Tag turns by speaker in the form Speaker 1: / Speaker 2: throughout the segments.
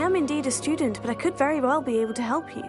Speaker 1: am indeed a student, but I could very well be able to help you.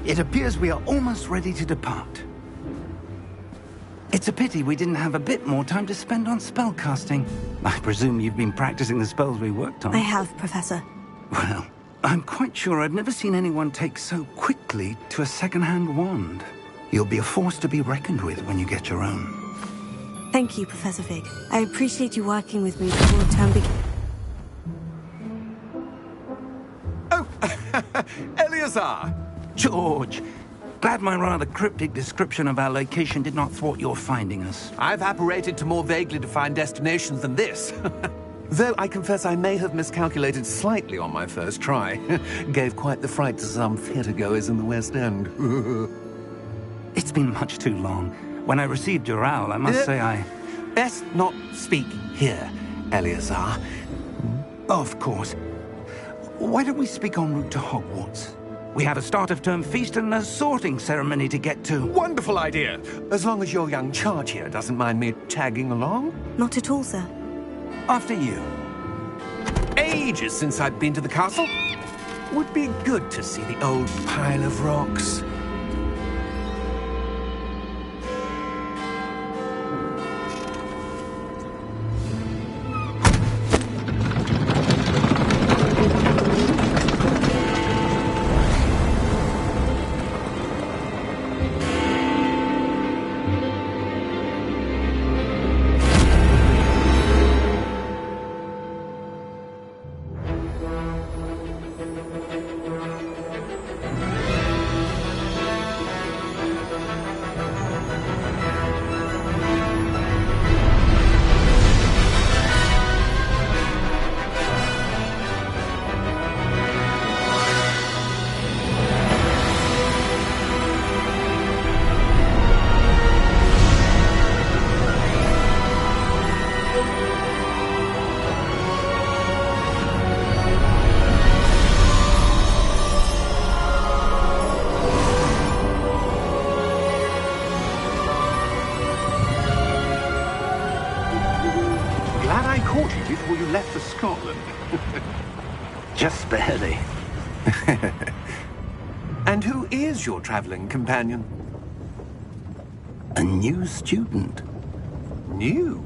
Speaker 2: It appears we are almost ready to depart. It's a pity we didn't have a bit more time to spend on spellcasting. I presume you've been practicing the spells we worked on.
Speaker 1: I have, Professor.
Speaker 2: Well, I'm quite sure I've never seen anyone take so quickly to a second-hand wand. You'll be a force to be reckoned with when you get your own.
Speaker 1: Thank you, Professor Fig. I appreciate you working with me before the term begins.
Speaker 3: Oh, Eleazar!
Speaker 2: George, glad my rather cryptic description of our location did not thwart your finding us.
Speaker 3: I've apparated to more vaguely defined destinations than this. Though I confess I may have miscalculated slightly on my first try. Gave quite the fright to some theatre-goers in the West End.
Speaker 2: It's been much too long. When I received your owl, I must say I...
Speaker 3: Best not speak here, Eleazar.
Speaker 2: Of course. Why don't we speak en route to Hogwarts? We have a start-of-term feast and a sorting ceremony to get to.
Speaker 3: Wonderful idea! As long as your young charge here doesn't mind me tagging along.
Speaker 1: Not at all, sir.
Speaker 2: After you.
Speaker 3: Ages since I've been to the castle. Would be good to see the old pile of rocks. Before you left for Scotland.
Speaker 2: Just barely.
Speaker 3: And who is your traveling companion?
Speaker 2: A new student.
Speaker 3: New?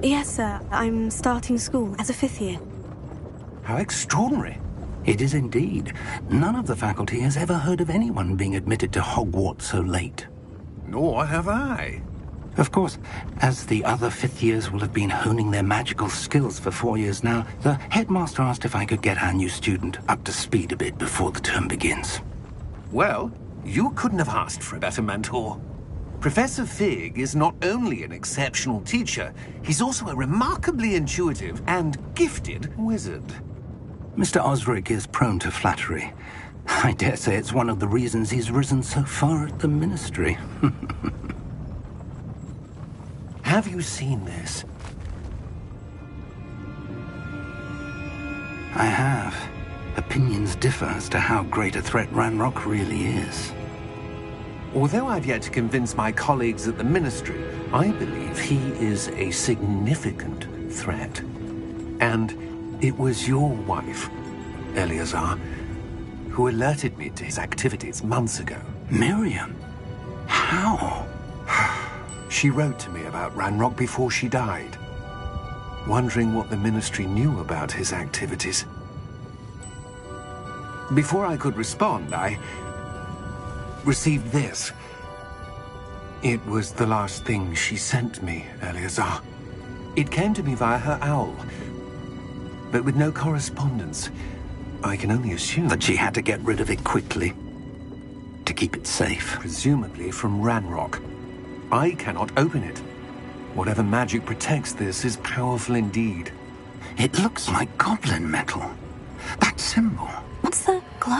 Speaker 1: Yes, sir. I'm starting school as a 5th year.
Speaker 3: How extraordinary.
Speaker 2: It is indeed. None of the faculty has ever heard of anyone being admitted to Hogwarts so late.
Speaker 3: Nor have I.
Speaker 2: Of course, as the other 5th years will have been honing their magical skills for 4 years now, the headmaster asked if I could get our new student up to speed a bit before the term begins.
Speaker 3: Well, you couldn't have asked for a better mentor. Professor Fig is not only an exceptional teacher, he's also a remarkably intuitive and gifted wizard.
Speaker 2: Mr. Osric is prone to flattery. I dare say it's one of the reasons he's risen so far at the Ministry.
Speaker 3: Have you seen this?
Speaker 2: I have. Opinions differ as to how great a threat Ranrock really is.
Speaker 3: Although I've yet to convince my colleagues at the Ministry, I believe he is a significant threat. And it was your wife, Eleazar, who alerted me to his activities months ago.
Speaker 2: Miriam? How?
Speaker 3: She wrote to me about Ranrock before she died, wondering what the Ministry knew about his activities. Before I could respond, I received this. It was the last thing she sent me, Eleazar. It came to me via her owl, but with no correspondence. I can only assume
Speaker 2: that she had to get rid of it quickly to keep it safe.
Speaker 3: Presumably from Ranrock. I cannot open it. Whatever magic protects this is powerful indeed.
Speaker 2: It looks like goblin metal. That symbol.
Speaker 1: What's the glow?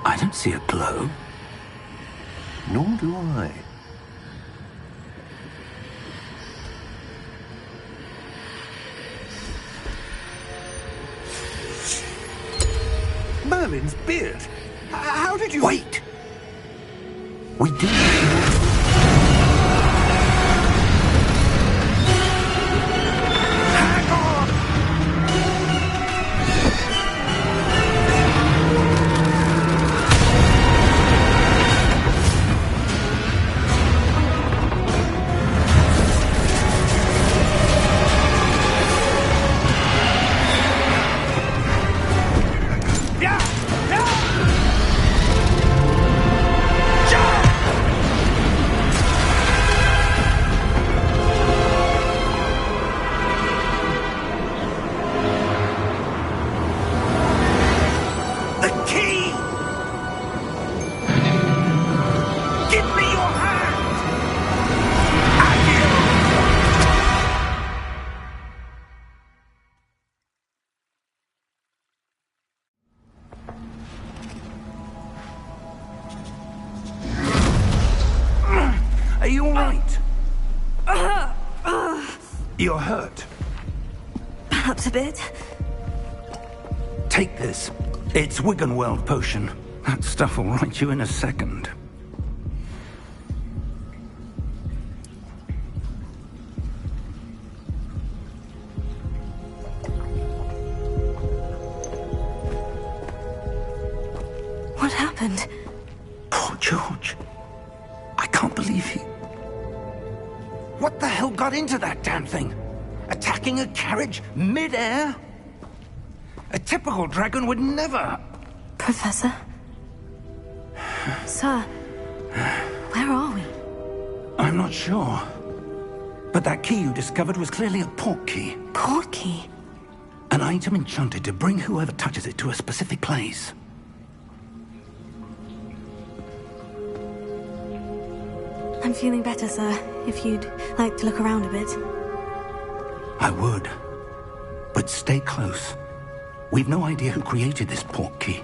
Speaker 2: I don't see a glow.
Speaker 3: Nor do I. Merlin's beard. How did you...
Speaker 2: Wait! We do...
Speaker 3: Hang on!
Speaker 2: Are you all right? You're hurt.
Speaker 1: Perhaps a bit.
Speaker 2: Take this. It's Wiggenweld potion. That stuff will right you in a second.
Speaker 1: What happened?
Speaker 2: Poor George. I can't believe he... What the hell got into that damn thing? Attacking a carriage mid-air? A typical dragon would never...
Speaker 1: Professor? Sir, where are we?
Speaker 2: I'm not sure. But that key you discovered was clearly a port key.
Speaker 1: Port key?
Speaker 2: An item enchanted to bring whoever touches it to a specific place.
Speaker 1: I'm feeling better, sir. If you'd like to look around a bit.
Speaker 2: I would. But stay close. We've no idea who created this port key.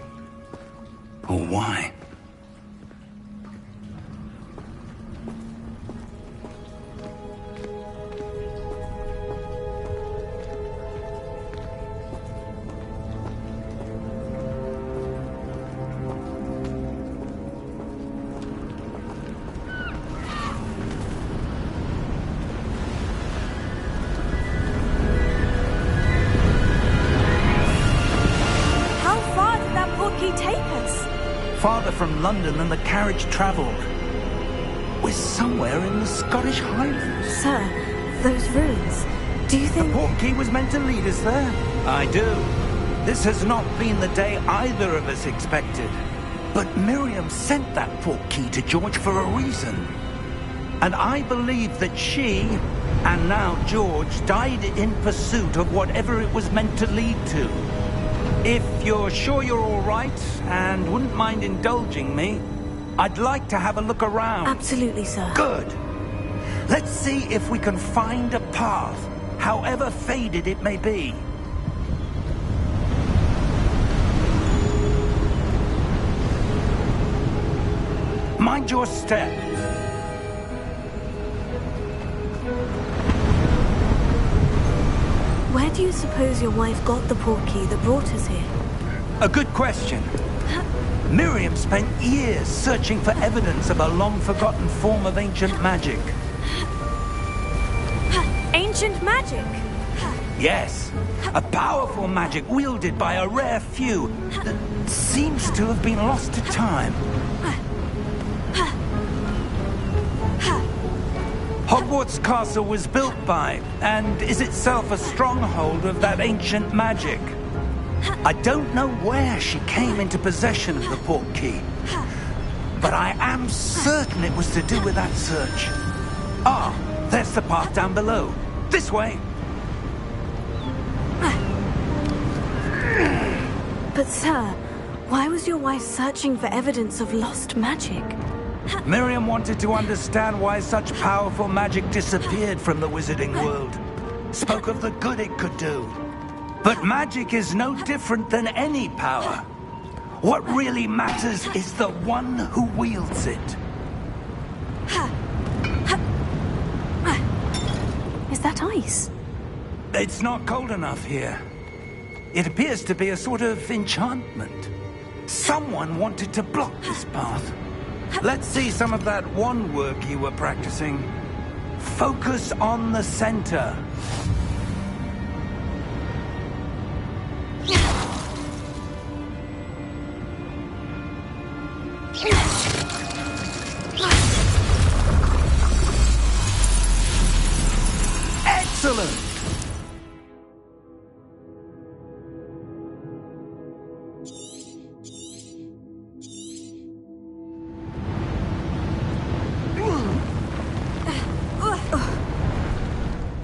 Speaker 2: Or why. Farther from London than the carriage travelled. We're somewhere in the Scottish Highlands.
Speaker 1: Sir, those ruins, do you think...
Speaker 2: The port key was meant to lead us there? I do. This has not been the day either of us expected. But Miriam sent that port key to George for a reason. And I believe that she, and now George, died in pursuit of whatever it was meant to lead to. If you're sure you're all right, and wouldn't mind indulging me, I'd like to have a look around.
Speaker 1: Absolutely, sir.
Speaker 2: Good. Let's see if we can find a path, however faded it may be. Mind your step.
Speaker 1: Where do you suppose your wife got the port key that brought us here?
Speaker 2: A good question. Miriam spent years searching for evidence of a long-forgotten form of ancient magic.
Speaker 1: Ancient magic?
Speaker 2: Yes. A powerful magic wielded by a rare few that seems to have been lost to time. Hogwarts Castle was built by, and is itself a stronghold of that ancient magic. I don't know where she came into possession of the port key, but I am certain it was to do with that search. Ah, there's the path down below. This way.
Speaker 1: But sir, why was your wife searching for evidence of lost magic?
Speaker 2: Miriam wanted to understand why such powerful magic disappeared from the wizarding world. Spoke of the good it could do. But magic is no different than any power. What really matters is the one who wields it.
Speaker 1: Is that ice?
Speaker 2: It's not cold enough here. It appears to be a sort of enchantment. Someone wanted to block this path. Let's see some of that wand work you were practicing. Focus on the center. Excellent!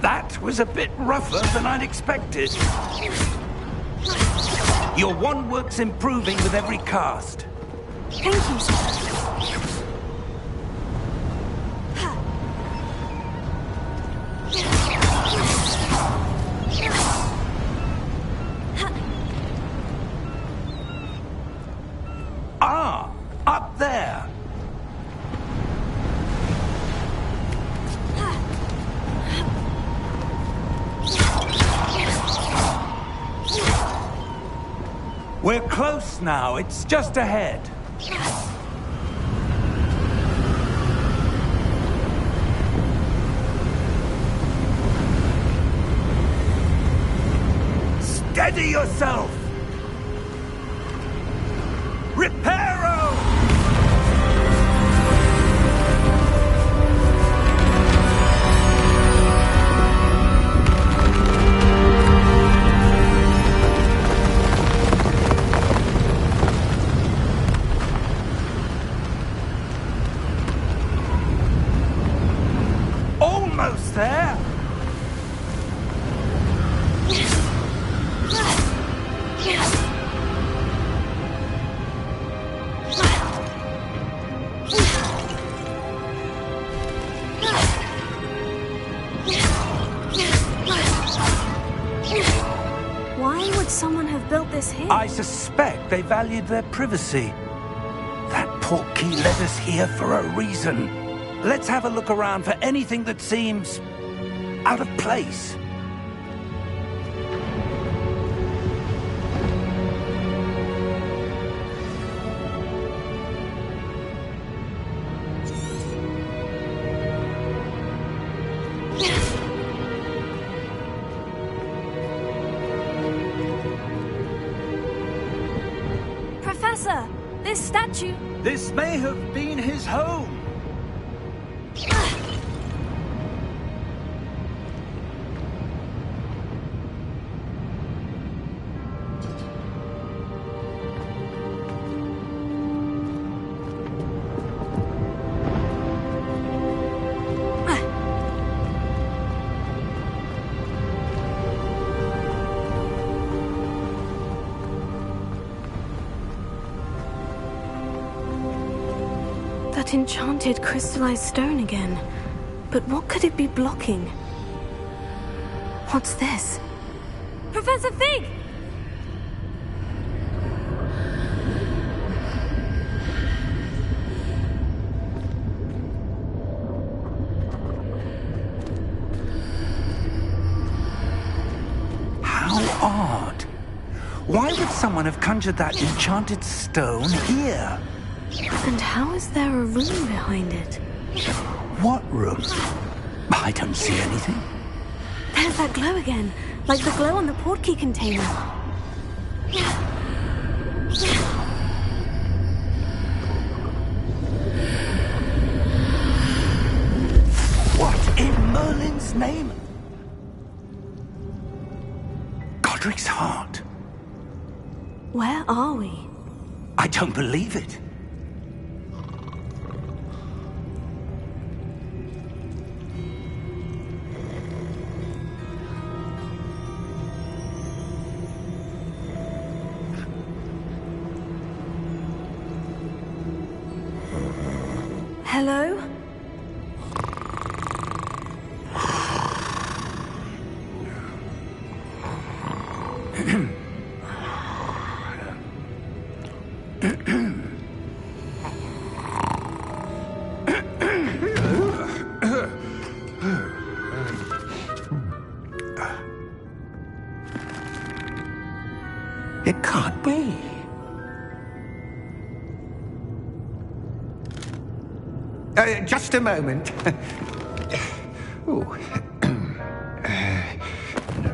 Speaker 2: That was a bit rougher than I'd expected. Your wand work's improving with every cast.
Speaker 1: Thank you, sir.
Speaker 2: Ah, up there. We're close now. It's just ahead. Steady yourself! Reparo! Almost there!
Speaker 1: Why would someone have built this here?
Speaker 2: I suspect they valued their privacy. That portkey led us here for a reason. Let's have a look around for anything that seems out of place.
Speaker 1: Professor, this statue...
Speaker 2: This may have been his home.
Speaker 1: That enchanted crystallized stone again. But what could it be blocking? What's this? Professor Fig!
Speaker 2: How odd. Why would someone have conjured that enchanted stone here?
Speaker 1: And how is there a room behind it?
Speaker 2: What room? I don't see anything.
Speaker 1: There's that glow again, like the glow on the portkey container.
Speaker 2: What in Merlin's name? Godric's heart.
Speaker 1: Where are we?
Speaker 2: I don't believe it.
Speaker 1: Hello?
Speaker 2: It can't be. Just a moment. Oh.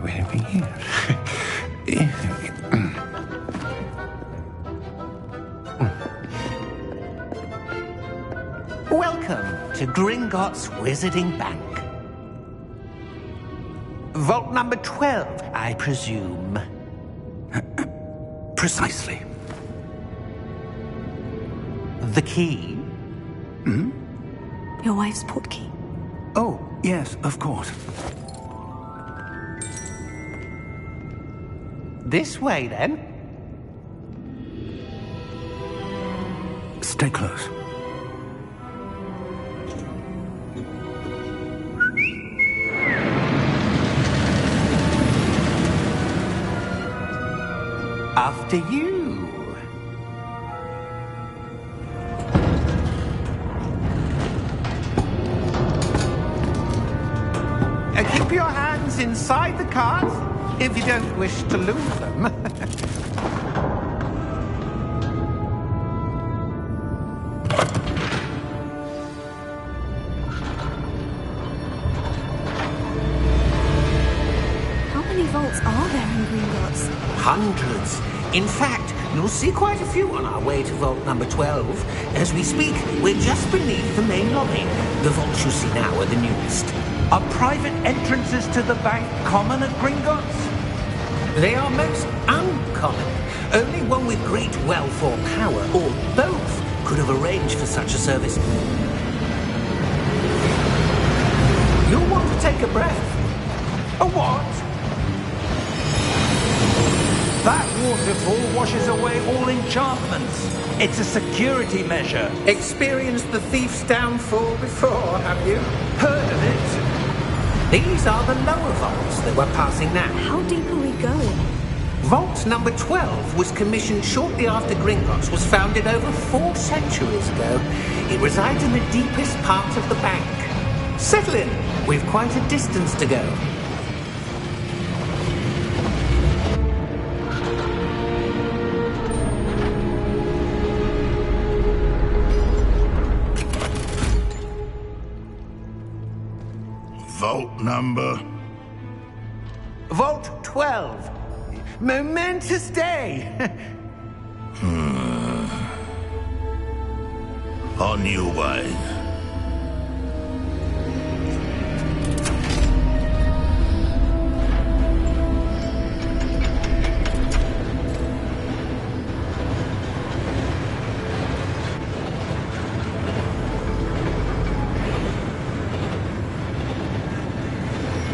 Speaker 2: Wait a minute. Welcome to Gringotts Wizarding Bank. Vault number 12, I presume. Precisely. The key? Hmm?
Speaker 1: Your wife's portkey.
Speaker 2: Oh, yes, of course. This way, then. Stay close. After you. Keep your hands inside the cart if you don't wish to lose them.
Speaker 1: How many vaults are there in Gringotts?
Speaker 2: Hundreds. In fact, you'll see quite a few on our way to vault number 12. As we speak, we're just beneath the main lobby. The vaults you see now are the newest. Are private entrances to the bank common at Gringotts? They are most uncommon. Only one with great wealth or power, or both, could have arranged for such a service. You'll want to take a breath. A what? That waterfall washes away all enchantments. It's a security measure. Experienced the thief's downfall before, have you? Heard of it? These are the lower vaults that we're passing now.
Speaker 1: How deep are we going?
Speaker 2: Vault number 12 was commissioned shortly after Gringotts was founded over 4 centuries ago. It resides in the deepest part of the bank. Settle in. We've quite a distance to go.
Speaker 4: Vault number?
Speaker 2: Vault 12. Momentous day.
Speaker 4: On your way.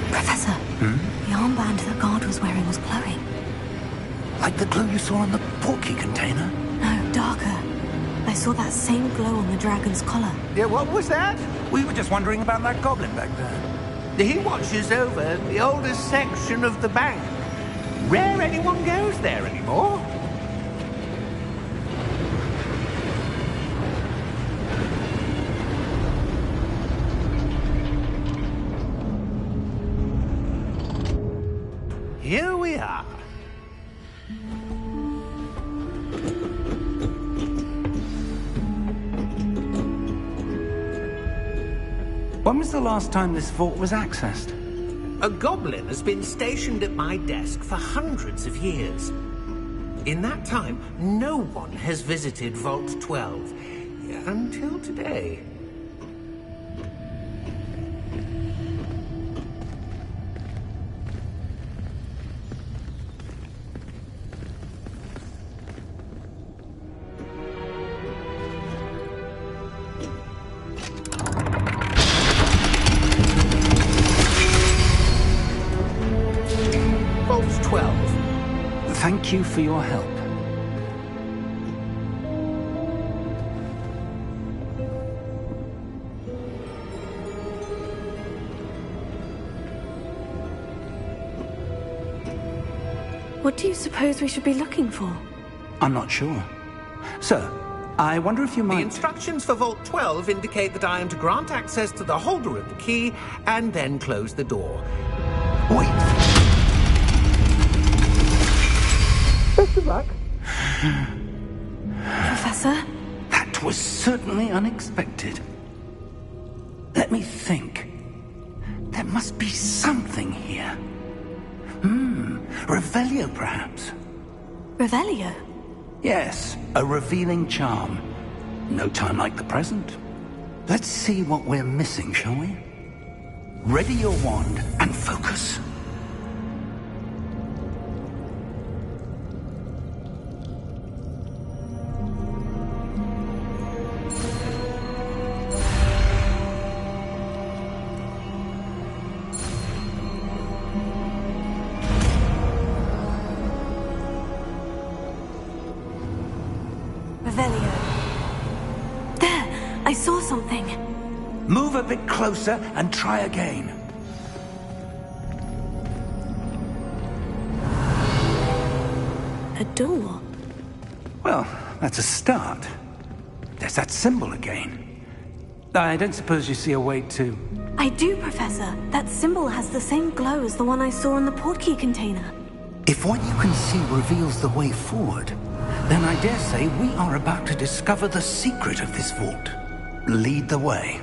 Speaker 1: Professor, the armband that guard was wearing was glowing.
Speaker 2: Like the glow you saw on the portkey container?
Speaker 1: No, darker. I saw that same glow on the dragon's collar.
Speaker 2: Yeah, what was that? We were just wondering about that goblin back there. He watches over the oldest section of the bank. Rare anyone goes there anymore. Here we are. When was the last time this vault was accessed? A goblin has been stationed at my desk for hundreds of years. In that time, no one has visited Vault 12. Until today. Vault 12. Thank you for your help.
Speaker 1: What do you suppose we should be looking for?
Speaker 2: I'm not sure. Sir, I wonder if you
Speaker 3: The
Speaker 2: might...
Speaker 3: instructions for Vault 12 indicate that I am to grant access to the holder of the key and then close the door.
Speaker 2: Wait.
Speaker 3: Best of luck.
Speaker 1: Professor?
Speaker 2: That was certainly unexpected. Let me think. There must be something here. Revelio, perhaps.
Speaker 1: Revelio?
Speaker 2: Yes, a revealing charm. No time like the present. Let's see what we're missing, shall we? Ready your wand and focus.
Speaker 1: Revelio. There! I saw something.
Speaker 2: Move a bit closer and try again.
Speaker 1: A door.
Speaker 2: Well, that's a start. There's that symbol again. I don't suppose you see a way to...
Speaker 1: I do, Professor. That symbol has the same glow as the one I saw in the portkey container.
Speaker 2: If what you can see reveals the way forward, then I dare say we are about to discover the secret of this vault. Lead the way.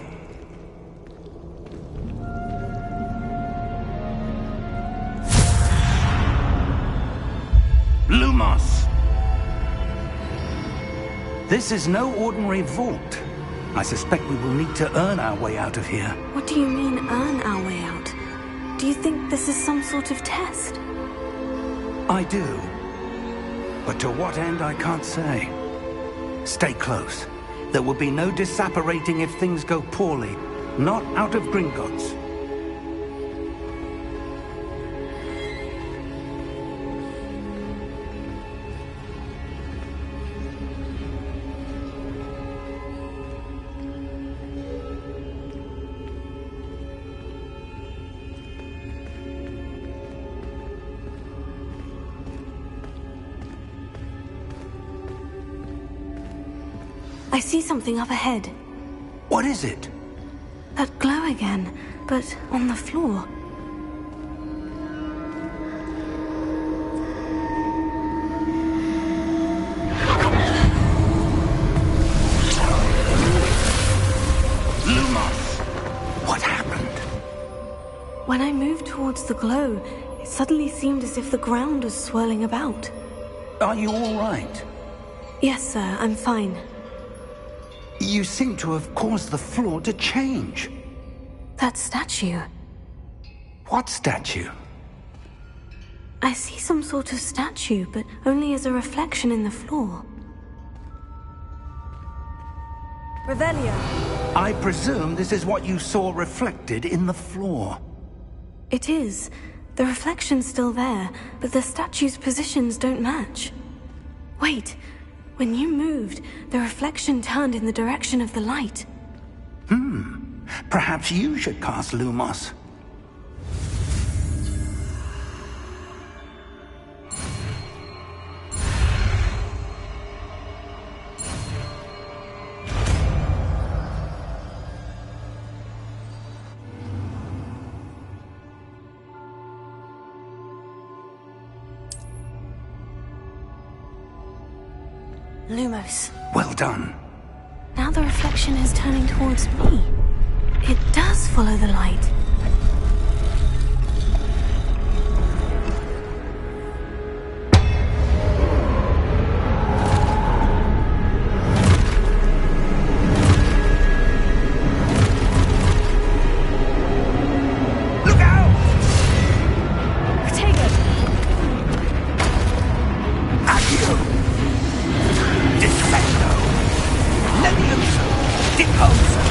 Speaker 2: Lumos! This is no ordinary vault. I suspect we will need to earn our way out of here.
Speaker 1: What do you mean, earn our way out? Do you think this is some sort of test?
Speaker 2: I do. But to what end, I can't say. Stay close. There will be no disapparating if things go poorly. Not out of Gringotts.
Speaker 1: I see something up ahead.
Speaker 2: What is it?
Speaker 1: That glow again, but on the floor.
Speaker 2: Lumos! What happened?
Speaker 1: When I moved towards the glow, it suddenly seemed as if the ground was swirling about.
Speaker 2: Are you all right?
Speaker 1: Yes, sir, I'm fine.
Speaker 2: You seem to have caused the floor to change.
Speaker 1: That statue.
Speaker 2: What statue?
Speaker 1: I see some sort of statue, but only as a reflection in the floor. Revelio.
Speaker 2: I presume this is what you saw reflected in the floor.
Speaker 1: It is. The reflection's still there, but the statue's positions don't match. Wait. When you moved, the reflection turned in the direction of the light.
Speaker 2: Perhaps you should cast Lumos.
Speaker 1: Lumos.
Speaker 2: Well done.
Speaker 1: Now the reflection is turning towards me. It does follow the light.
Speaker 2: Look out!
Speaker 1: Protego!
Speaker 2: Accio! Defendo! Levioso! Deposo!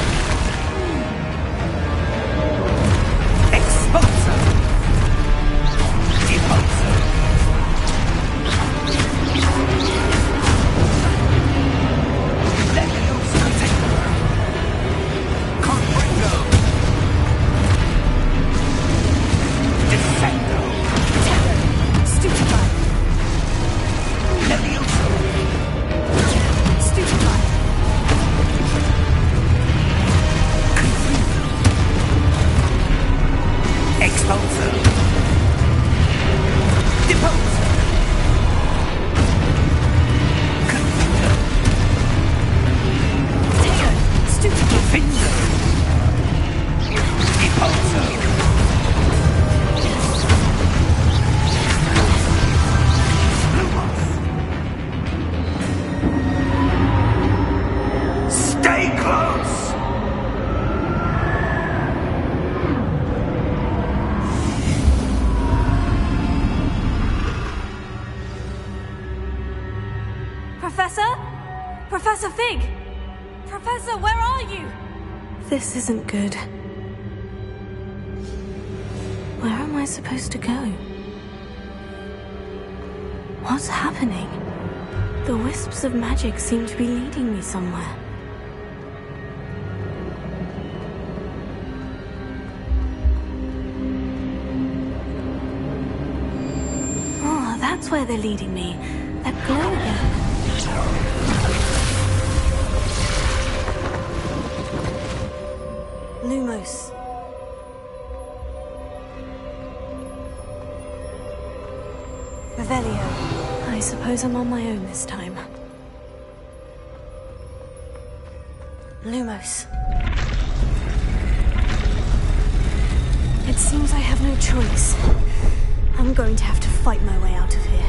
Speaker 1: Professor Fig! Professor, where are you? This isn't good. Where am I supposed to go? What's happening? The wisps of magic seem to be leading me somewhere. Oh, that's where they're leading me. That glow again. Lumos. Revelio. I suppose I'm on my own this time. Lumos. It seems I have no choice. I'm going to have to fight my way out of here.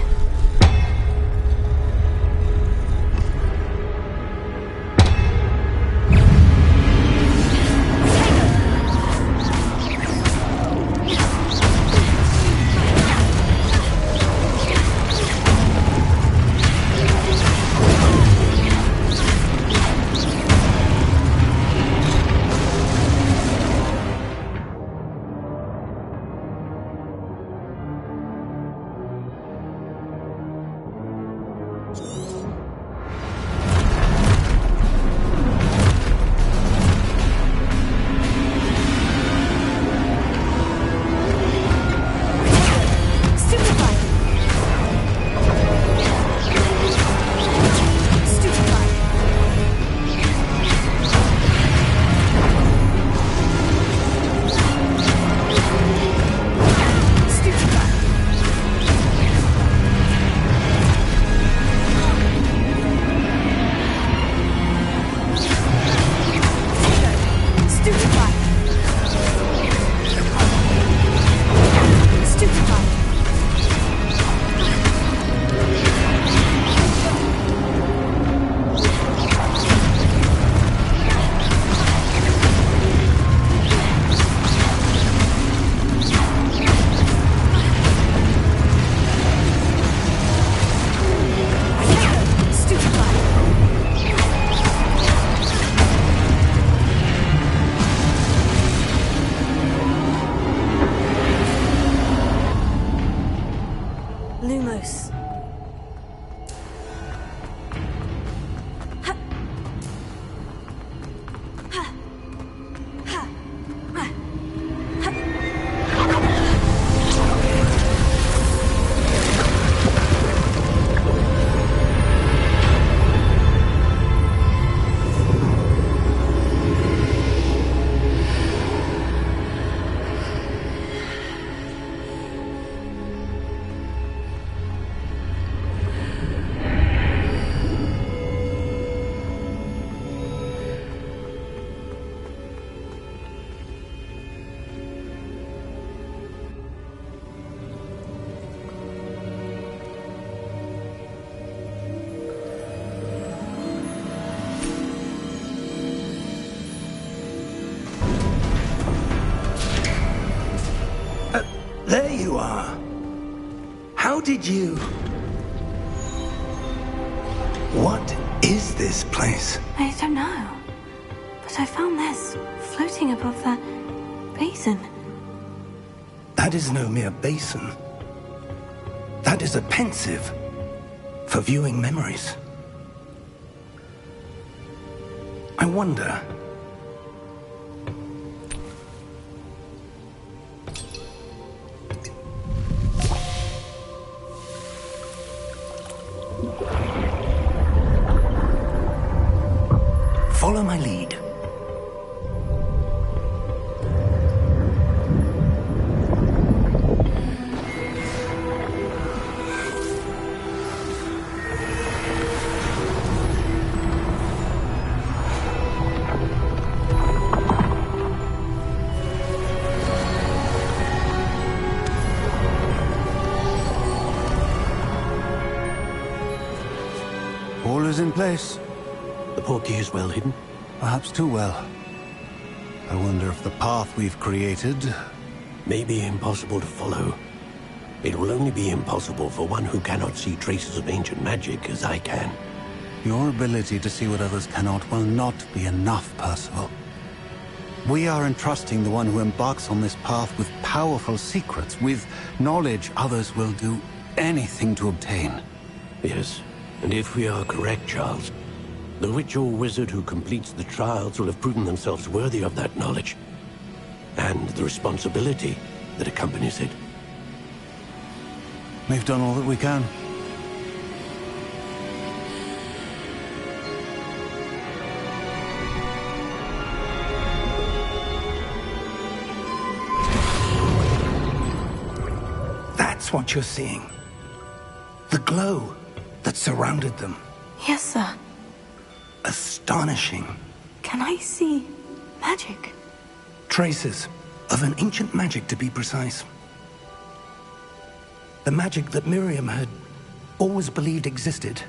Speaker 1: Lumos.
Speaker 2: There you are. How did you... What is this place?
Speaker 1: I don't know. But I found this floating above that basin.
Speaker 2: That is no mere basin. That is a pensive for viewing memories. I wonder... Follow my lead.
Speaker 5: All is in place.
Speaker 3: The portkey is well hidden?
Speaker 5: Perhaps too well. I wonder if the path we've created...
Speaker 3: May be impossible to follow. It will only be impossible for one who cannot see traces of ancient magic as I can.
Speaker 5: Your ability to see what others cannot will not be enough, Percival. We are entrusting the one who embarks on this path with powerful secrets, with knowledge others will do anything to obtain.
Speaker 6: Yes, and if we are correct, Charles, the witch or wizard who completes the trials will have proven themselves worthy of that knowledge, and the responsibility that accompanies it.
Speaker 5: We've done all that we can.
Speaker 2: That's what you're seeing. The glow that surrounded them.
Speaker 1: Yes, sir.
Speaker 2: Astonishing.
Speaker 1: Can I see magic?
Speaker 2: Traces of an ancient magic, to be precise. The magic that Miriam had always believed existed,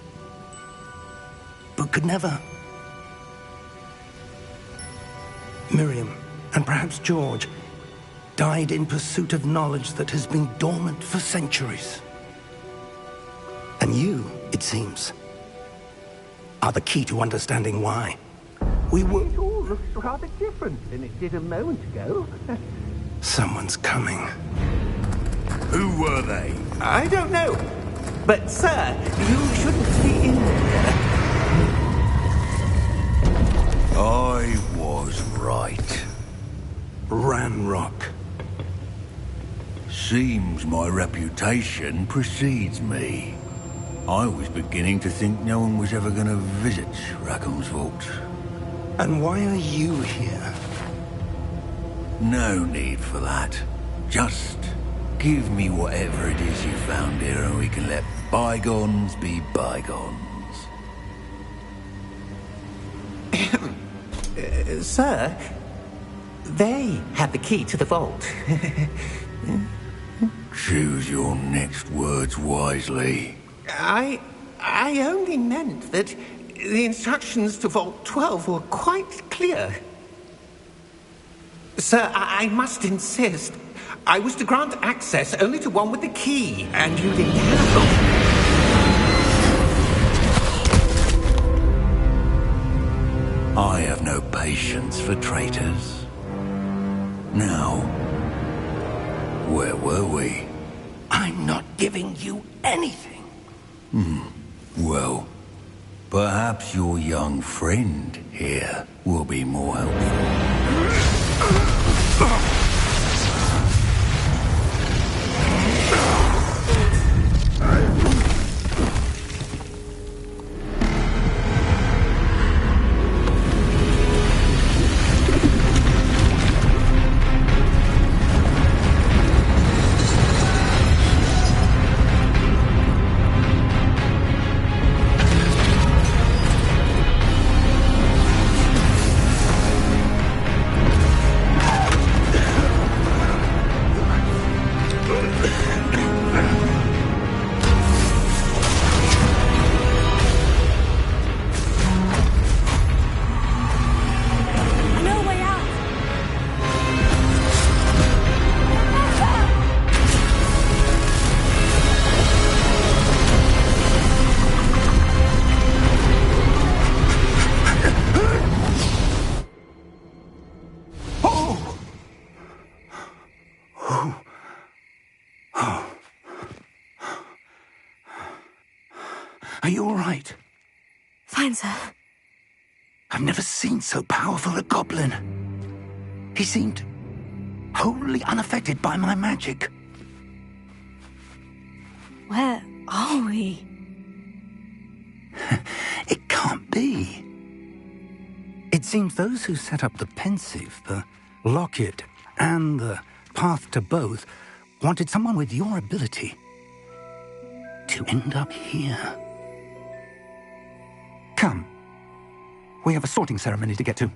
Speaker 2: but could never. Miriam, and perhaps George, died in pursuit of knowledge that has been dormant for centuries. And you, it seems, are the key to understanding why. We were...
Speaker 3: It all looks rather different than it did a moment ago.
Speaker 2: Someone's coming.
Speaker 4: Who were they?
Speaker 7: I don't know. But, sir, you shouldn't be in here.
Speaker 4: I was right.
Speaker 2: Ranrock.
Speaker 4: Seems my reputation precedes me. I was beginning to think no one was ever going to visit Rackham's vault.
Speaker 2: And why are you here?
Speaker 4: No need for that. Just give me whatever it is you found here and we can let bygones be bygones.
Speaker 7: Sir, they had the key to the vault.
Speaker 4: Choose your next words wisely.
Speaker 7: I only meant that the instructions to Vault 12 were quite clear. Sir, I must insist. I was to grant access only to one with the key, and you didn't have.
Speaker 4: I have no patience for traitors. Now, where were we?
Speaker 2: I'm not giving you anything.
Speaker 4: Well, perhaps your young friend here will be more helpful.
Speaker 2: Are you all right?
Speaker 1: Fine, sir.
Speaker 2: I've never seen so powerful a goblin. He seemed wholly unaffected by my magic.
Speaker 1: Where are we?
Speaker 2: It can't be. It seems those who set up the pensive, the locket, and the path to both wanted someone with your ability to end up here. Come. We have a sorting ceremony to get to.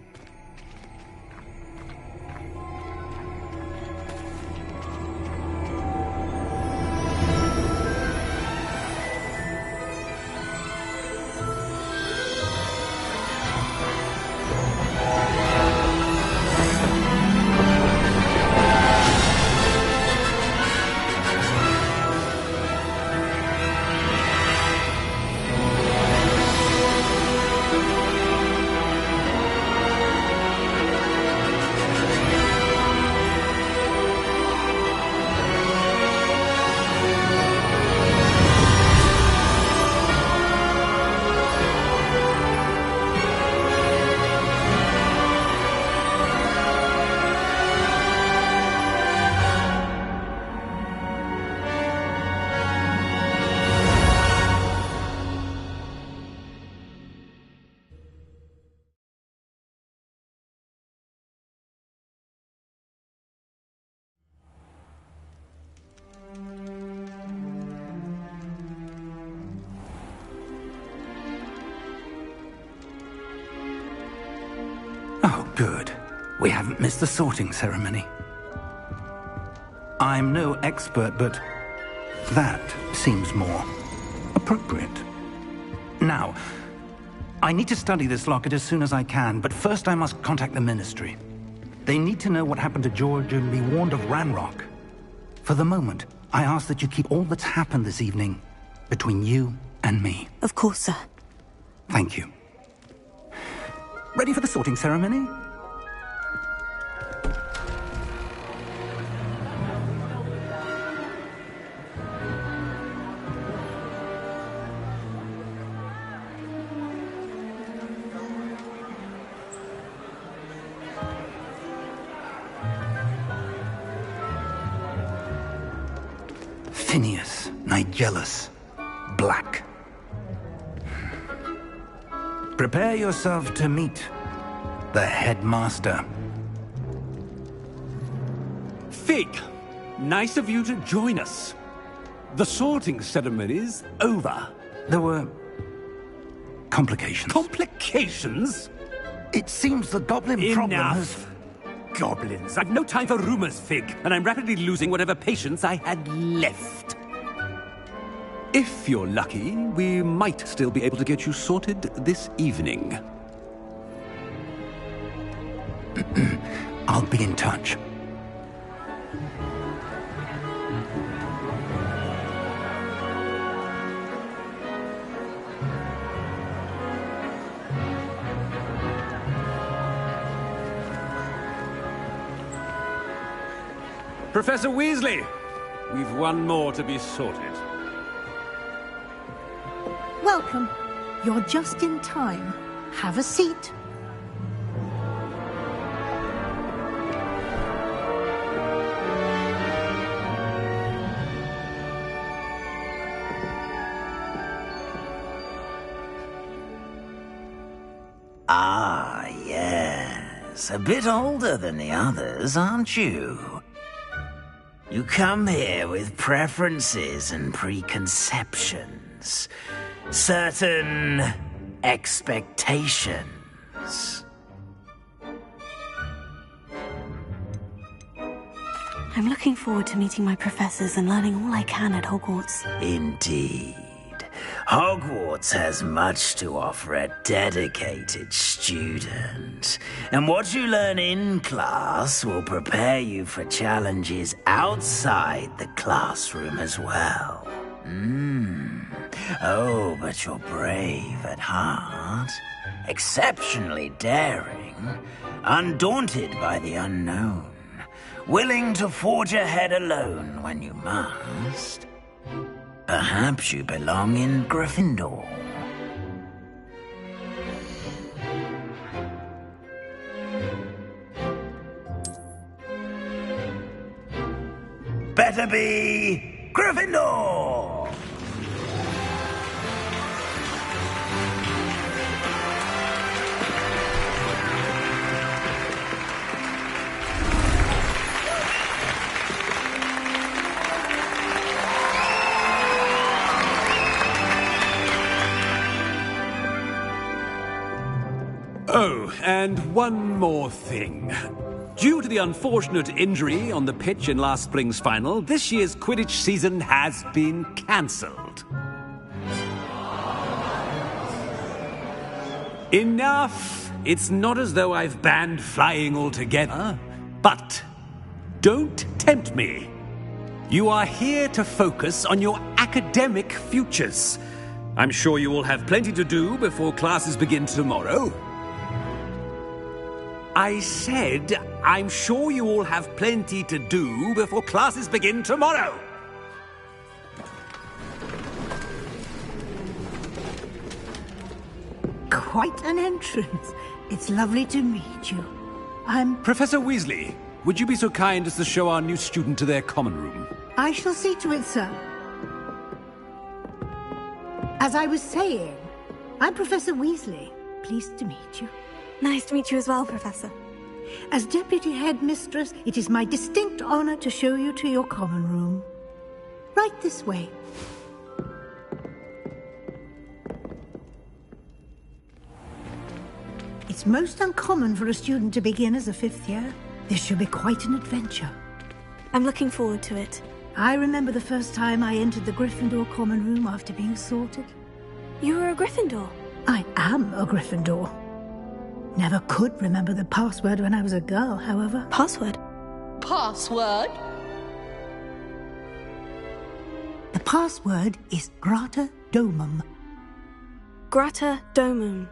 Speaker 2: Oh, good. We haven't missed the sorting ceremony. I'm no expert, but that seems more appropriate. Now, I need to study this locket as soon as I can, but first I must contact the Ministry. They need to know what happened to George and be warned of Ranrock. For the moment, I ask that you keep all that's happened this evening between you and me.
Speaker 1: Of course, sir.
Speaker 2: Thank you. Ready for the sorting ceremony? Phineas, Nigellus, Black. Prepare yourself to meet the headmaster.
Speaker 8: Fig, nice of you to join us. The sorting ceremony's over.
Speaker 2: There were complications.
Speaker 8: Complications?
Speaker 2: It seems the goblin problem has...
Speaker 8: Enough! Goblins. I've no time for rumors, Fig, and I'm rapidly losing whatever patience I had left. If you're lucky, we might still be able to get you sorted this evening.
Speaker 2: I'll be in touch.
Speaker 8: Professor Weasley, we've one more to be sorted.
Speaker 9: Welcome. You're just in time. Have a seat.
Speaker 10: Ah, yes. A bit older than the others, aren't you? You come here with preferences and preconceptions. Certain expectations.
Speaker 1: I'm looking forward to meeting my professors and learning all I can at Hogwarts.
Speaker 10: Indeed. Hogwarts has much to offer a dedicated student. And what you learn in class will prepare you for challenges outside the classroom as well. Oh, but you're brave at heart. Exceptionally daring. Undaunted by the unknown. Willing to forge ahead alone when you must. Perhaps you belong in Gryffindor. Better be Gryffindor!
Speaker 8: Oh, and one more thing. Due to the unfortunate injury on the pitch in last spring's final, this year's Quidditch season has been cancelled. Enough! It's not as though I've banned flying altogether, but don't tempt me. You are here to focus on your academic futures. I'm sure you will have plenty to do before classes begin tomorrow. I said, I'm sure you all have plenty to do before classes begin tomorrow.
Speaker 9: Quite an entrance. It's lovely to meet you. I'm...
Speaker 8: Professor Weasley, would you be so kind as to show our new student to their common room?
Speaker 9: I shall see to it, sir. As I was saying, I'm Professor Weasley. Pleased to meet you.
Speaker 1: Nice to meet you as well, Professor.
Speaker 9: As Deputy Headmistress, it is my distinct honor to show you to your common room. Right this way. It's most uncommon for a student to begin as a 5th year. This should be quite an adventure.
Speaker 1: I'm looking forward to it.
Speaker 9: I remember the first time I entered the Gryffindor common room after being sorted.
Speaker 1: You were a Gryffindor?
Speaker 9: I am a Gryffindor. Never could remember the password when I was a girl, however.
Speaker 1: Password?
Speaker 11: Password?
Speaker 9: The password is Grata Domum.
Speaker 1: Grata Domum.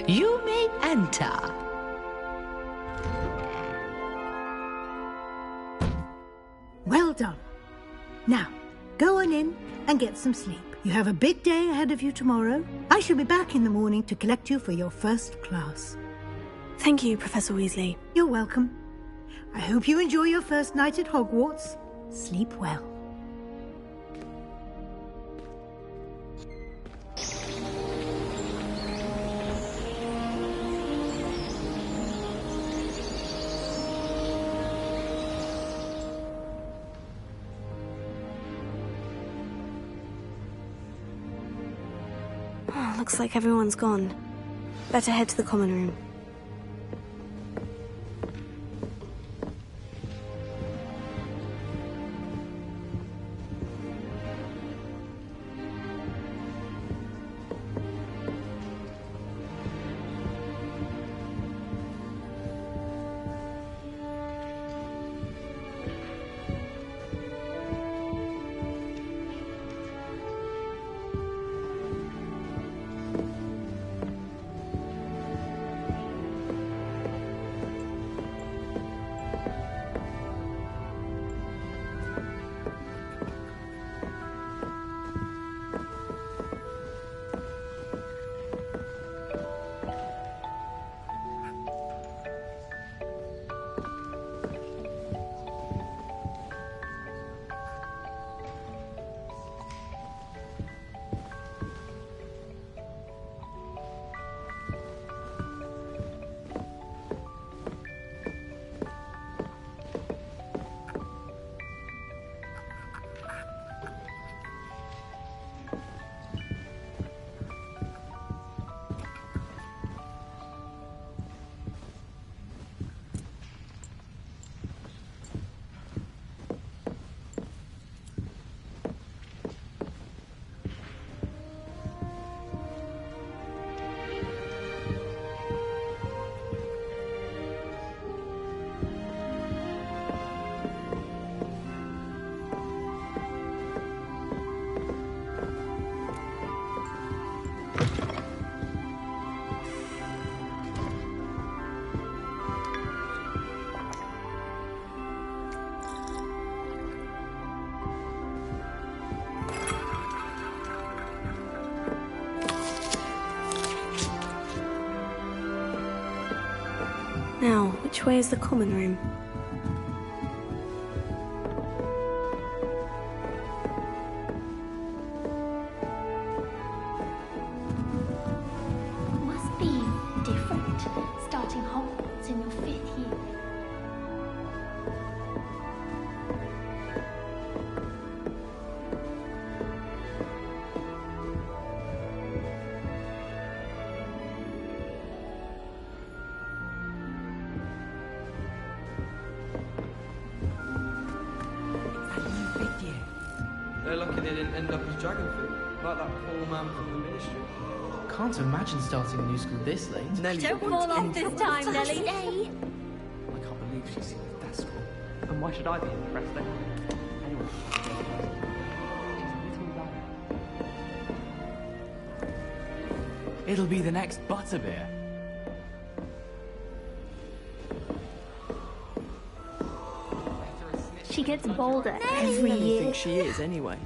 Speaker 11: You may enter.
Speaker 9: Well done. Now, go on in and get some sleep. You have a big day ahead of you tomorrow. I shall be back in the morning to collect you for your first class.
Speaker 1: Thank you, Professor Weasley.
Speaker 9: You're welcome. I hope you enjoy your first night at Hogwarts. Sleep well.
Speaker 1: Looks like everyone's gone. Better head to the common room. Now, which way is the common room?
Speaker 12: Must be different, starting Hogwarts in your 5th year.
Speaker 13: They're lucky they didn't end up as dragon food, like that poor man from the ministry.
Speaker 14: Can't imagine starting a new school this late.
Speaker 13: Nelly,
Speaker 12: Don't fall off this time, Nelly.
Speaker 14: I can't believe she's seen the desk school.
Speaker 13: And why should I be impressed then? Anyway.
Speaker 14: It'll be the next Butterbeer.
Speaker 12: She gets bolder every year.
Speaker 13: I think she is, anyway.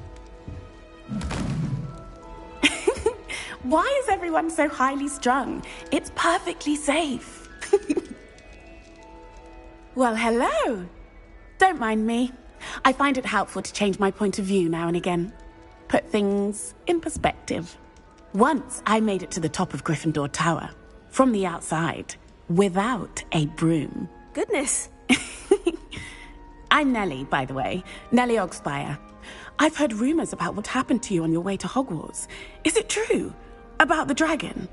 Speaker 15: Why is everyone so highly strung? It's perfectly safe. Well, hello. Don't mind me. I find it helpful to change my point of view now and again. Put things in perspective. Once I made it to the top of Gryffindor Tower, from the outside, without a broom.
Speaker 1: Goodness.
Speaker 15: I'm Nellie, by the way. Nellie Ogspire. I've heard rumors about what happened to you on your way to Hogwarts. Is it true? About the dragon?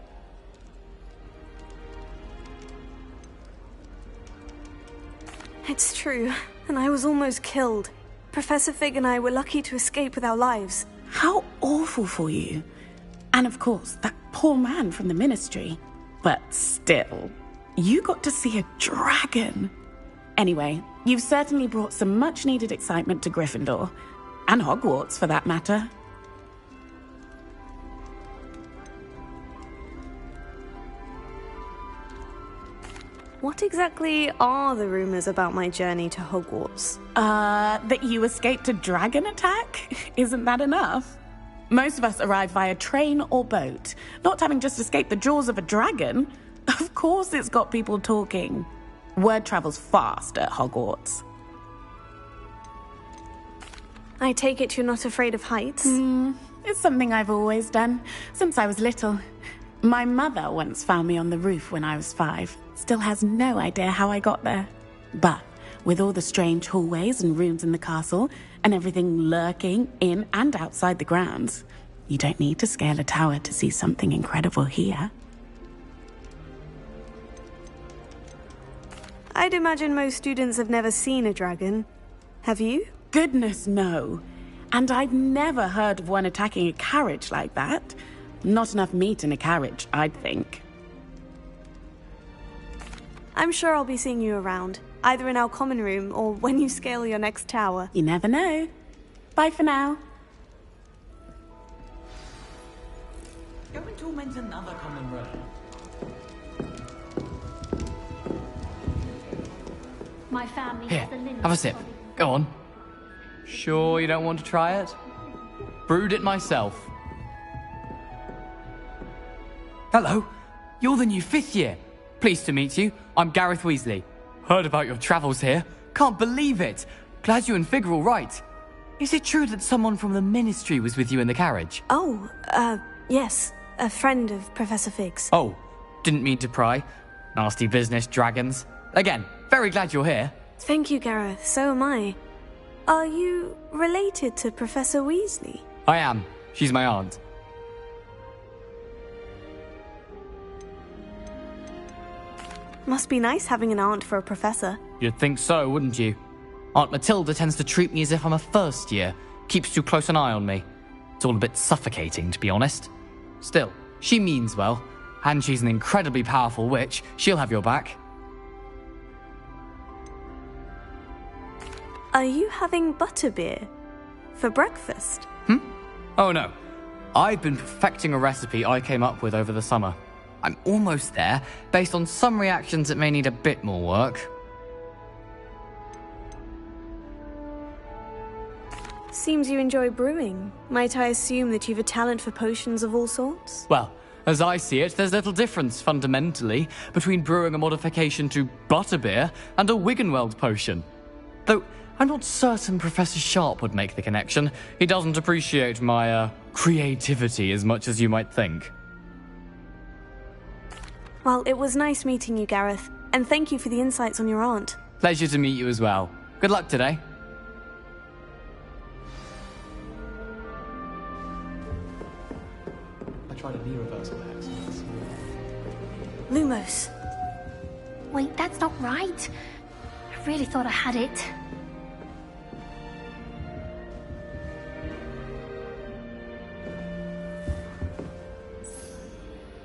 Speaker 1: It's true, and I was almost killed. Professor Fig and I were lucky to escape with our lives.
Speaker 15: How awful for you. And of course, that poor man from the Ministry. But still, you got to see a dragon. Anyway, you've certainly brought some much-needed excitement to Gryffindor. And Hogwarts, for that matter.
Speaker 1: What exactly are the rumors about my journey to Hogwarts?
Speaker 15: That you escaped a dragon attack? Isn't that enough? Most of us arrive via train or boat, not having just escaped the jaws of a dragon. Of course it's got people talking. Word travels fast at Hogwarts.
Speaker 1: I take it you're not afraid of heights?
Speaker 15: It's something I've always done, since I was little. My mother once found me on the roof when I was 5. Still has no idea how I got there. But with all the strange hallways and rooms in the castle, and everything lurking in and outside the grounds, you don't need to scale a tower to see something incredible here.
Speaker 1: I'd imagine most students have never seen a dragon. Have you?
Speaker 15: Goodness, no. And I've never heard of one attacking a carriage like that. Not enough meat in a carriage, I'd think.
Speaker 1: I'm sure I'll be seeing you around, either in our common room or when you scale your next tower.
Speaker 15: You never know. Bye for now.
Speaker 14: Go and torment another common room.
Speaker 12: My family
Speaker 14: Here,
Speaker 12: has a limit.
Speaker 14: have a sip. Go on. Sure you don't want to try it? Brewed it myself. Hello, you're the new 5th year. Pleased to meet you. I'm Gareth Weasley. Heard about your travels here. Can't believe it. Glad you and Fig are all right. Is it true that someone from the Ministry was with you in the carriage?
Speaker 1: Oh, yes. A friend of Professor Fig's.
Speaker 14: Oh, didn't mean to pry. Nasty business, dragons. Again, very glad you're here.
Speaker 1: Thank you, Gareth. So am I. Are you related to Professor Weasley?
Speaker 14: I am. She's my aunt.
Speaker 1: Must be nice having an aunt for a professor.
Speaker 14: You'd think so, wouldn't you? Aunt Matilda tends to treat me as if I'm a first year. Keeps too close an eye on me. It's all a bit suffocating, to be honest. Still, she means well. And she's an incredibly powerful witch. She'll have your back.
Speaker 1: Are you having butterbeer for breakfast?
Speaker 14: Oh no. I've been perfecting a recipe I came up with over the summer. I'm almost there, based on some reactions that may need a bit more work.
Speaker 1: Seems you enjoy brewing. Might I assume that you've a talent for potions of all sorts?
Speaker 14: Well, as I see it, there's little difference, fundamentally, between brewing a modification to butterbeer and a Wiggenweld potion. Though, I'm not certain Professor Sharp would make the connection. He doesn't appreciate my, creativity as much as you might think.
Speaker 1: Well, it was nice meeting you, Gareth, and thank you for the insights on your aunt.
Speaker 14: Pleasure to meet you as well. Good luck today.
Speaker 13: I tried a knee reversal by accident.
Speaker 1: Lumos.
Speaker 12: Wait, that's not right. I really thought I had it.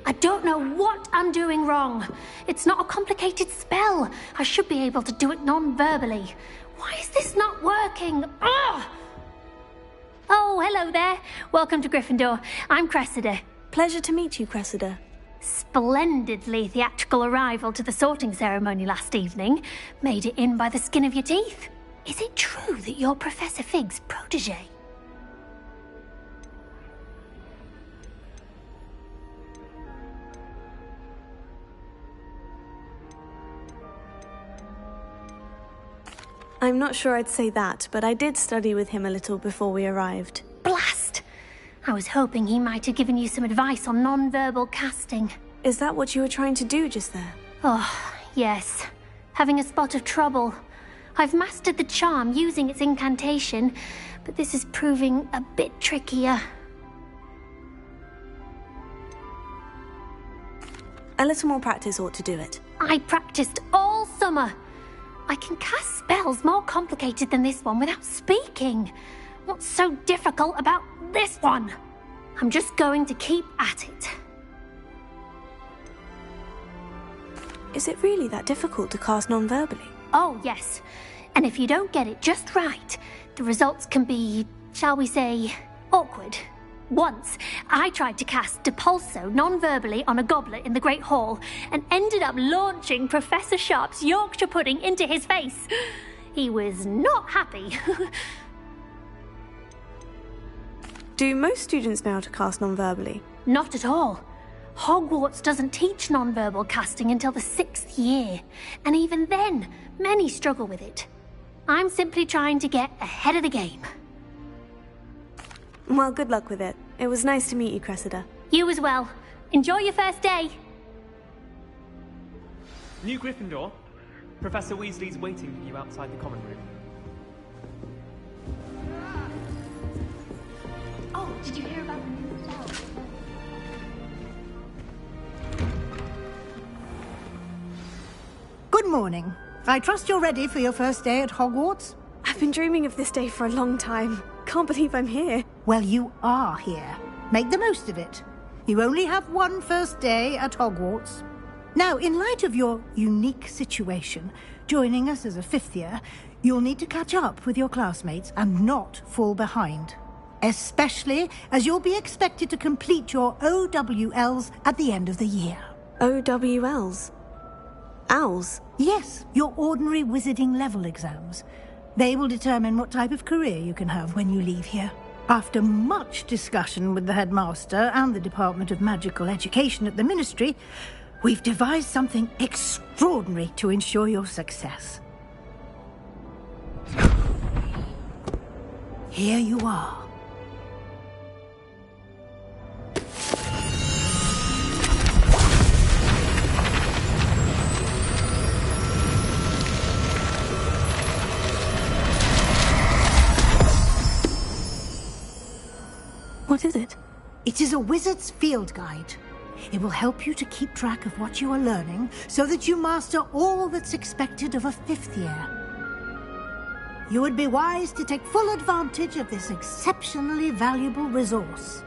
Speaker 12: I don't know what I'm doing wrong. It's not a complicated spell. I should be able to do it non-verbally. Why is this not working? Ugh! Oh, hello there. Welcome to Gryffindor. I'm Cressida.
Speaker 1: Pleasure to meet you, Cressida.
Speaker 12: Splendidly theatrical arrival to the sorting ceremony last evening. Made it in by the skin of your teeth. Is it true that you're Professor Fig's protege?
Speaker 1: I'm not sure I'd say that, but I did study with him a little before we arrived.
Speaker 12: Blast! I was hoping he might have given you some advice on non-verbal casting.
Speaker 1: Is that what you were trying to do just there?
Speaker 12: Oh, yes. Having a spot of trouble. I've mastered the charm using its incantation, but this is proving a bit trickier.
Speaker 1: A little more practice ought to do it.
Speaker 12: I practiced all summer. I can cast spells more complicated than this one without speaking. What's so difficult about this one? I'm just going to keep at it.
Speaker 1: Is it really that difficult to cast non-verbally?
Speaker 12: Oh, yes. And if you don't get it just right, the results can be, shall we say, awkward. Once, I tried to cast Depulso non-verbally on a goblet in the Great Hall and ended up launching Professor Sharp's Yorkshire pudding into his face. He was not happy.
Speaker 1: Do most students know how to cast non-verbally?
Speaker 12: Not at all. Hogwarts doesn't teach non-verbal casting until the 6th year, and even then, many struggle with it. I'm simply trying to get ahead of the game.
Speaker 1: Well, good luck with it. It was nice to meet you, Cressida.
Speaker 12: You as well. Enjoy your first day.
Speaker 16: New Gryffindor. Professor Weasley's waiting for you outside the common room.
Speaker 12: Oh, did you hear about the news as well?
Speaker 9: Good morning. I trust you're ready for your first day at Hogwarts?
Speaker 1: I've been dreaming of this day for a long time. Can't believe I'm here.
Speaker 9: Well, you are here. Make the most of it. You only have one first day at Hogwarts. Now, in light of your unique situation, joining us as a 5th year, you'll need to catch up with your classmates and not fall behind. Especially as you'll be expected to complete your OWLs at the end of the year.
Speaker 1: OWLs? Owls?
Speaker 9: Yes, your ordinary wizarding level exams. They will determine what type of career you can have when you leave here. After much discussion with the headmaster and the Department of Magical Education at the Ministry, we've devised something extraordinary to ensure your success. Here you are.
Speaker 1: What is it?
Speaker 9: It is a wizard's field guide. It will help you to keep track of what you are learning so that you master all that's expected of a 5th year. You would be wise to take full advantage of this exceptionally valuable resource.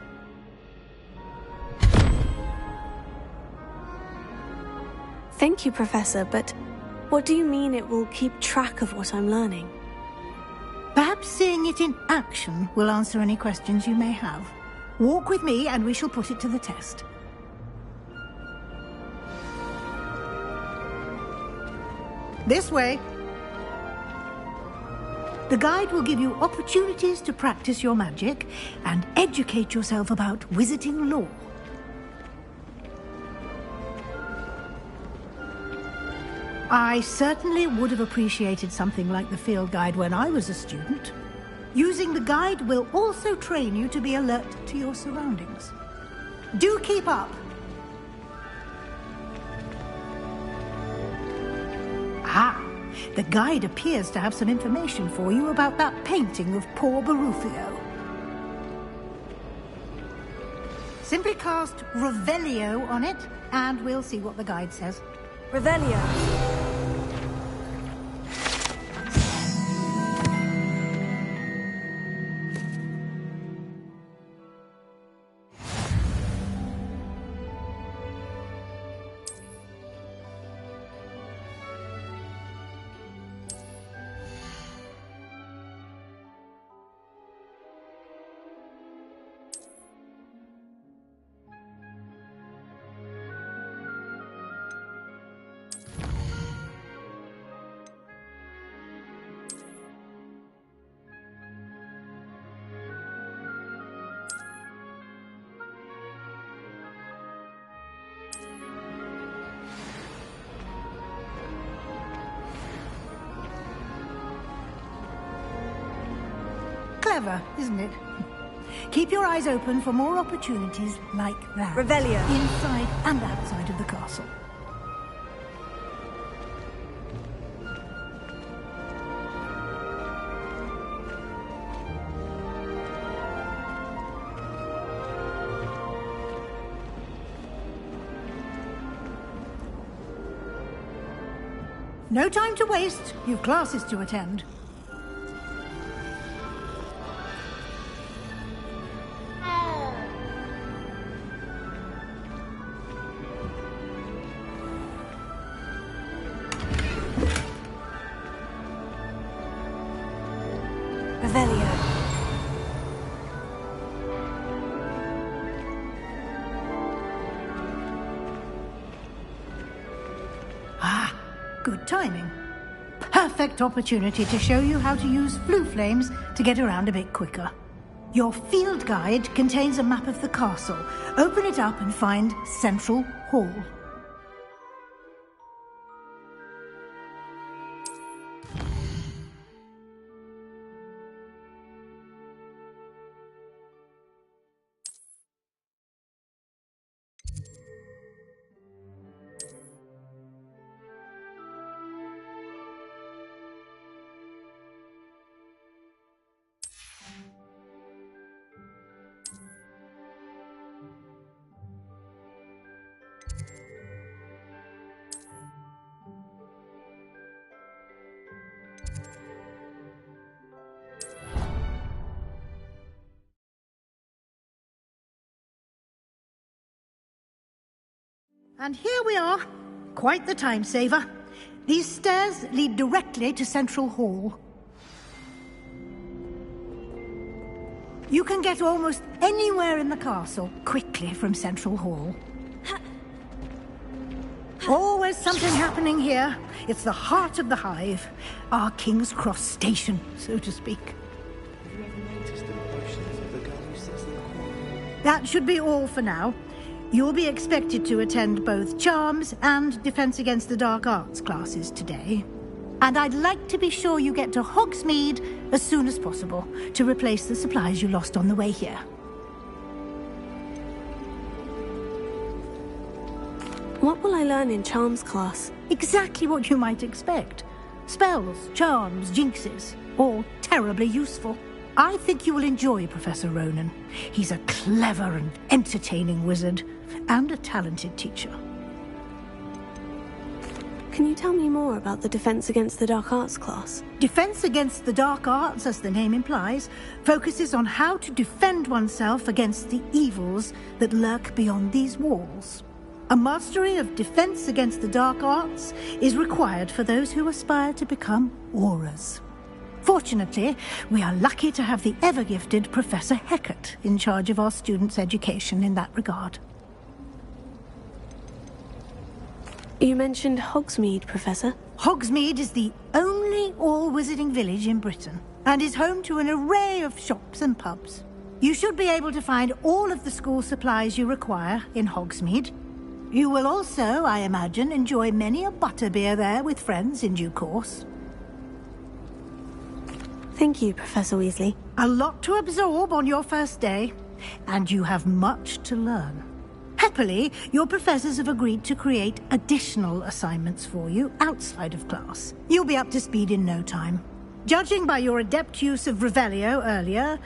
Speaker 1: Thank you, Professor, but what do you mean it will keep track of what I'm learning?
Speaker 9: Perhaps seeing it in action will answer any questions you may have. Walk with me and we shall put it to the test. This way. The guide will give you opportunities to practice your magic and educate yourself about wizarding lore. I certainly would have appreciated something like the field guide when I was a student. Using the guide will also train you to be alert to your surroundings. Do keep up! Ah, the guide appears to have some information for you about that painting of poor Barufio. Simply cast Revelio on it, and we'll see what the guide says.
Speaker 1: Revelio.
Speaker 9: Clever, isn't it? Keep your eyes open for more opportunities like that.
Speaker 1: Revelio.
Speaker 9: Inside and outside of the castle. No time to waste. You've classes to attend.
Speaker 1: Revelio.
Speaker 9: Ah, good timing. Perfect opportunity to show you how to use flue flames to get around a bit quicker. Your field guide contains a map of the castle. Open it up and find Central Hall. And here we are. Quite the time saver. These stairs lead directly to Central Hall. You can get almost anywhere in the castle quickly from Central Hall. Always something happening here. It's the heart of the hive. Our King's Cross station, so to speak.
Speaker 17: Have you ever noticed the potions of the girl who sits in the corner?
Speaker 9: That should be all for now. You'll be expected to attend both Charms and Defense Against the Dark Arts classes today. And I'd like to be sure you get to Hogsmeade as soon as possible to replace the supplies you lost on the way here.
Speaker 1: What will I learn in Charms class?
Speaker 9: Exactly what you might expect. Spells, charms, jinxes, all terribly useful. I think you will enjoy Professor Ronan. He's a clever and entertaining wizard, and a talented teacher.
Speaker 1: Can you tell me more about the Defense Against the Dark Arts class?
Speaker 9: Defense Against the Dark Arts, as the name implies, focuses on how to defend oneself against the evils that lurk beyond these walls. A mastery of Defense Against the Dark Arts is required for those who aspire to become Aurors. Fortunately, we are lucky to have the ever-gifted Professor Hecat in charge of our students' education in that regard.
Speaker 1: You mentioned Hogsmeade, Professor.
Speaker 9: Hogsmeade is the only all-wizarding village in Britain, and is home to an array of shops and pubs. You should be able to find all of the school supplies you require in Hogsmeade. You will also, I imagine, enjoy many a butterbeer there with friends in due course.
Speaker 1: Thank you, Professor Weasley.
Speaker 9: A lot to absorb on your first day, and you have much to learn. Happily, your professors have agreed to create additional assignments for you outside of class. You'll be up to speed in no time. Judging by your adept use of Revelio earlier,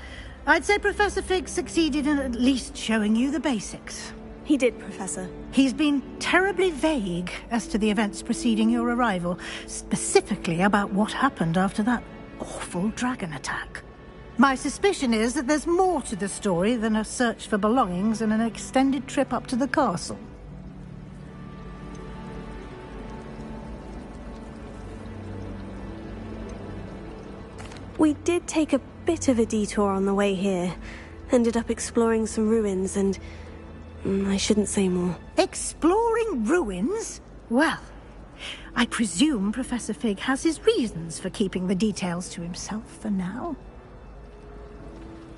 Speaker 9: I'd say Professor Fig succeeded in at least showing you the basics.
Speaker 1: He did, Professor.
Speaker 9: He's been terribly vague as to the events preceding your arrival, specifically about what happened after that awful dragon attack. My suspicion is that there's more to the story than a search for belongings and an extended trip up to the castle.
Speaker 1: We did take a bit of a detour on the way here. Ended up exploring some ruins and... I shouldn't say more.
Speaker 9: Exploring ruins? Well, I presume Professor Fig has his reasons for keeping the details to himself for now.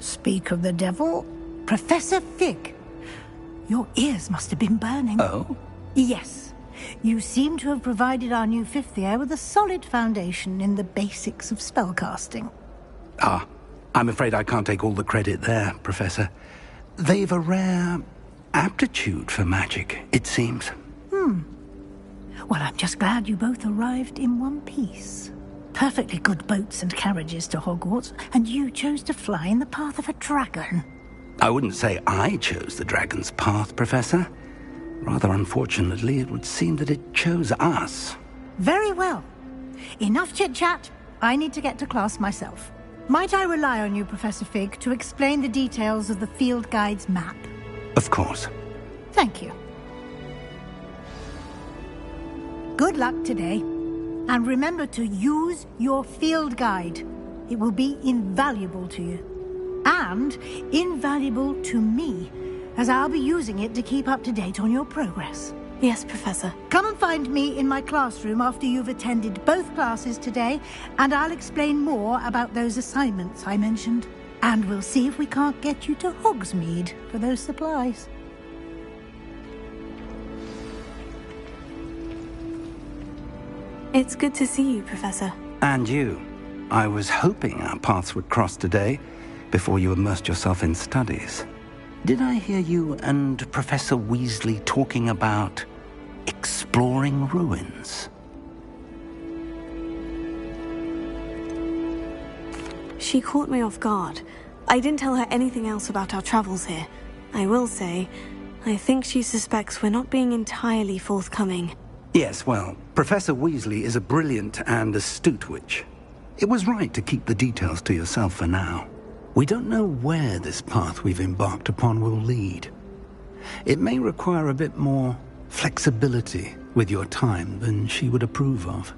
Speaker 9: Speak of the devil, Professor Fig. Your ears must have been burning.
Speaker 2: Oh?
Speaker 9: Yes. You seem to have provided our new fifth year with a solid foundation in the basics of spellcasting.
Speaker 2: Ah, I'm afraid I can't take all the credit there, Professor. They've a rare aptitude for magic, it seems.
Speaker 9: Well, I'm just glad you both arrived in one piece. Perfectly good boats and carriages to Hogwarts, and you chose to fly in the path of a dragon.
Speaker 2: I wouldn't say I chose the dragon's path, Professor. Rather unfortunately, it would seem that it chose us.
Speaker 9: Very well. Enough chit-chat. I need to get to class myself. Might I rely on you, Professor Fig, to explain the details of the field guide's map?
Speaker 2: Of course.
Speaker 9: Thank you. Good luck today. And remember to use your field guide. It will be invaluable to you. And invaluable to me, as I'll be using it to keep up to date on your progress.
Speaker 1: Yes, Professor.
Speaker 9: Come and find me in my classroom after you've attended both classes today, and I'll explain more about those assignments I mentioned. And we'll see if we can't get you to Hogsmeade for those supplies.
Speaker 1: It's good to see you, Professor.
Speaker 2: And you. I was hoping our paths would cross today, before you immersed yourself in studies. Did I hear you and Professor Weasley talking about exploring ruins?
Speaker 1: She caught me off guard. I didn't tell her anything else about our travels here. I will say, I think she suspects we're not being entirely forthcoming.
Speaker 2: Yes, well, Professor Weasley is a brilliant and astute witch. It was right to keep the details to yourself for now. We don't know where this path we've embarked upon will lead. It may require a bit more flexibility with your time than she would approve of.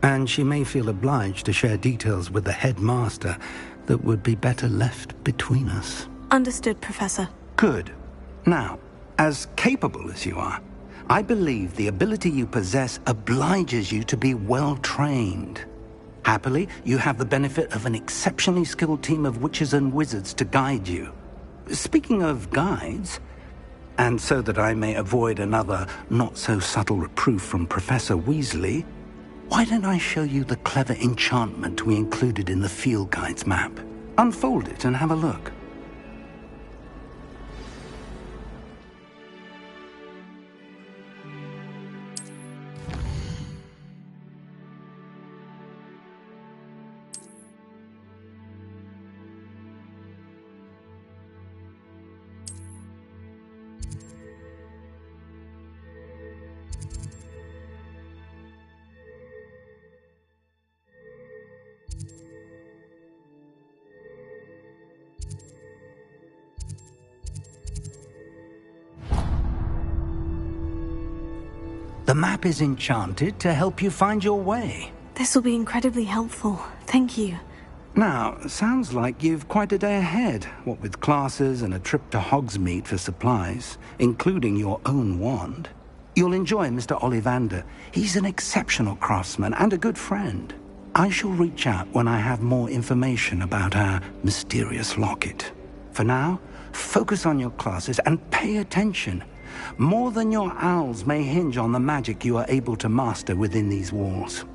Speaker 2: And she may feel obliged to share details with the headmaster that would be better left between us.
Speaker 1: Understood, Professor.
Speaker 2: Good. Now, as capable as you are, I believe the ability you possess obliges you to be well trained. Happily, you have the benefit of an exceptionally skilled team of witches and wizards to guide you. Speaking of guides, and so that I may avoid another not-so-subtle reproof from Professor Weasley, why don't I show you the clever enchantment we included in the field guide's map? Unfold it and have a look. The map is enchanted to help you find your way.
Speaker 1: This will be incredibly helpful. Thank you.
Speaker 2: Now, sounds like you've quite a day ahead, what with classes and a trip to Hogsmeade for supplies, including your own wand. You'll enjoy Mr. Ollivander. He's an exceptional craftsman and a good friend. I shall reach out when I have more information about our mysterious locket. For now, focus on your classes and pay attention. More than your owls may hinge on the magic you are able to master within these walls.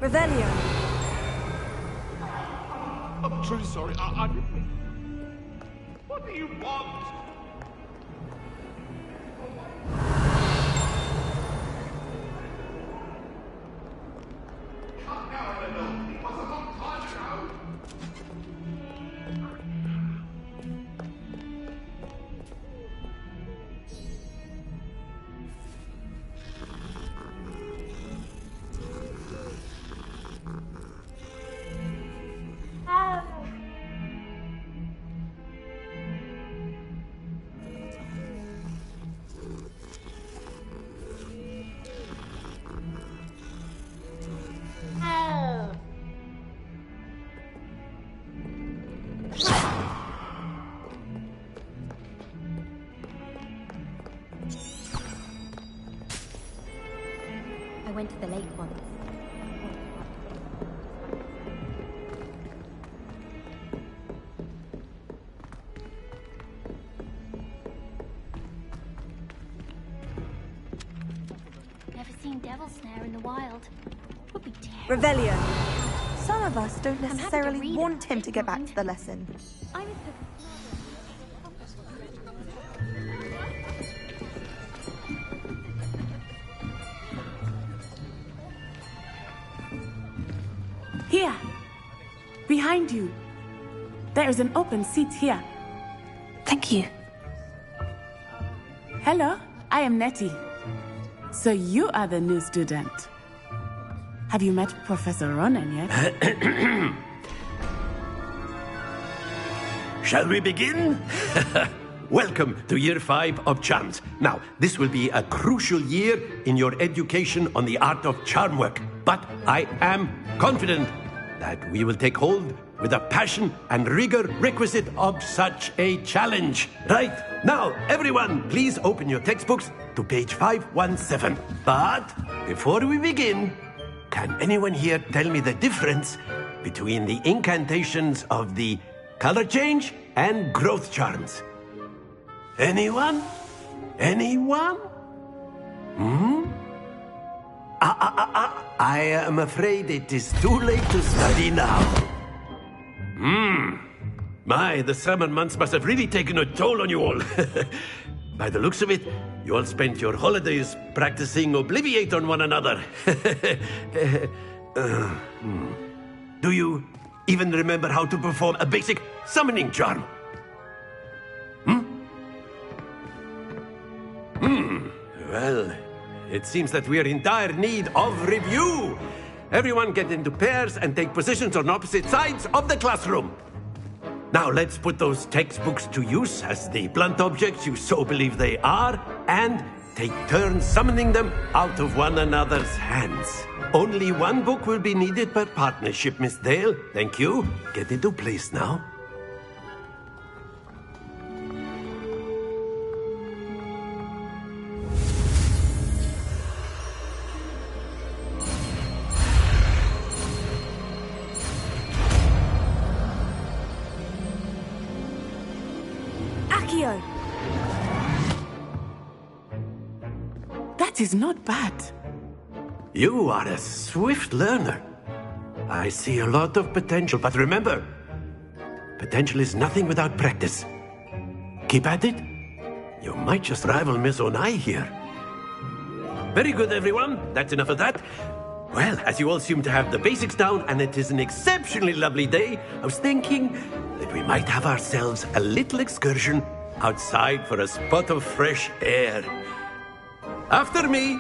Speaker 1: Revelio.
Speaker 18: I'm truly sorry. I didn't... What do you want?
Speaker 19: went to the lake once.
Speaker 12: Never seen devil snare in the wild. Would be terrible.
Speaker 20: Revelio. Some of us don't
Speaker 12: happy to
Speaker 20: necessarily
Speaker 12: read
Speaker 20: want
Speaker 12: about
Speaker 20: him
Speaker 12: it
Speaker 20: to
Speaker 12: if
Speaker 20: get
Speaker 12: you
Speaker 20: back
Speaker 12: want.
Speaker 20: to the lesson.
Speaker 15: Here. Behind you. There is an open seat here.
Speaker 1: Thank you.
Speaker 15: Hello, I am Nettie. So you are the new student. Have you met Professor Ronan yet?
Speaker 6: Shall we begin? Welcome to Year 5 of Charms. Now, this will be a crucial year in your education on the art of charm work. But I am confident that we will take hold with the passion and rigor requisite of such a challenge. Right, now, everyone, please open your textbooks to page 517. But before we begin, can anyone here tell me the difference between the incantations of the color change and growth charms? Anyone? Anyone? I am afraid it is too late to study now. My, the summer months must have really taken a toll on you all. By the looks of it, you all spent your holidays practicing Obliviate on one another. Do you even remember how to perform a basic summoning charm? Well, it seems that we are in dire need of review. Everyone get into pairs and take positions on opposite sides of the classroom. Now let's put those textbooks to use as the blunt objects you so believe they are, and take turns summoning them out of one another's hands. Only one book will be needed per partnership, Miss Dale. Thank you. Get into place now.
Speaker 20: Accio!
Speaker 15: That is not bad.
Speaker 6: You are a swift learner. I see a lot of potential, but remember, potential is nothing without practice. Keep at it. You might just rival Miss Onai here. Very good, everyone. That's enough of that. Well, as you all seem to have the basics down, and it is an exceptionally lovely day, I was thinking that we might have ourselves a little excursion outside for a spot of fresh air. After me.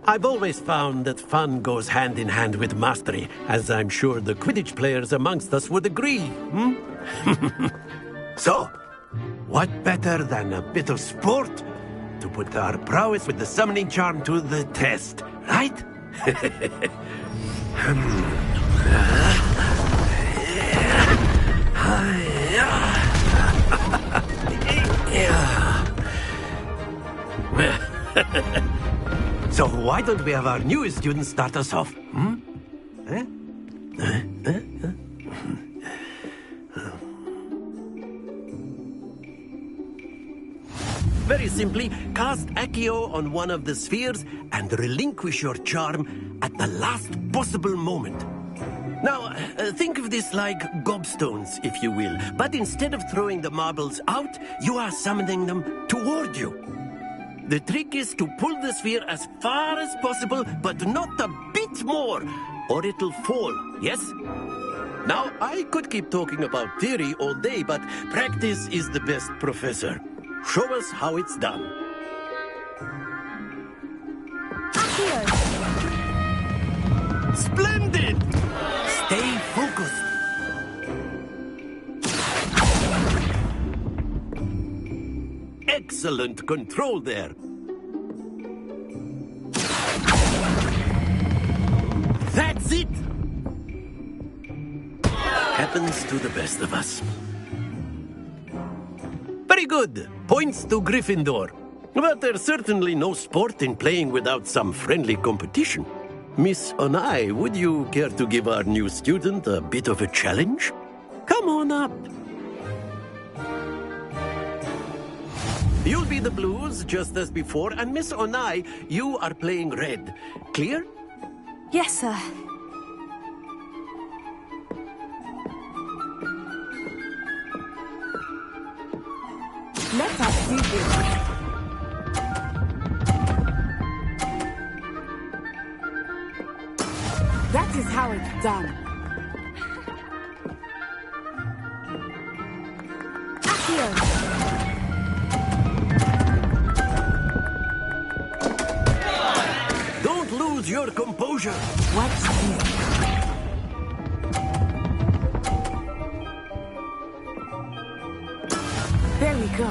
Speaker 6: I've always found that fun goes hand in hand with mastery, as I'm sure the Quidditch players amongst us would agree. So, what better than a bit of sport to put our prowess with the summoning charm to the test, right? So why don't we have our newest student start us off? Very simply, cast Accio on one of the spheres and relinquish your charm at the last possible moment. Now, think of this like gobstones, if you will. But instead of throwing the marbles out, you are summoning them toward you. The trick is to pull the sphere as far as possible, but not a bit more, or it'll fall, yes? Now, I could keep talking about theory all day, but practice is the best professor. Show us how it's done. Splendid! Stay focused. Excellent control there. That's it! Happens to the best of us. Very good. Points to Gryffindor. But there's certainly no sport in playing without some friendly competition. Miss Onai, would you care to give our new student a bit of a challenge? Come on up. You'll be the blues, just as before, and Miss Onai, you are playing red. Clear?
Speaker 1: Yes, sir.
Speaker 15: Let us see this. That is how it's done. Accio!
Speaker 6: Don't lose your composure.
Speaker 15: Watch this. There we go.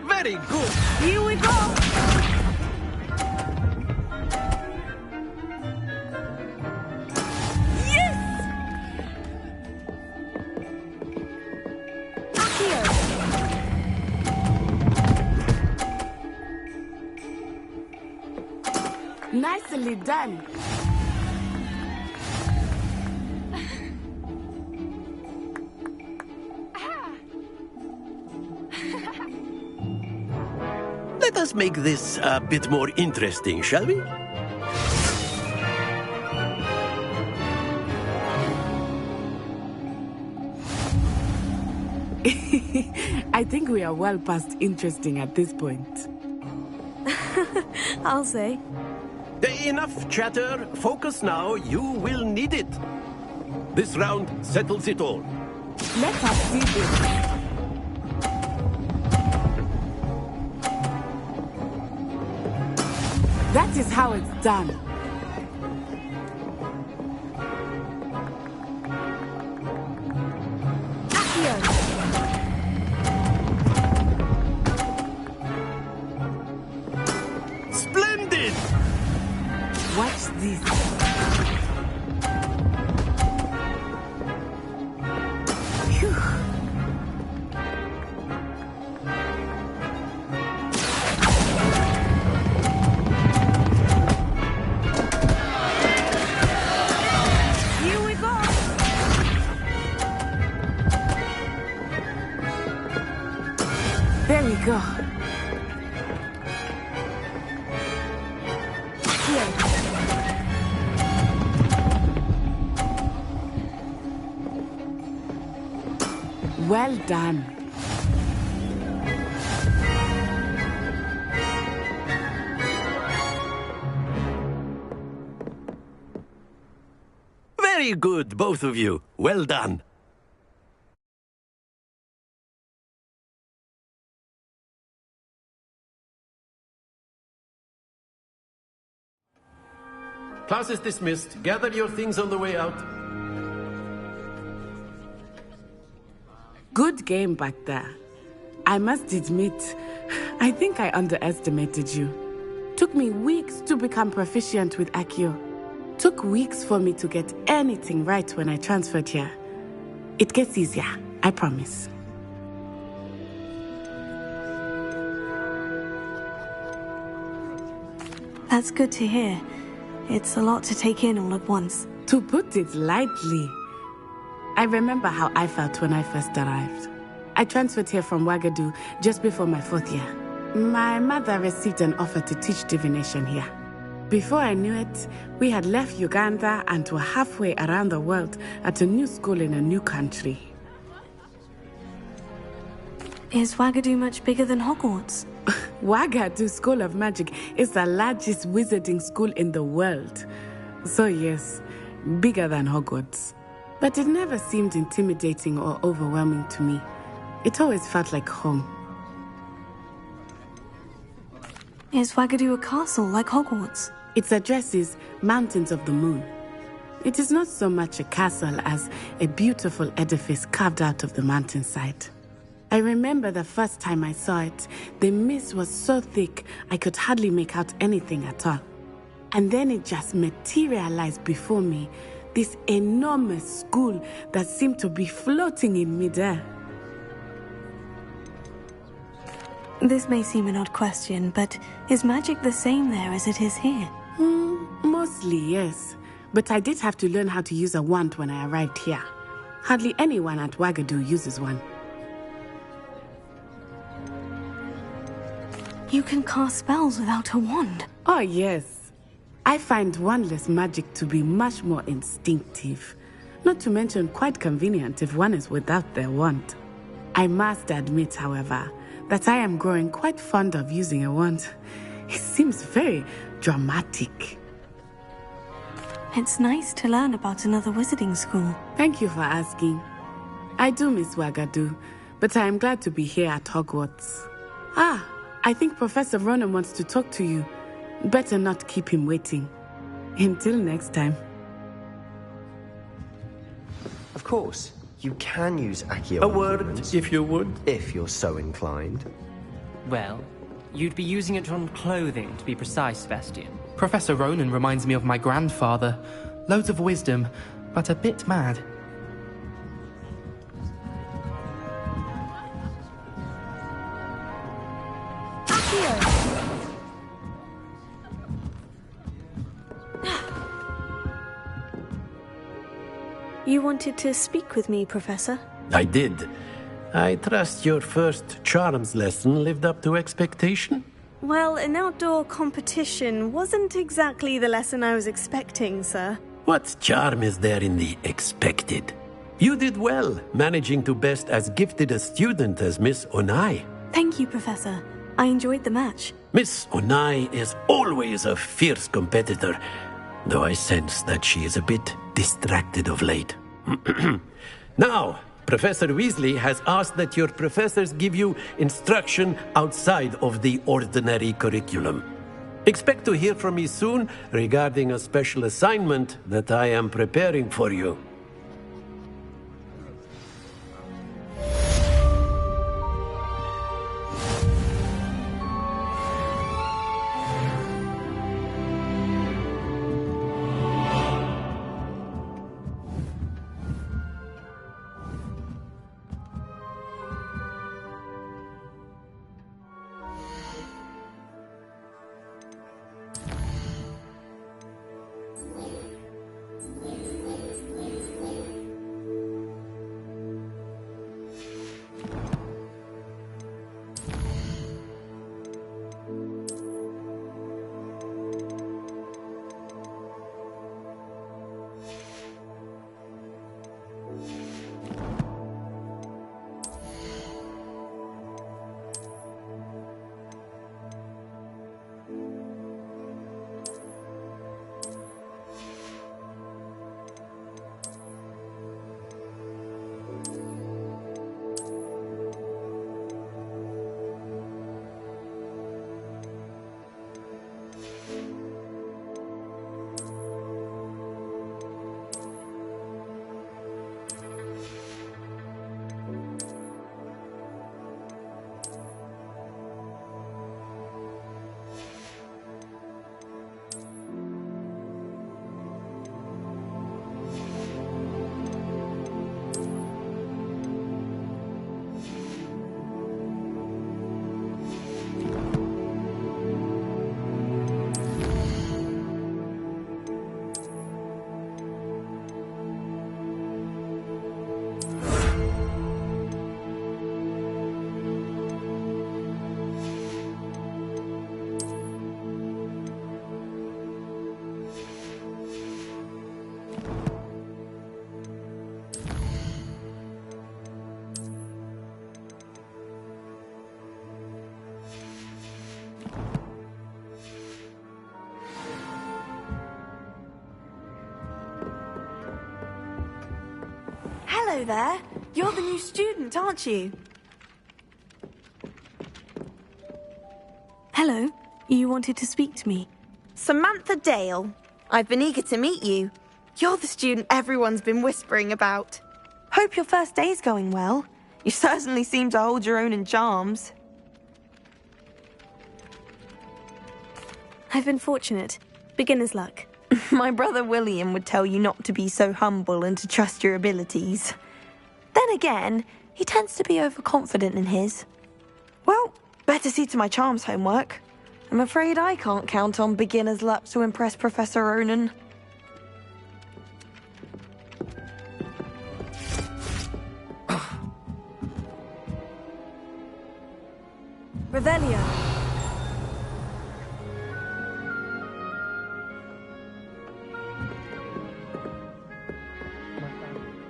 Speaker 6: Very good.
Speaker 15: Here we go. Nicely done.
Speaker 6: Let us make this a bit more interesting, shall we?
Speaker 15: I think we are well past interesting at this point.
Speaker 1: I'll say.
Speaker 6: Enough chatter. Focus now. You will need it. This round settles it all.
Speaker 15: Let us see this. That is how it's done.
Speaker 6: Splendid!
Speaker 15: Watch this. Phew. Here we go. There we go. Well done.
Speaker 6: Very good, both of you. Well done. Class is dismissed. Gather your things on the way out.
Speaker 15: Good game back there. I must admit, I think I underestimated you. Took me weeks to become proficient with Accio. Took weeks for me to get anything right when I transferred here. It gets easier, I promise.
Speaker 1: That's good to hear. It's a lot to take in all at once.
Speaker 15: To put it lightly, I remember how I felt when I first arrived. I transferred here from Wagadu just before my 4th year. My mother received an offer to teach divination here. Before I knew it, we had left Uganda and were halfway around the world at a new school in a new country.
Speaker 1: Is Wagadu much bigger than Hogwarts?
Speaker 15: Wagadu School of Magic is the largest wizarding school in the world. So yes, bigger than Hogwarts. But it never seemed intimidating or overwhelming to me. It always felt like home.
Speaker 1: Is Wagadu a castle like Hogwarts?
Speaker 15: Its address is Mountains of the Moon. It is not so much a castle as a beautiful edifice carved out of the mountainside. I remember the first time I saw it, the mist was so thick I could hardly make out anything at all. And then it just materialized before me, this enormous school that seemed to be floating in midair.
Speaker 1: This may seem an odd question, but is magic the same there as it is here?
Speaker 15: Mostly, yes. But I did have to learn how to use a wand when I arrived here. Hardly anyone at Wagadu uses one.
Speaker 1: You can cast spells without a wand?
Speaker 15: Oh, yes. I find wandless magic to be much more instinctive. Not to mention quite convenient if one is without their wand. I must admit, however, that I am growing quite fond of using a wand. It seems very dramatic.
Speaker 1: It's nice to learn about another wizarding school.
Speaker 15: Thank you for asking. I do miss Wagadu, but I am glad to be here at Hogwarts. I think Professor Ronan wants to talk to you. Better not keep him waiting. Until next time.
Speaker 17: Of course, you can use Accio.
Speaker 19: A word, if you would.
Speaker 17: If you're so inclined.
Speaker 21: Well, you'd be using it on clothing, to be precise, Sebastian.
Speaker 22: Professor Ronan reminds me of my grandfather. Loads of wisdom, but a bit mad.
Speaker 1: You wanted to speak with me, Professor?
Speaker 6: I did. I trust your first charms lesson lived up to expectation?
Speaker 1: Well, an outdoor competition wasn't exactly the lesson I was expecting, sir.
Speaker 6: What charm is there in the expected? You did well, managing to best as gifted a student as Miss Onai.
Speaker 1: Thank you, Professor. I enjoyed the match.
Speaker 6: Miss Onai is always a fierce competitor, though I sense that she is a bit distracted of late. Now, Professor Weasley has asked that your professors give you instruction outside of the ordinary curriculum. Expect to hear from me soon regarding a special assignment that I am preparing for you.
Speaker 20: Hello there. You're the new student, aren't you?
Speaker 1: Hello. You wanted to speak to me?
Speaker 20: Samantha Dale. I've been eager to meet you. You're the student everyone's been whispering about. Hope your first day's going well. You certainly seem to hold your own in charms.
Speaker 1: I've been fortunate. Beginner's luck.
Speaker 20: My brother William would tell you not to be so humble and to trust your abilities. Then again, he tends to be overconfident in his. Well, better see to my charms homework. I'm afraid I can't count on beginner's luck to impress Professor Ronan.
Speaker 1: Revelio.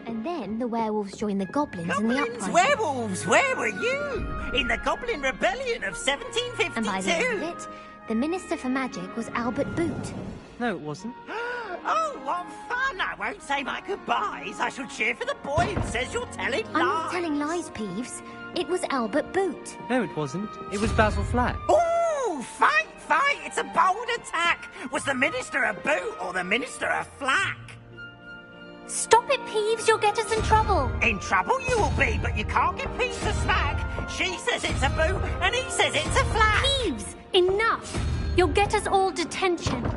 Speaker 5: And then the werewolves joined the goblins in the uprising.
Speaker 10: Werewolves, where were you? In the Goblin Rebellion of 1752?
Speaker 5: And by the end of it, the Minister for Magic was Albert Boot.
Speaker 21: No, it wasn't.
Speaker 10: Oh, what fun! I won't say my goodbyes. I shall cheer for the boy who says you're telling lies.
Speaker 5: I'm not telling lies, Peeves. It was Albert Boot.
Speaker 21: No, it wasn't. It was Basil Flack.
Speaker 10: Ooh, fight! It's a bold attack! Was the Minister a boot or the Minister a flack?
Speaker 12: Stop it, Peeves. You'll get us in trouble.
Speaker 10: In trouble you will be, but you can't get Peeves to smack. She says it's a boot and he says it's a flack.
Speaker 12: Peeves, enough. You'll get us all detention.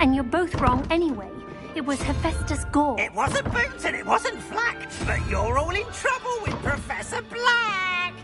Speaker 12: And you're both wrong anyway. It was Hephaestus Gore.
Speaker 10: It wasn't boot and it wasn't flack, but you're all in trouble with Professor Black.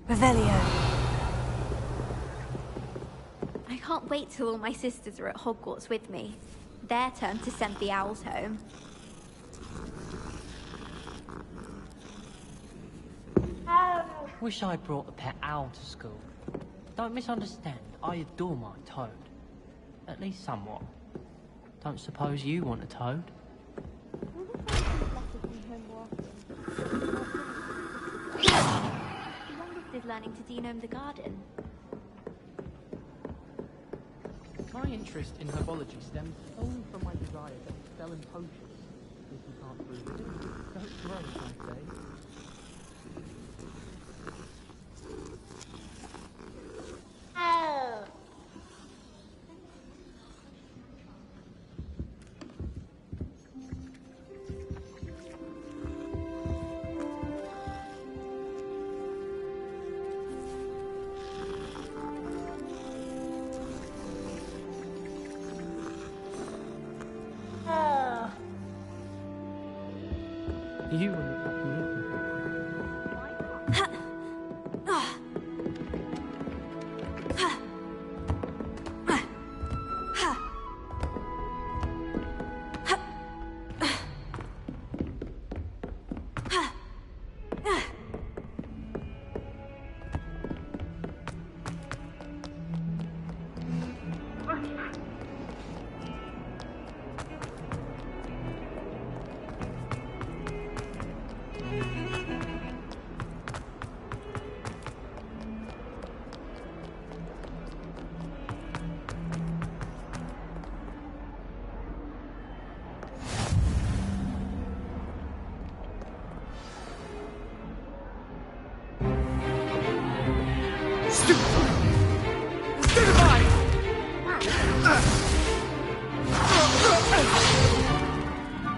Speaker 1: Revelio.
Speaker 5: I can't wait till all my sisters are at Hogwarts with me. Their turn to send the owls home.
Speaker 21: Wish I brought a pet owl to school. Don't misunderstand, I adore my toad. At least somewhat. Don't suppose you want a toad?
Speaker 5: Is learning to denome the garden.
Speaker 22: My interest in herbology stems only from my desire to excel in potions. If you can't prove it, don't grow, I say. You wouldn't have me.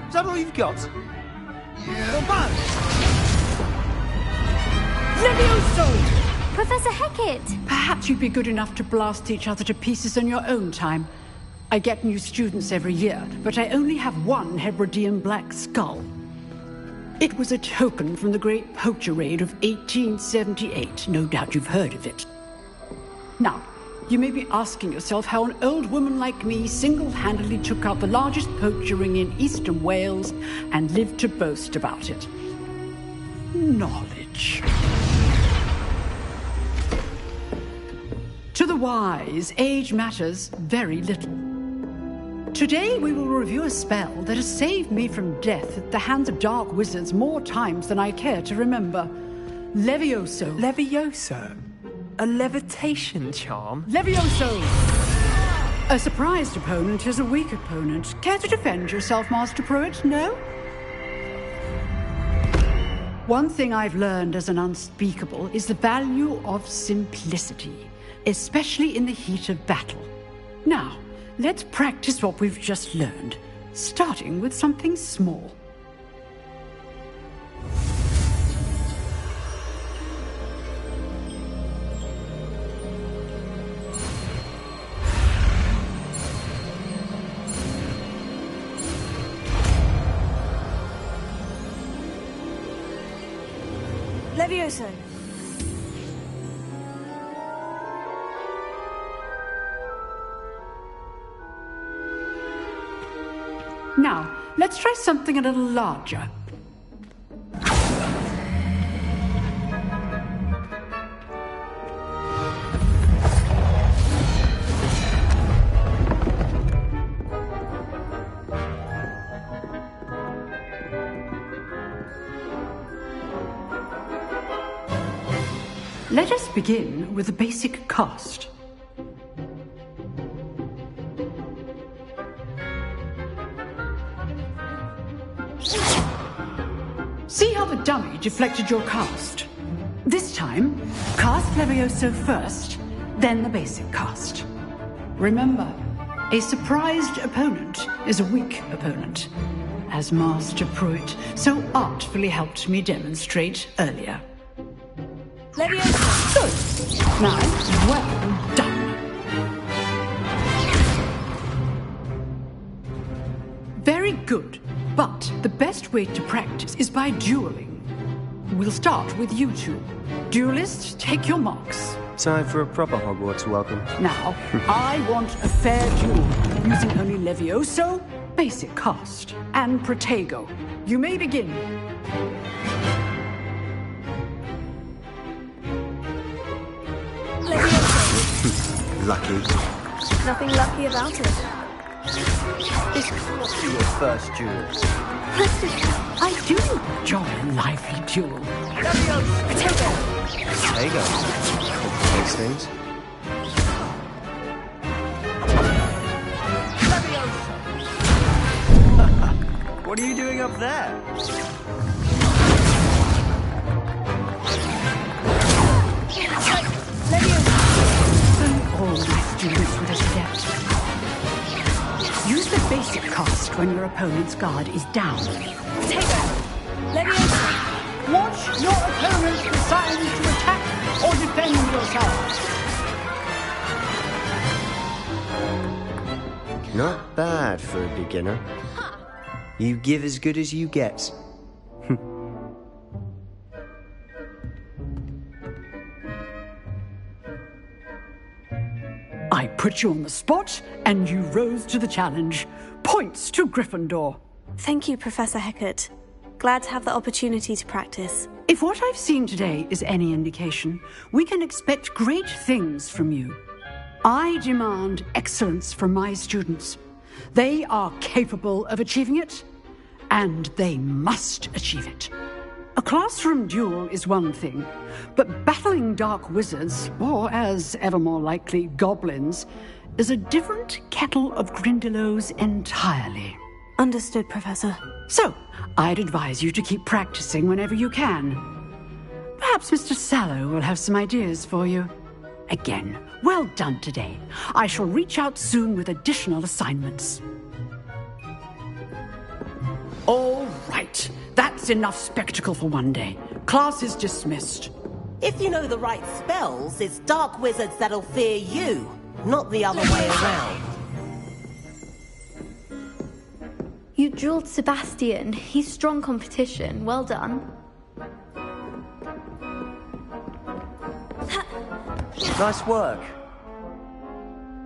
Speaker 13: Is that all you've got?
Speaker 21: Yeah.
Speaker 12: Levioso! Professor Hecat!
Speaker 3: Perhaps you'd be good enough to blast each other to pieces in your own time. I get new students every year, but I only have one Hebridean black skull. It was a token from the Great Poacher Raid of 1878. No doubt you've heard of it. Now, you may be asking yourself how an old woman like me single-handedly took out the largest poacher ring in eastern Wales and lived to boast about it. Knowledge. To the wise, age matters very little. Today we will review a spell that has saved me from death at the hands of dark wizards more times than I care to remember. Levioso.
Speaker 19: Levioso? A levitation charm?
Speaker 3: Levioso! A surprised opponent is a weak opponent. Care to defend yourself, Master Pruitt? No? One thing I've learned as an unspeakable is the value of simplicity, especially in the heat of battle. Now, let's practice what we've just learned, starting with something small.
Speaker 20: Levioso.
Speaker 3: Now, let's try something a little larger. Let us begin with a basic cast. See how the dummy deflected your cast? This time, cast Levioso first, then the basic cast. Remember, a surprised opponent is a weak opponent, as Master Pruitt so artfully helped me demonstrate earlier.
Speaker 20: Levioso!
Speaker 3: Good. Now, well done. Very good. But the best way to practice is by dueling. We'll start with you two. Duelists, take your marks.
Speaker 19: Time for a proper Hogwarts welcome.
Speaker 3: Now, I want a fair duel, using only Levioso, basic cast, and Protego. You may begin.
Speaker 20: Levioso.
Speaker 19: Lucky.
Speaker 20: Nothing lucky about it.
Speaker 19: This must be your first duel.
Speaker 3: I do enjoy a lively duel.
Speaker 20: Protego.
Speaker 19: Protego. Complicates things. What are you doing up there?
Speaker 3: All my students would adapt. Use the basic cast when your opponent's guard is down.
Speaker 20: Protego. Levioso.
Speaker 3: Watch your opponent decide to attack or defend yourself.
Speaker 19: Not bad for a beginner. You give as good as you get.
Speaker 3: I put you on the spot, and you rose to the challenge. Points to Gryffindor.
Speaker 20: Thank you, Professor Hecat. Glad to have the opportunity to practice.
Speaker 3: If what I've seen today is any indication, we can expect great things from you. I demand excellence from my students. They are capable of achieving it, and they must achieve it. A classroom duel is one thing, but battling dark wizards, or as ever more likely, goblins, is a different kettle of Grindylows entirely.
Speaker 1: Understood, Professor.
Speaker 3: So, I'd advise you to keep practicing whenever you can. Perhaps Mr. Sallow will have some ideas for you. Again, well done today. I shall reach out soon with additional assignments. All right. That's enough spectacle for one day. Class is dismissed.
Speaker 4: If you know the right spells, it's dark wizards that'll fear you, not the other way around.
Speaker 5: You drilled Sebastian. He's strong competition. Well done.
Speaker 19: Nice work.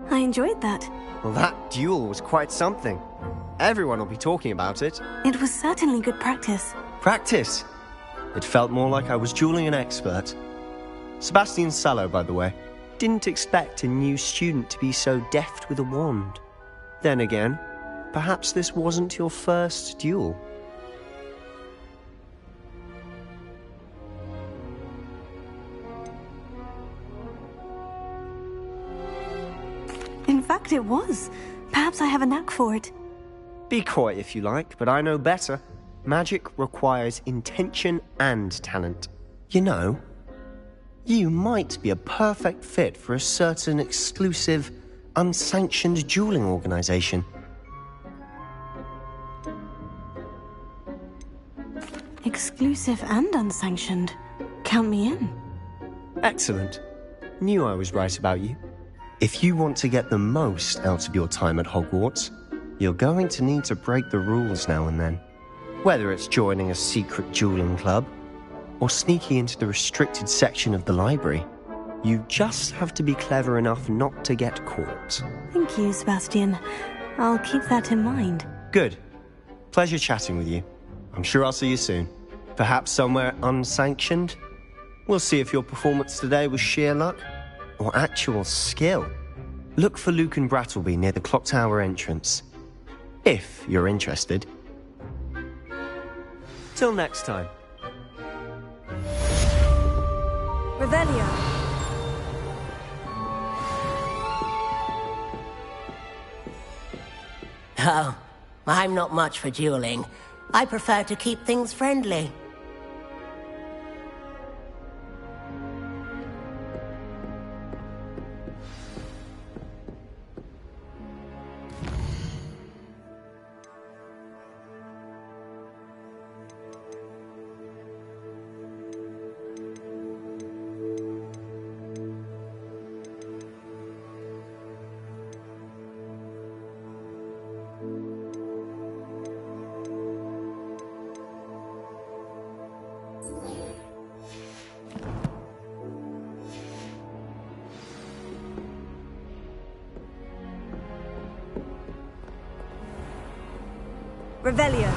Speaker 1: I enjoyed that.
Speaker 19: Well, that duel was quite something. Everyone will be talking about it.
Speaker 1: It was certainly good practice.
Speaker 19: Practice? It felt more like I was dueling an expert. Sebastian Sallow, by the way, didn't expect a new student to be so deft with a wand. Then again, perhaps this wasn't your first duel.
Speaker 1: In fact, it was. Perhaps I have a knack for it.
Speaker 19: Be coy if you like, but I know better. Magic requires intention and talent. You know, you might be a perfect fit for a certain exclusive, unsanctioned dueling organization.
Speaker 1: Exclusive and unsanctioned. Count me in.
Speaker 19: Excellent. Knew I was right about you. If you want to get the most out of your time at Hogwarts, you're going to need to break the rules now and then. Whether it's joining a secret dueling club, or sneaking into the restricted section of the library, you just have to be clever enough not to get caught.
Speaker 1: Thank you, Sebastian. I'll keep that in mind.
Speaker 19: Good. Pleasure chatting with you. I'm sure I'll see you soon. Perhaps somewhere unsanctioned? We'll see if your performance today was sheer luck or actual skill. Look for Luke and Brattleby near the clock tower entrance, if you're interested. Till next time.
Speaker 1: Revelio.
Speaker 4: Oh, I'm not much for dueling. I prefer to keep things friendly.
Speaker 1: Revelio.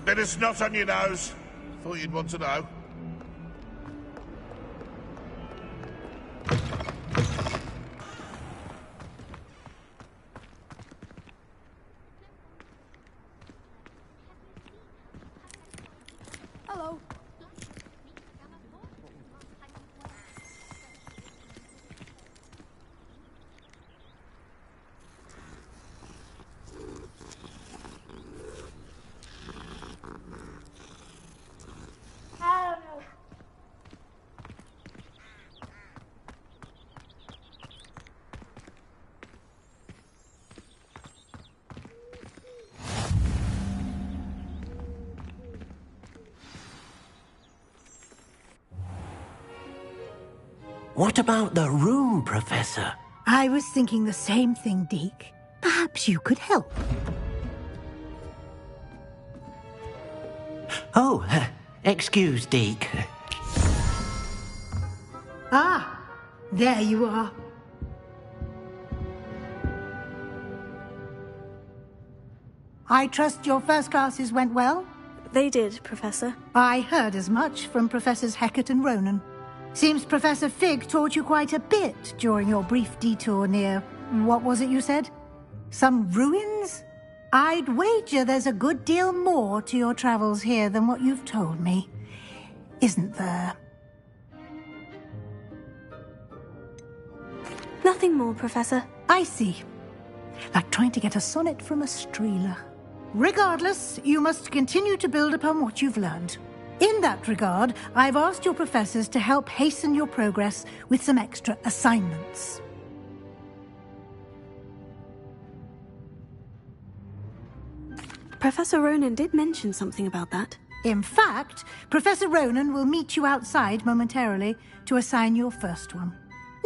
Speaker 18: Bit of snot on your nose. Thought you'd want to know.
Speaker 9: Hello.
Speaker 6: What about the room, Professor?
Speaker 9: I was thinking the same thing, Deke. Perhaps you could help.
Speaker 6: Oh, excuse, Deke.
Speaker 9: Ah, there you are. I trust your first classes went well?
Speaker 1: They did, Professor.
Speaker 9: I heard as much from Professors Hecat and Ronan. Seems Professor Fig taught you quite a bit during your brief detour near... what was it you said? Some ruins? I'd wager there's a good deal more to your travels here than what you've told me. Isn't there?
Speaker 1: Nothing more, Professor.
Speaker 9: I see. Like trying to get a sonnet from a streeler. Regardless, you must continue to build upon what you've learned. In that regard, I've asked your professors to help hasten your progress with some extra assignments.
Speaker 1: Professor Ronan did mention something about that.
Speaker 9: In fact, Professor Ronan will meet you outside momentarily to assign your first one.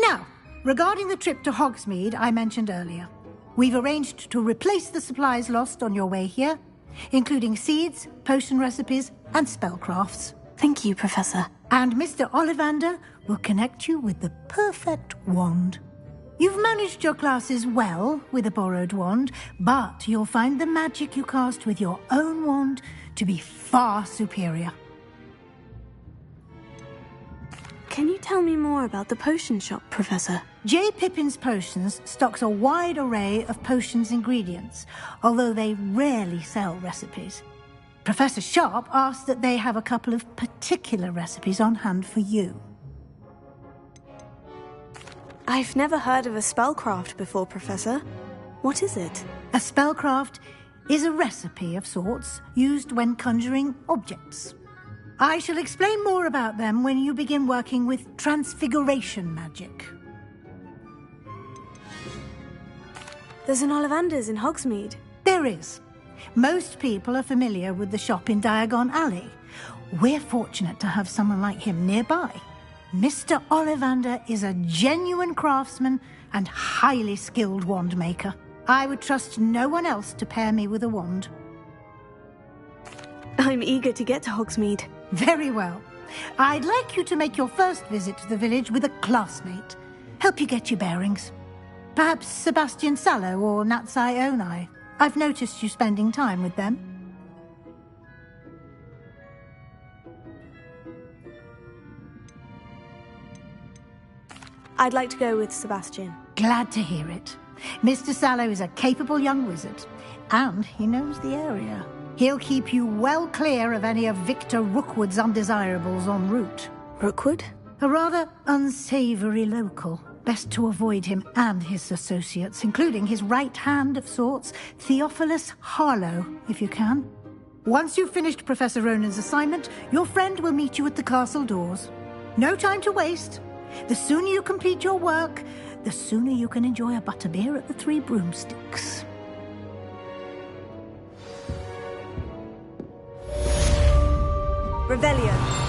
Speaker 9: Now, regarding the trip to Hogsmeade I mentioned earlier, we've arranged to replace the supplies lost on your way here, including seeds, potion recipes, and spellcrafts.
Speaker 1: Thank you, Professor.
Speaker 9: And Mr. Ollivander will connect you with the perfect wand. You've managed your classes well with a borrowed wand, but you'll find the magic you cast with your own wand to be far superior.
Speaker 1: Can you tell me more about the potion shop, Professor?
Speaker 9: J. Pippin's Potions stocks a wide array of potions ingredients, although they rarely sell recipes. Professor Sharp asked that they have a couple of particular recipes on hand for you.
Speaker 1: I've never heard of a spellcraft before, Professor. What is it?
Speaker 9: A spellcraft is a recipe of sorts used when conjuring objects. I shall explain more about them when you begin working with transfiguration magic.
Speaker 1: There's an Ollivander's in Hogsmeade.
Speaker 9: There is. Most people are familiar with the shop in Diagon Alley. We're fortunate to have someone like him nearby. Mr. Ollivander is a genuine craftsman and highly skilled wand maker. I would trust no one else to pair me with a wand.
Speaker 1: I'm eager to get to Hogsmeade.
Speaker 9: Very well. I'd like you to make your first visit to the village with a classmate. Help you get your bearings. Perhaps Sebastian Sallow or Natsai Onai. I've noticed you spending time with them.
Speaker 1: I'd like to go with Sebastian.
Speaker 9: Glad to hear it. Mr. Sallow is a capable young wizard, and he knows the area. He'll keep you well clear of any of Victor Rookwood's undesirables en route.
Speaker 1: Rookwood?
Speaker 9: A rather unsavory local. Best to avoid him and his associates, including his right hand of sorts, Theophilus Harlow, if you can. Once you've finished Professor Ronan's assignment, your friend will meet you at the castle doors. No time to waste. The sooner you complete your work, the sooner you can enjoy a butterbeer at the Three Broomsticks.
Speaker 1: Revelio.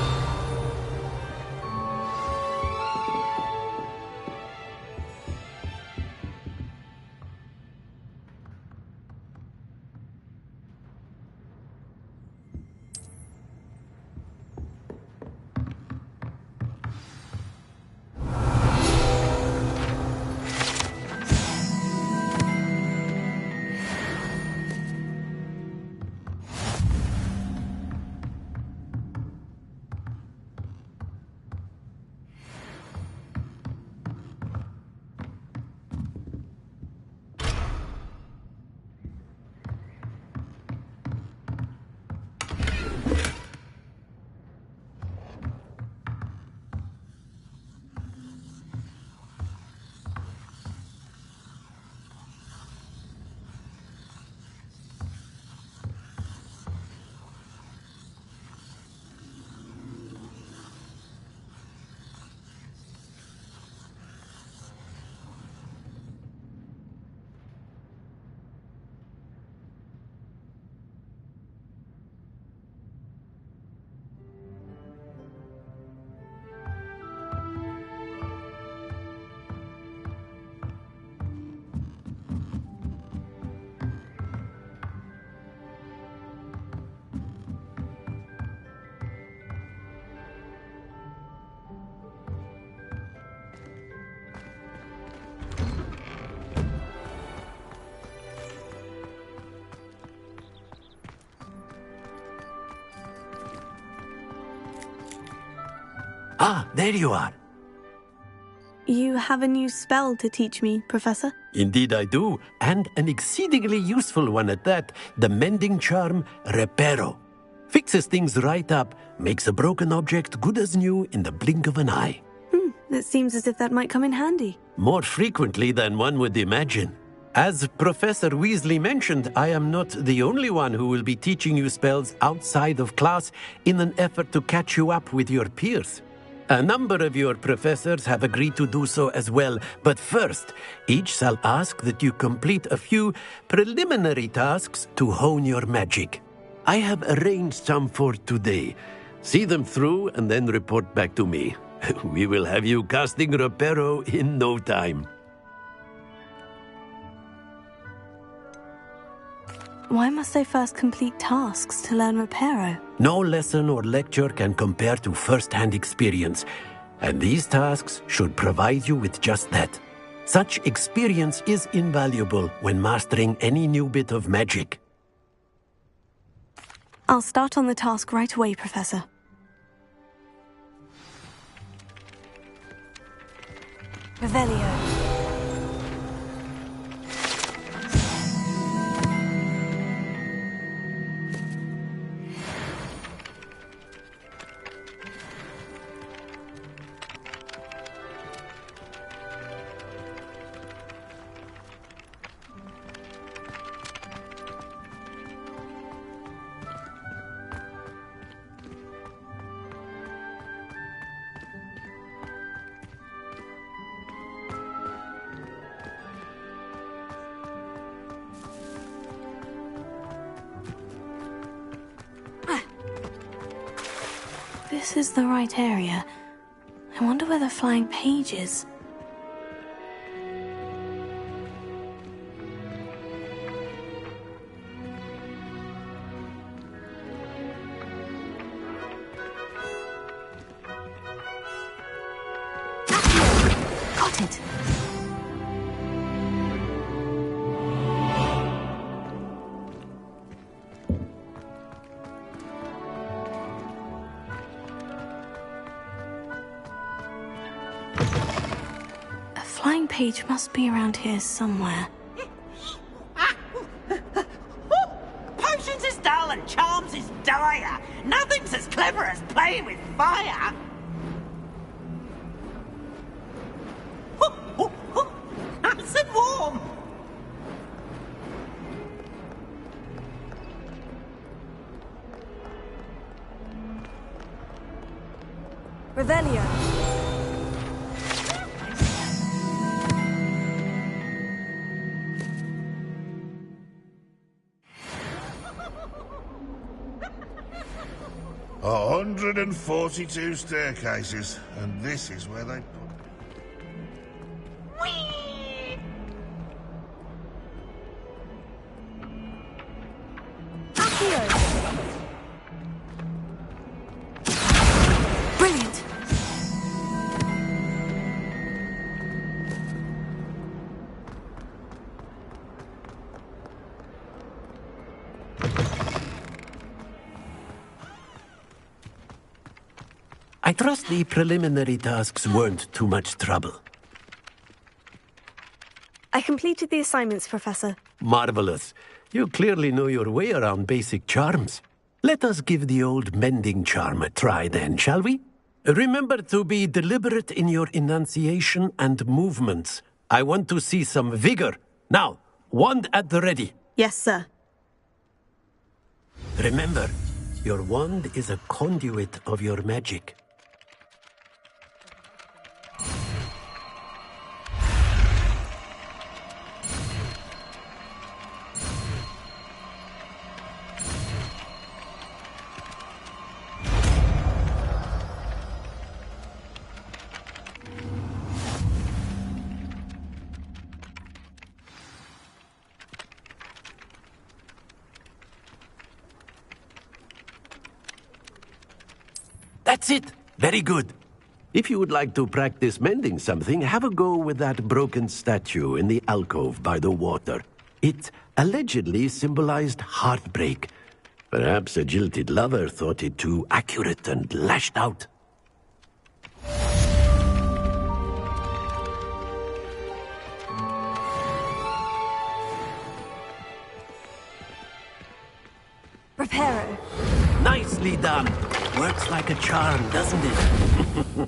Speaker 6: Ah, there you are.
Speaker 20: You have a new spell to teach me, Professor?
Speaker 6: Indeed I do, and an exceedingly useful one at that. The mending charm, Reparo. Fixes things right up, makes a broken object good as new in the blink of an eye.
Speaker 20: It seems as if that might come in handy.
Speaker 6: More frequently than one would imagine. As Professor Weasley mentioned, I am not the only one who will be teaching you spells outside of class in an effort to catch you up with your peers. A number of your professors have agreed to do so as well, but first, each shall ask that you complete a few preliminary tasks to hone your magic. I have arranged some for today. See them through and then report back to me. We will have you casting Reparo in no time.
Speaker 20: Why must I first complete tasks to learn Reparo?
Speaker 6: No lesson or lecture can compare to first-hand experience, and these tasks should provide you with just that. Such experience is invaluable when mastering any new bit of magic.
Speaker 20: I'll start on the task right away, Professor. Revelio. This is the right area. I wonder where the flying page is. Got it. Page must be around here somewhere.
Speaker 10: Potions is dull and charms is dire. Nothing's as clever as playing with fire. Nice and warm.
Speaker 20: Revelio.
Speaker 18: A 142 staircases, and this is where they put...
Speaker 20: Brilliant.
Speaker 6: I trust the preliminary tasks weren't too much trouble.
Speaker 20: I completed the assignments, Professor.
Speaker 6: Marvelous. You clearly know your way around basic charms. Let us give the old mending charm a try then, shall we? Remember to be deliberate in your enunciation and movements. I want to see some vigor. Now, wand at the ready.
Speaker 20: Yes, sir.
Speaker 6: Remember, your wand is a conduit of your magic. That's it. Very good. If you would like to practice mending something, have a go with that broken statue in the alcove by the water. It allegedly symbolized heartbreak. Perhaps a jilted lover thought it too accurate and lashed out.
Speaker 1: Pero.
Speaker 6: Nicely done. Works like a charm, doesn't it?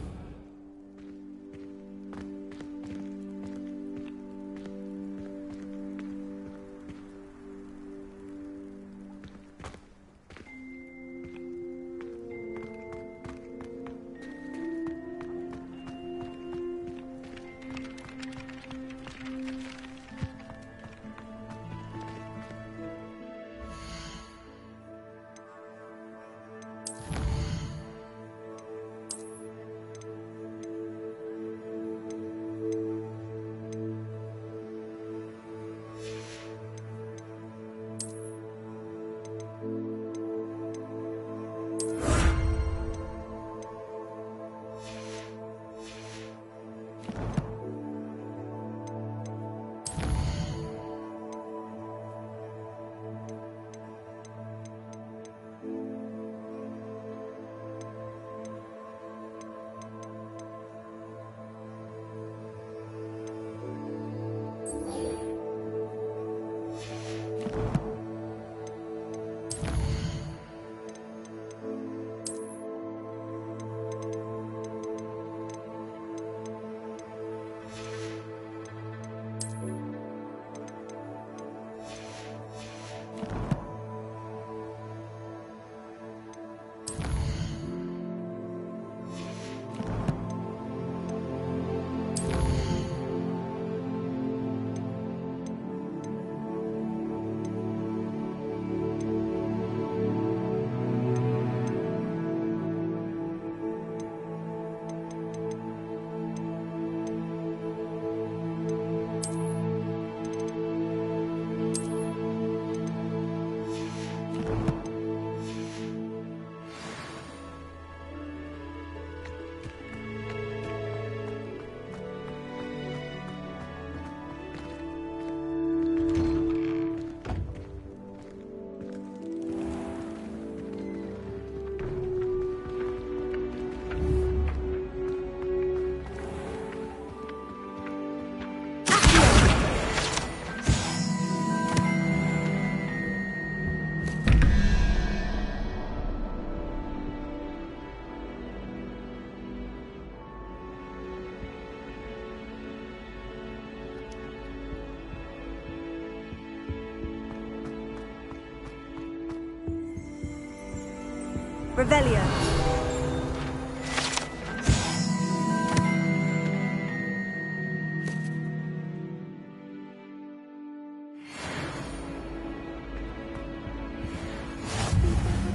Speaker 1: Revelio.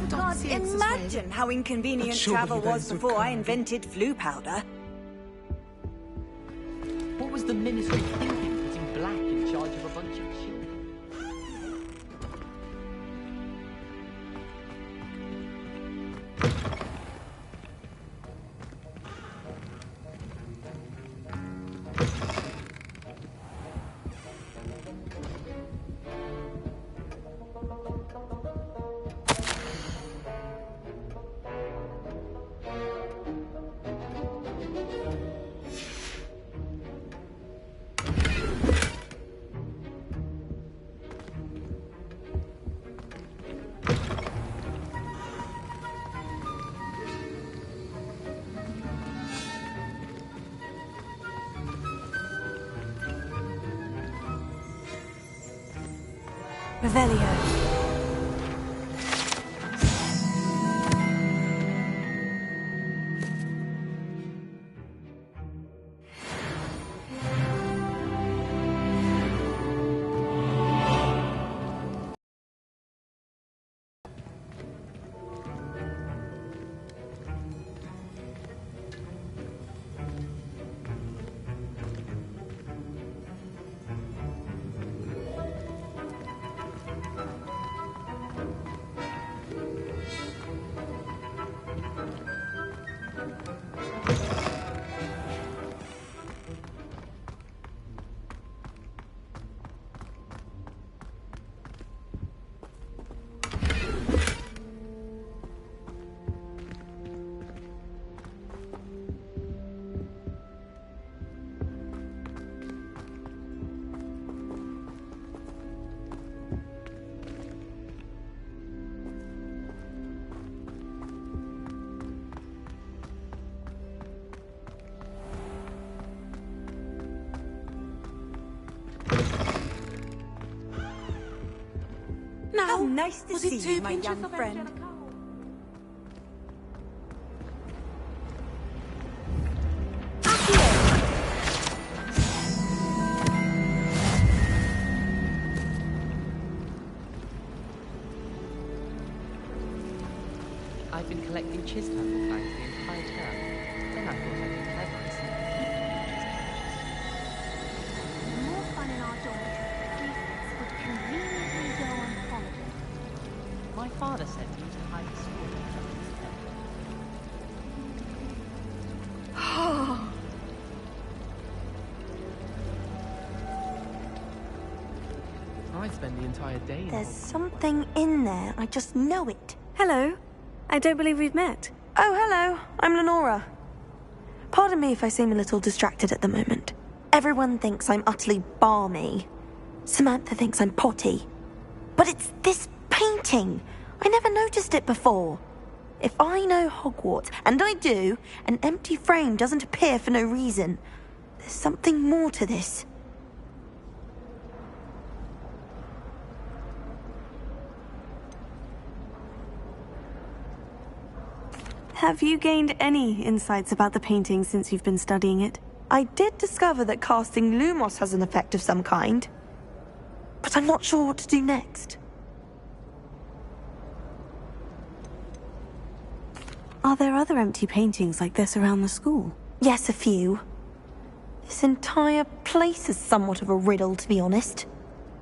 Speaker 7: God, imagine how inconvenient travel was before I invented flu powder.
Speaker 22: What was the ministry thinking, putting Black in charge of a bunch of children?
Speaker 1: Revelio.
Speaker 7: now. How nice to see you, my young friend.
Speaker 22: I've been collecting Chisholm fangs the entire term. Then I thought I'd be clever and see.
Speaker 12: More fun in our dormitory. Would conveniently go on holiday.
Speaker 21: My father said he used to hide the school.
Speaker 22: I'd spend the entire day in
Speaker 20: There's
Speaker 22: Hogwarts.
Speaker 20: something in there. I just know it.
Speaker 1: Hello. I don't believe we've met.
Speaker 20: Oh, hello. I'm Lenora. Pardon me if I seem a little distracted at the moment. Everyone thinks I'm utterly balmy. Samantha thinks I'm potty. But it's this painting. I never noticed it before. If I know Hogwarts, and I do, an empty frame doesn't appear for no reason. There's something more to this.
Speaker 1: Have you gained any insights about the painting since you've been studying it?
Speaker 20: I did discover that casting Lumos has an effect of some kind. But I'm not sure what to do next.
Speaker 1: Are there other empty paintings like this around the school?
Speaker 20: Yes, a few. This entire place is somewhat of a riddle, to be honest.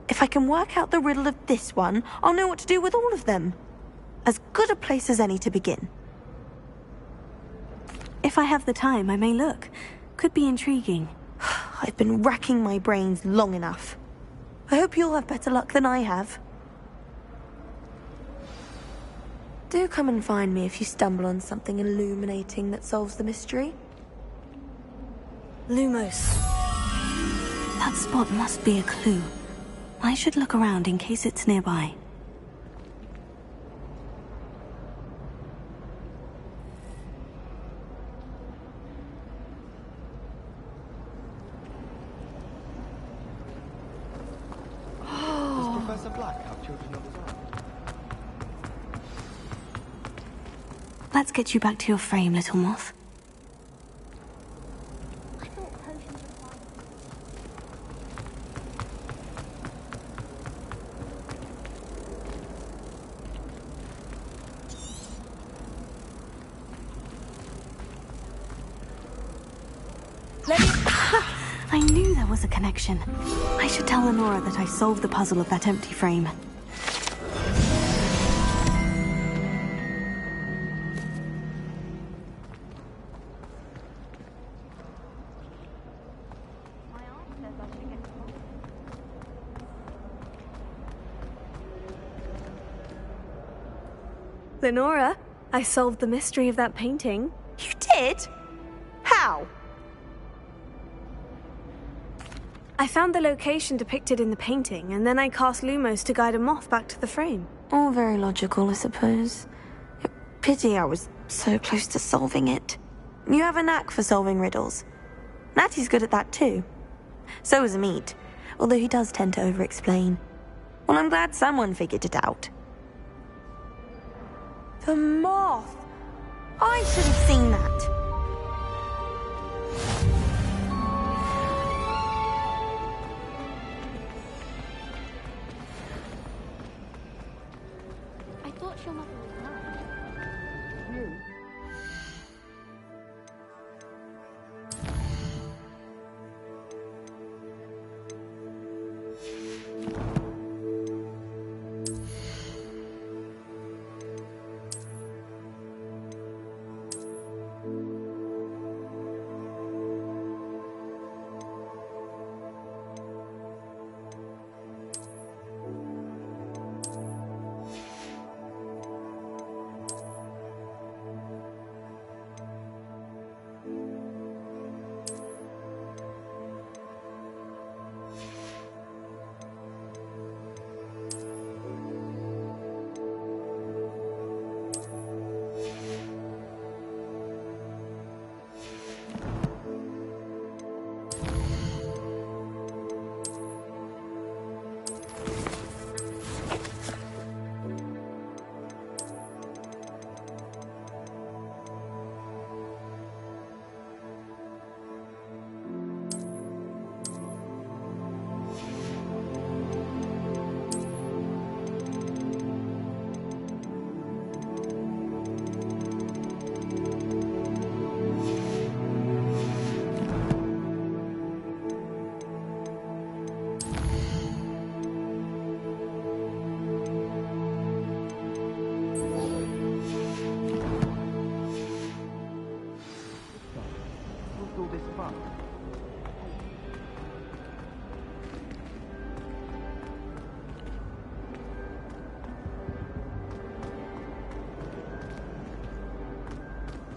Speaker 20: If I can work out the riddle of this one, I'll know what to do with all of them. As good a place as any to begin.
Speaker 1: If I have the time, I may look. Could be intriguing.
Speaker 20: I've been racking my brains long enough. I hope you'll have better luck than I have. Do come and find me if you stumble on something illuminating that solves the mystery.
Speaker 1: Lumos. That spot must be a clue. I should look around in case it's nearby.
Speaker 17: Professor Black have children of his own?
Speaker 1: Let's get you back to your frame, little moth. I knew there was a connection. I should tell Lenora that I solved the puzzle of that empty frame. Lenora, I solved the mystery of that painting.
Speaker 20: You did? How?
Speaker 1: I found the location depicted in the painting, and then I cast Lumos to guide a moth back to the frame.
Speaker 20: All very logical, I suppose. Pity I was so close to solving it. You have a knack for solving riddles. Natty's good at that too. So is Amit, although he does tend to over-explain. Well, I'm glad someone figured it out. The moth! I should have seen that.
Speaker 12: I thought your mother was mad.
Speaker 1: Hmm.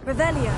Speaker 1: Revelio.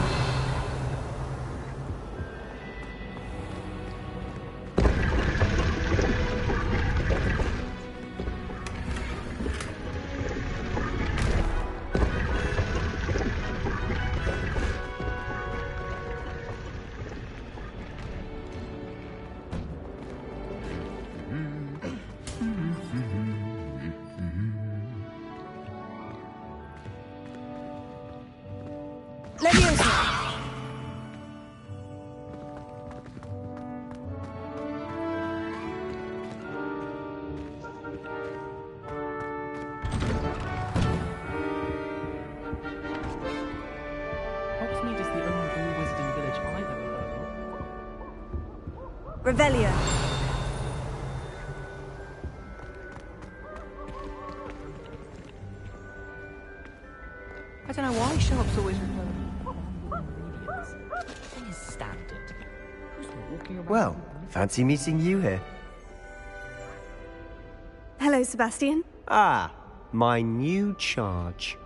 Speaker 22: Hogsmeade is the only blue wizarding village I've ever heard of.
Speaker 1: Revelio.
Speaker 22: I don't know why Sharp's always referred.
Speaker 21: Thing is standard. Who's walking around?
Speaker 19: Well, fancy meeting you here.
Speaker 1: Hello, Sebastian.
Speaker 19: Ah, my new charge.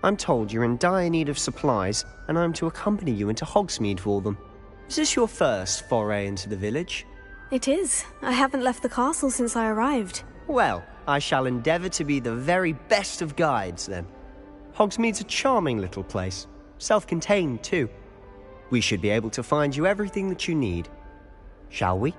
Speaker 19: I'm told you're in dire need of supplies, and I'm to accompany you into Hogsmeade for them. Is this your first foray into the village?
Speaker 1: It is. I haven't left the castle since I arrived.
Speaker 19: Well, I shall endeavour to be the very best of guides, then. Hogsmeade's a charming little place. Self-contained, too. We should be able to find you everything that you need. Shall we?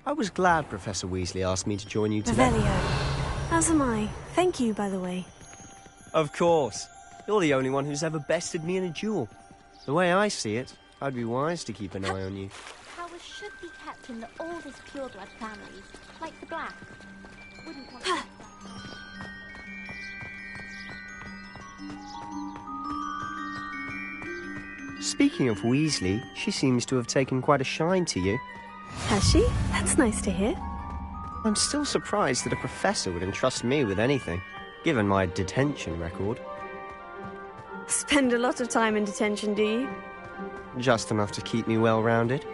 Speaker 19: I was glad Professor Weasley asked me to join you today.
Speaker 1: Revelio. As am I. Thank you, by the way.
Speaker 19: Of course. You're the only one who's ever bested me in a duel. The way I see it, I'd be wise to keep an eye on you.
Speaker 5: Powers should be kept in the oldest pureblood families, like the Black. Wouldn't want to...
Speaker 19: Speaking of Weasley, she seems to have taken quite a shine to you.
Speaker 1: Has she? That's nice to hear.
Speaker 19: I'm still surprised that a professor would entrust me with anything, given my detention record.
Speaker 1: Spend a lot of time in detention, do you?
Speaker 19: Just enough to keep me well-rounded.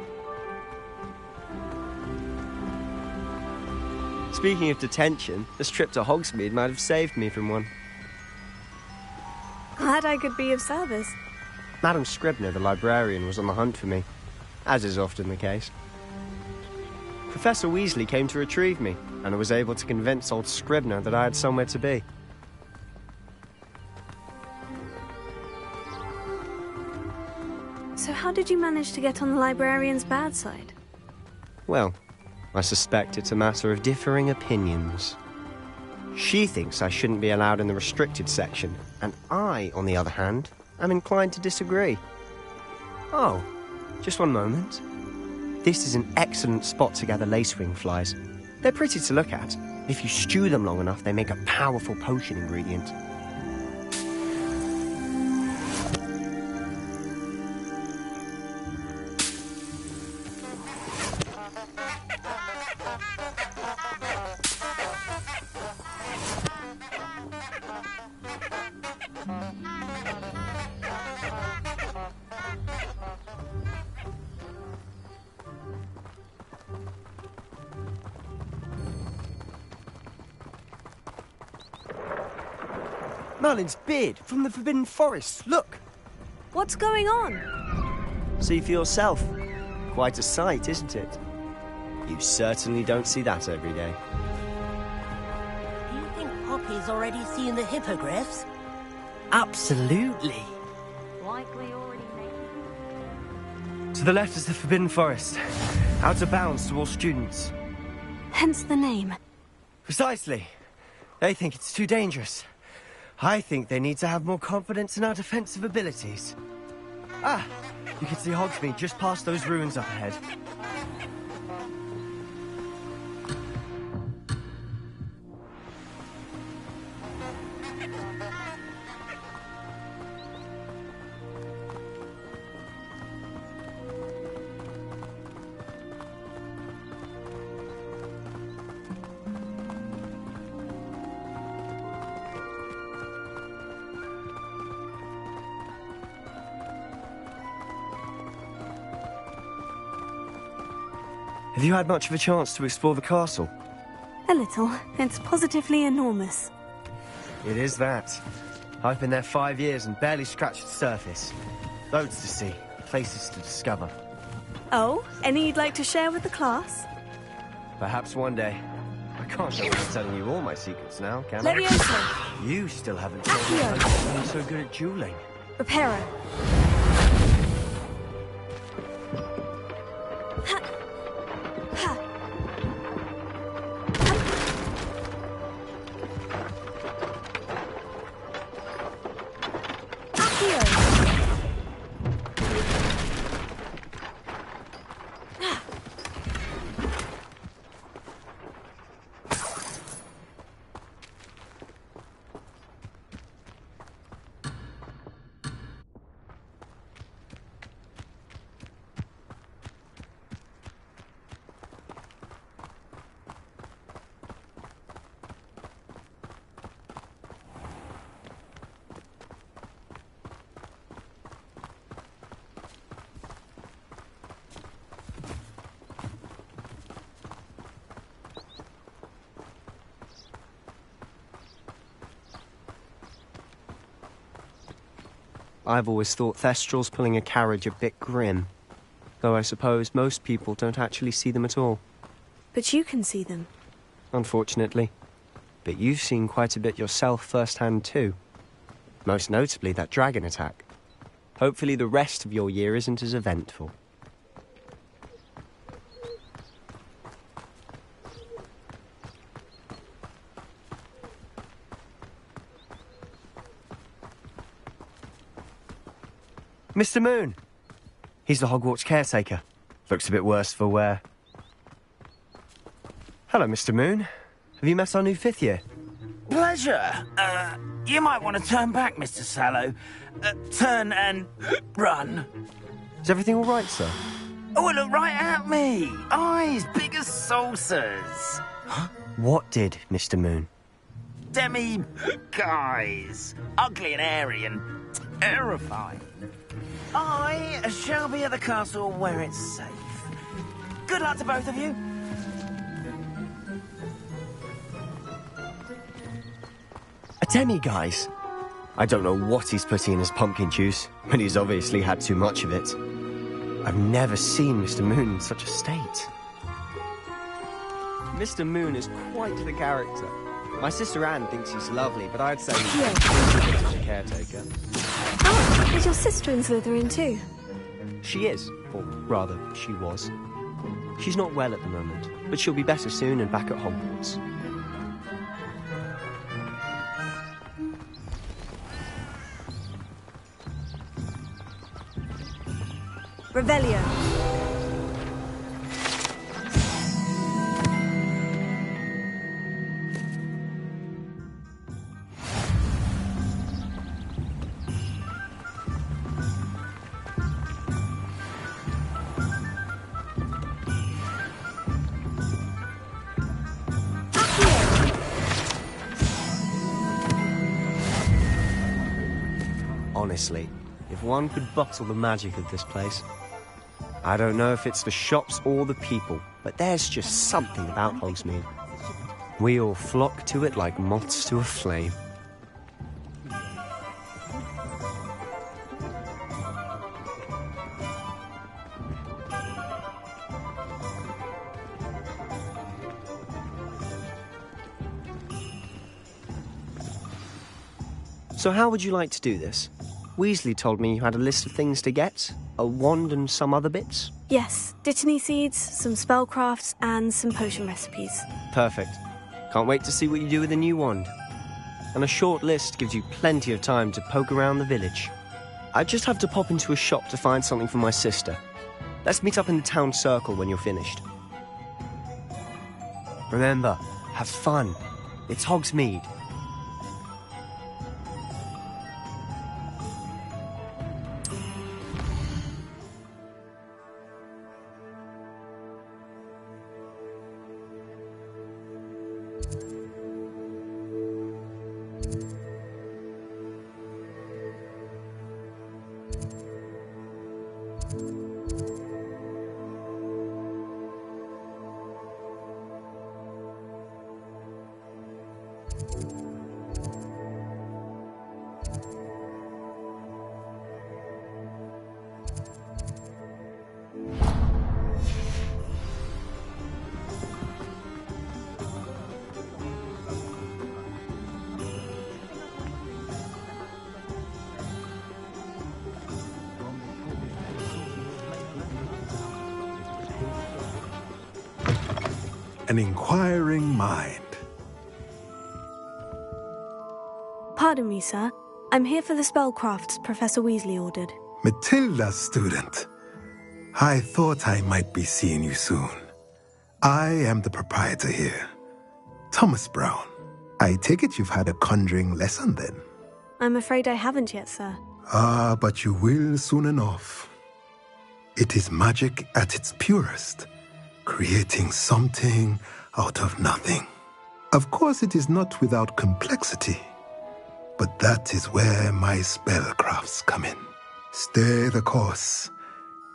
Speaker 19: Speaking of detention, this trip to Hogsmeade might have saved me from one.
Speaker 1: Glad I could be of service.
Speaker 19: Madam Scribner, the librarian, was on the hunt for me, as is often the case. Professor Weasley came to retrieve me, and I was able to convince old Scribner that I had somewhere to be.
Speaker 1: So how did you manage to get on the librarian's bad side?
Speaker 19: Well, I suspect it's a matter of differing opinions. She thinks I shouldn't be allowed in the restricted section, and I, on the other hand, am inclined to disagree. Oh, just one moment. This is an excellent spot to gather lacewing flies. They're pretty to look at. If you stew them long enough, they make a powerful potion ingredient. Merlin's beard from the Forbidden Forest. Look!
Speaker 1: What's going on?
Speaker 19: See for yourself. Quite a sight, isn't it? You certainly don't see that every day.
Speaker 4: Do you think Poppy's already seen the hippogriffs?
Speaker 10: Absolutely.
Speaker 5: Likely already made.
Speaker 19: To the left is the Forbidden Forest. Out of bounds to all students.
Speaker 1: Hence the name.
Speaker 19: Precisely. They think it's too dangerous. I think they need to have more confidence in our defensive abilities. Ah, you can see Hogsmeade just past those ruins up ahead. Have you had much of a chance to explore the castle?
Speaker 1: A little. It's positively enormous.
Speaker 19: It is that. I've been there 5 years and barely scratched the surface. Loads to see, places to discover.
Speaker 1: Oh, any you'd like to share with the class?
Speaker 19: Perhaps one day. I can't go on telling you all my secrets now, can I?
Speaker 1: Levioso!
Speaker 19: You still haven't told me how you're so good at dueling.
Speaker 1: Reparo.
Speaker 19: I've always thought Thestrals pulling a carriage a bit grim. Though I suppose most people don't actually see them at all.
Speaker 1: But you can see them.
Speaker 19: Unfortunately. But you've seen quite a bit yourself firsthand too. Most notably that dragon attack. Hopefully the rest of your year isn't as eventful. Mr. Moon! He's the Hogwarts caretaker. Looks a bit worse for wear. Hello, Mr. Moon. Have you met our new 5th year?
Speaker 10: Pleasure. You might want to turn back, Mr. Sallow. Turn and run.
Speaker 19: Is everything all right, sir?
Speaker 10: Oh, look right at me. Eyes big as saucers.
Speaker 19: What did, Mr. Moon?
Speaker 10: Demi-guys. Ugly and airy and terrifying. I shall be at the castle where it's safe. Good luck to both of you.
Speaker 19: A demi-guise? I don't know what he's putting in his pumpkin juice, but he's obviously had too much of it. I've never seen Mr. Moon in such a state. Mr. Moon is quite the character. My sister Anne thinks he's lovely, but I'd say he's such a caretaker.
Speaker 1: Oh, is your sister in Slytherin too?
Speaker 19: She is, or rather, she was. She's not well at the moment, but she'll be better soon and back at Hogwarts.
Speaker 1: Revelio.
Speaker 19: Honestly, if one could bottle the magic of this place. I don't know if it's the shops or the people, but there's just something about Hogsmeade. We all flock to it like moths to a flame. So how would you like to do this? Weasley told me you had a list of things to get. A wand and some other bits?
Speaker 1: Yes, Dittany seeds, some spellcrafts, and some potion recipes.
Speaker 19: Perfect. Can't wait to see what you do with the new wand. And a short list gives you plenty of time to poke around the village. I just have to pop into a shop to find something for my sister. Let's meet up in the town circle when you're finished. Remember, have fun. It's Hogsmeade.
Speaker 8: An inquiring mind.
Speaker 1: Pardon me, sir. I'm here for the spellcrafts Professor Weasley ordered.
Speaker 8: Matilda, student. I thought I might be seeing you soon. I am the proprietor here, Thomas Brown. I take it you've had a conjuring lesson then?
Speaker 1: I'm afraid I haven't yet, sir.
Speaker 8: Ah, but you will soon enough. It is magic at its purest, creating something out of nothing. Of course, it is not without complexity, but that is where my spellcrafts come in. Stay the course,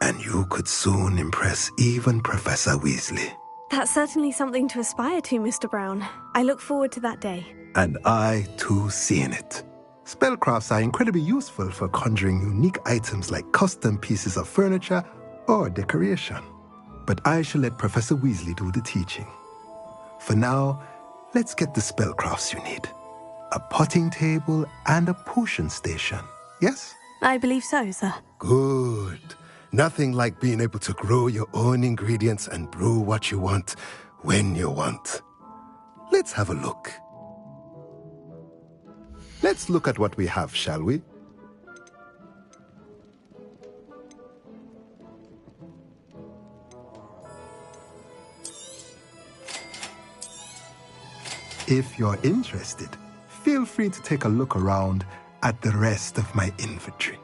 Speaker 8: and you could soon impress even Professor Weasley.
Speaker 1: That's certainly something to aspire to, Mr. Brown. I look forward to that day.
Speaker 8: And I, too, seeing it. Spellcrafts are incredibly useful for conjuring unique items like custom pieces of furniture or decoration. But I shall let Professor Weasley do the teaching. For now, let's get the spellcrafts you need. A potting table and a potion station, yes?
Speaker 1: I believe so, sir.
Speaker 8: Good. Nothing like being able to grow your own ingredients and brew what you want when you want. Let's have a look. Let's look at what we have, shall we? If you're interested, feel free to take a look around at the rest of my inventory.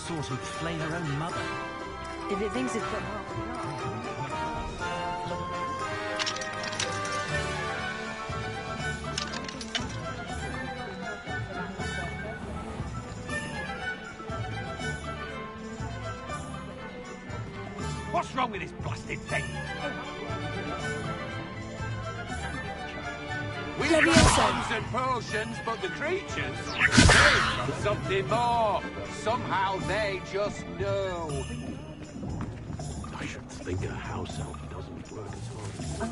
Speaker 10: Sort who'd flay her own mother.
Speaker 1: If it thinks it's got
Speaker 2: What's wrong with this blasted thing? We have bombs and potions, but the creatures, they've got something more. Somehow they just know.
Speaker 6: I should think a house elf doesn't work at all.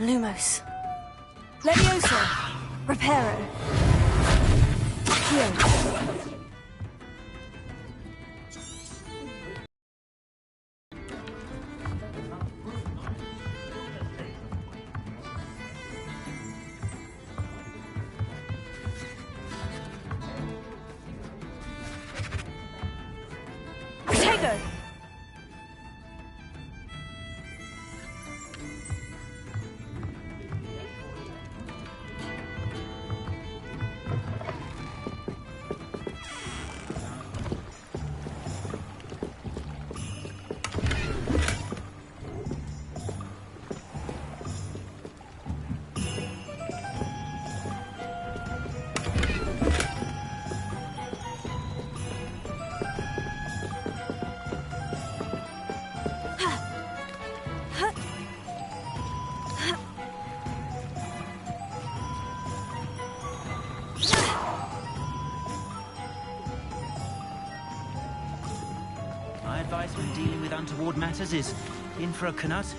Speaker 1: Lumos. Leviosa. Reparo. Accio. Protego.
Speaker 10: My advice when dealing with untoward matters is in for a knut.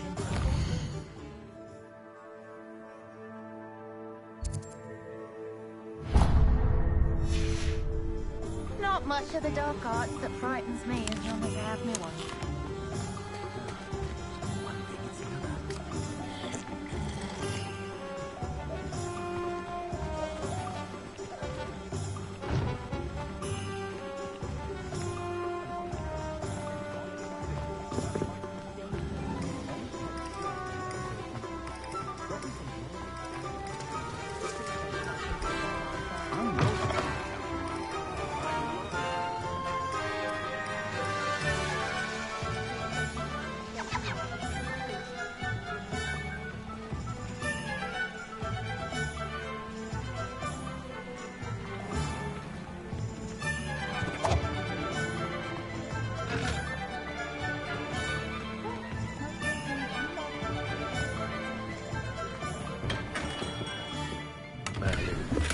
Speaker 11: Not much of the dark arts that frightens me as long as I have me one.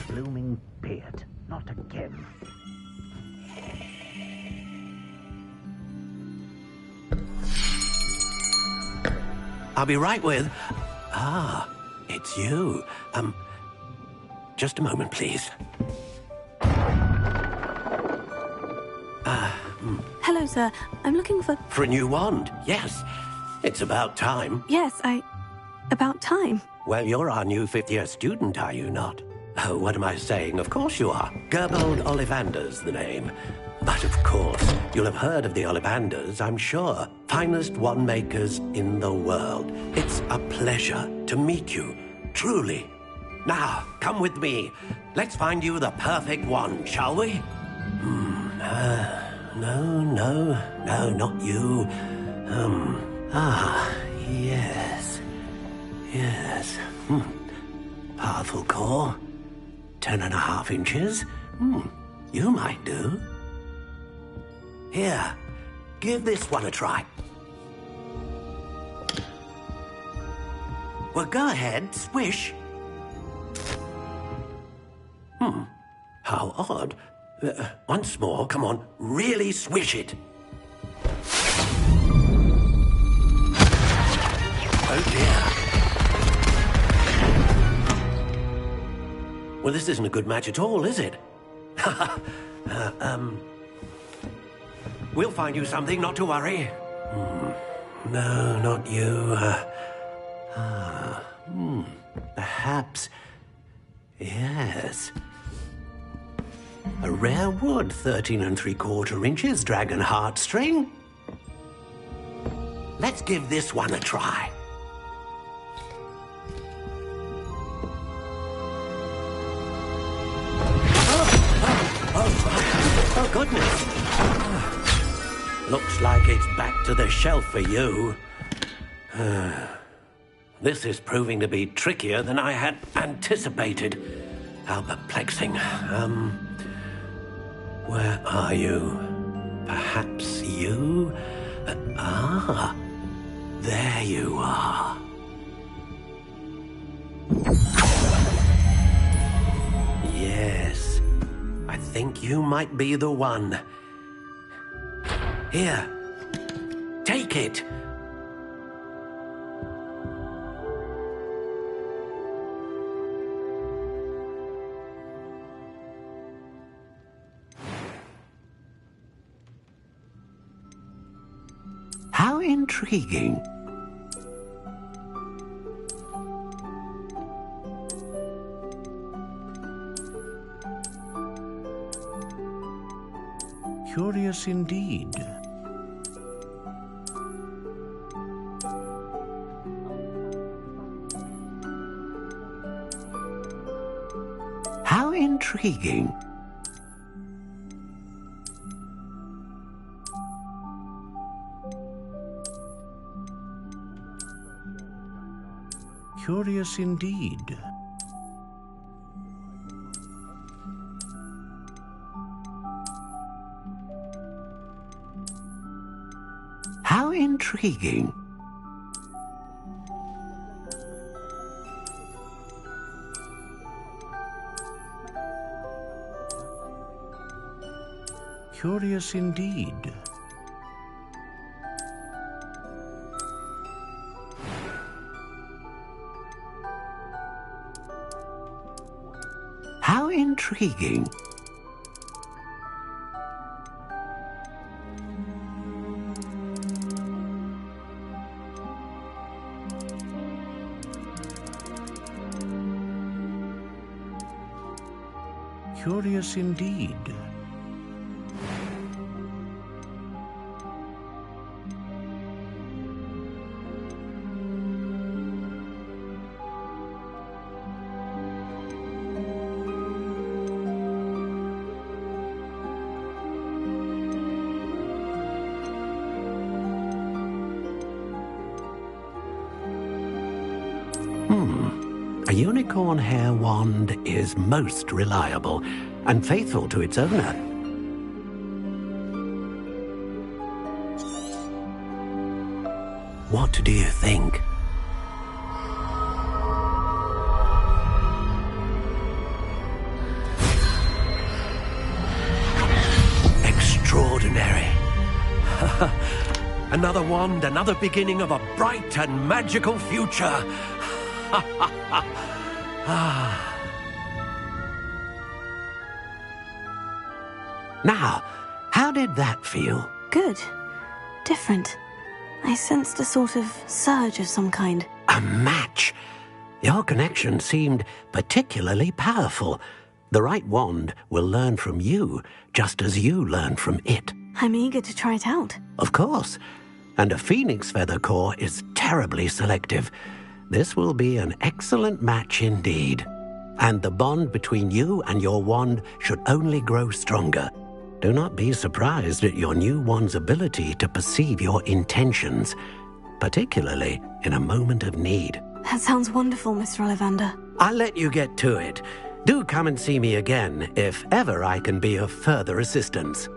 Speaker 10: Blooming beard. Not again.
Speaker 6: I'll be right with... Ah, it's you. Just a moment, please.
Speaker 1: Hello, sir. I'm looking for...
Speaker 6: For a new wand, yes. It's about time.
Speaker 1: Yes, about time.
Speaker 6: Well, you're our new fifth-year student, are you not? Oh, what am I saying? Of course you are. Gerbold Ollivander's the name. But of course, you'll have heard of the Ollivanders, I'm sure. Finest wand makers in the world. It's a pleasure to meet you, truly. Now, come with me. Let's find you the perfect wand, shall we? No, not you. Yes. Powerful core. 10.5 inches. You might do. Here, give this one a try. Well, go ahead, swish. How odd. Once more, come on, really swish it. Oh dear. Well, this isn't a good match at all, is it? We'll find you something, not to worry. No, not you. Perhaps. Yes. A rare wood, 13 3/4 inches, dragon heartstring. Let's give this one a try. Oh, goodness. Looks like it's back to the shelf for you. This is proving to be trickier than I had anticipated. How perplexing. Where are you? Perhaps you? There you are. Yes, I think you might be the one. Here, take it. How intriguing. Curious indeed. How intriguing. Curious indeed. How intriguing. Curious indeed. How intriguing. Curious indeed. A unicorn hair wand is most reliable and faithful to its owner. What do you think? Extraordinary. Another wand, another beginning of a bright and magical future. Now, how did that feel?
Speaker 1: Good. Different. I sensed a sort of surge of some kind.
Speaker 6: A match? Your connection seemed particularly powerful. The right wand will learn from you, just as you learn from it.
Speaker 1: I'm eager to try it out.
Speaker 6: Of course. And a phoenix feather core is terribly selective. This will be an excellent match indeed. And the bond between you and your wand should only grow stronger. Do not be surprised at your new wand's ability to perceive your intentions, particularly in a moment of need.
Speaker 1: That sounds wonderful, Mr. Ollivander.
Speaker 6: I'll let you get to it. Do come and see me again if ever I can be of further assistance.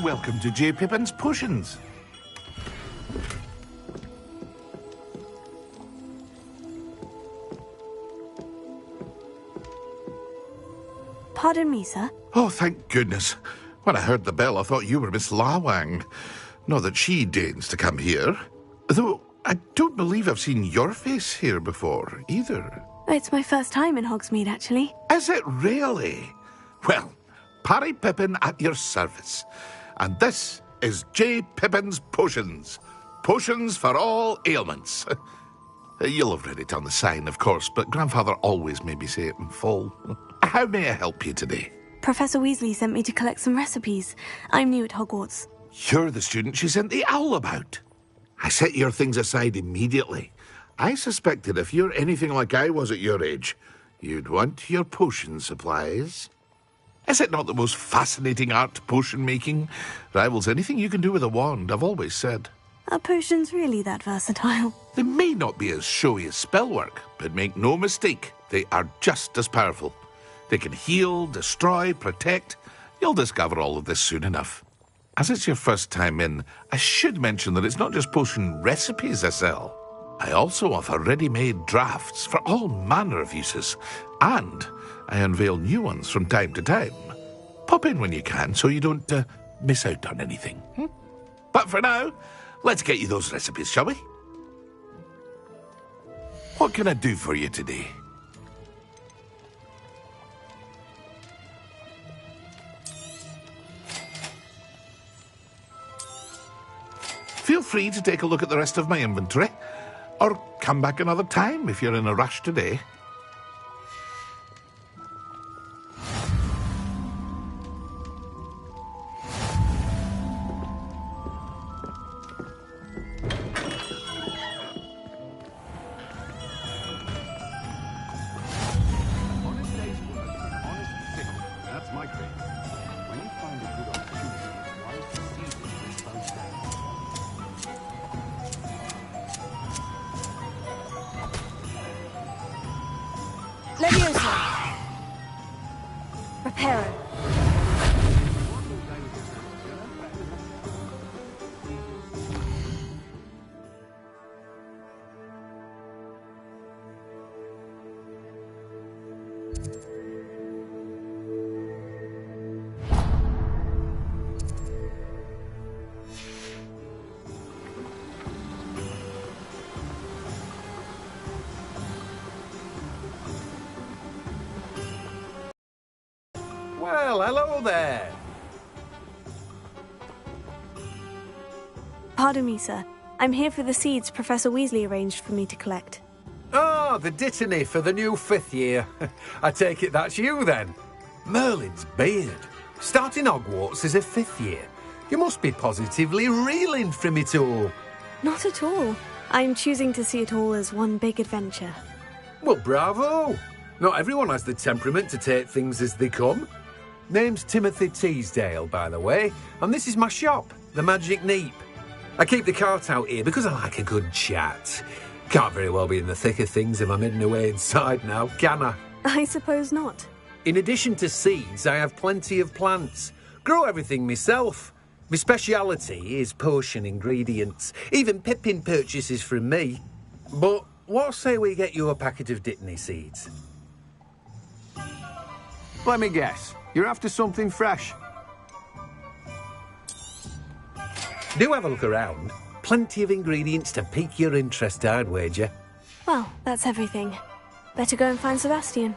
Speaker 18: Welcome to J. Pippin's Potions.
Speaker 1: Pardon me, sir.
Speaker 18: Oh, thank goodness. When I heard the bell, I thought you were Miss Lawang. Not that she deigns to come here. Though, I don't believe I've seen your face here before, either.
Speaker 1: It's my first time in Hogsmeade, actually.
Speaker 18: Is it really? Well, Parry Pippin at your service. And this is J. Pippin's Potions. Potions for all ailments. You'll have read it on the sign, of course, but Grandfather always made me say it in full. How may I help you today?
Speaker 1: Professor Weasley sent me to collect some recipes. I'm new at Hogwarts.
Speaker 18: You're the student she sent the owl about. I set your things aside immediately. I suspected if you're anything like I was at your age, you'd want your potion supplies. Is it not the most fascinating art, potion making? Rivals anything you can do with a wand, I've always said.
Speaker 1: Are potions really that versatile?
Speaker 18: They may not be as showy as spellwork, but make no mistake, they are just as powerful. They can heal, destroy, protect. You'll discover all of this soon enough. As it's your first time in, I should mention that it's not just potion recipes I sell. I also offer ready-made drafts for all manner of uses, and I unveil new ones from time to time. Pop in when you can so you don't miss out on anything. But for now, let's get you those recipes, shall we? What can I do for you today? Feel free to take a look at the rest of my inventory, or come back another time if you're in a rush today.
Speaker 1: Leviosa! Reparo.
Speaker 14: Well, hello there.
Speaker 1: Pardon me, sir. I'm here for the seeds Professor Weasley arranged for me to collect.
Speaker 14: Oh, the dittany for the new 5th year. I take it that's you, then. Merlin's beard. Starting Hogwarts as a 5th year. You must be positively reeling from it all.
Speaker 1: Not at all. I'm choosing to see it all as one big adventure.
Speaker 14: Well, bravo. Not everyone has the temperament to take things as they come. Name's Timothy Teasdale, by the way, and this is my shop, the Magic Neep. I keep the cart out here because I like a good chat. Can't very well be in the thick of things if I'm hidden away inside now, can I?
Speaker 1: I suppose not.
Speaker 14: In addition to seeds, I have plenty of plants. Grow everything myself. My speciality is potion ingredients. Even Pippin purchases from me. But what say we get you a packet of Dittany seeds?
Speaker 16: Let me guess. You're after something fresh.
Speaker 14: Do have a look around. Plenty of ingredients to pique your interest, I'd wager.
Speaker 1: Well, that's everything. Better go and find Sebastian.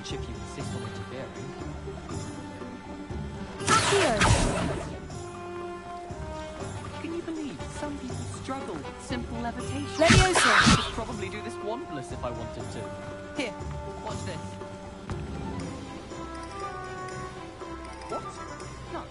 Speaker 22: lunch if you insist on interfering. Can you believe some people struggle with simple levitation?
Speaker 7: Leviosa!
Speaker 22: I could probably do this wandless if I wanted to. Here, watch this. What? No.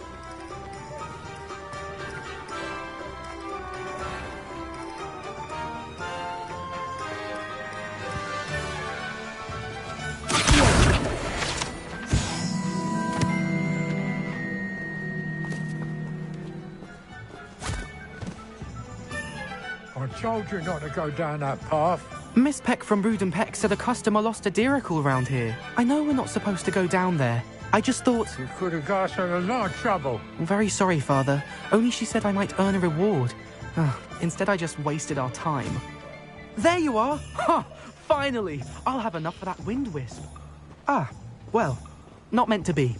Speaker 13: I told you not to go down that path.
Speaker 22: Miss Peck from Brood and Peck said a customer lost a deeracle round here. I know we're not supposed to go down there. I just thought...
Speaker 13: You could have got us in a lot of trouble.
Speaker 22: I'm very sorry, Father. Only she said I might earn a reward. Instead, I just wasted our time. There you are! Ha! Finally! I'll have enough for that wind wisp. Ah, well, not meant to be.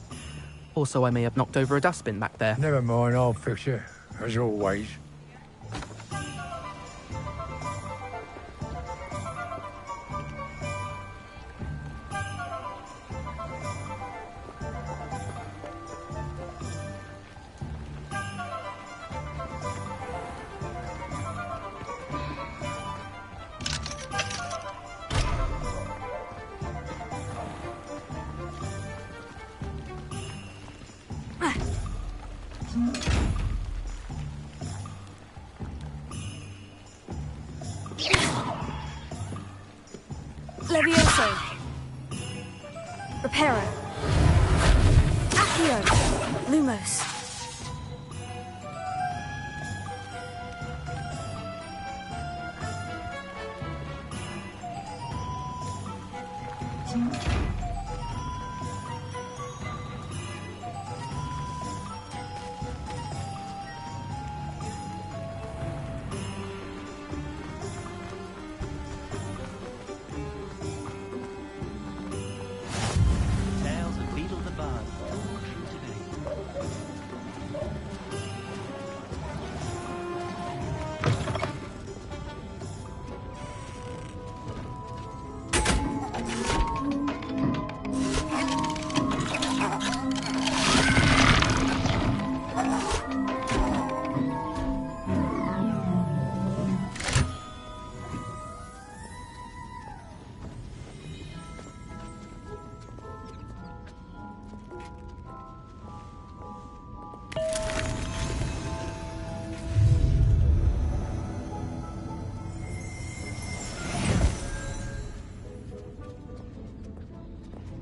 Speaker 22: Also, I may have knocked over a dustbin back there.
Speaker 13: Never mind, I'll fix it, as always.
Speaker 1: Levioso. Reparo. Accio. Lumos.
Speaker 21: Tales of Beetle the Bard, all true today.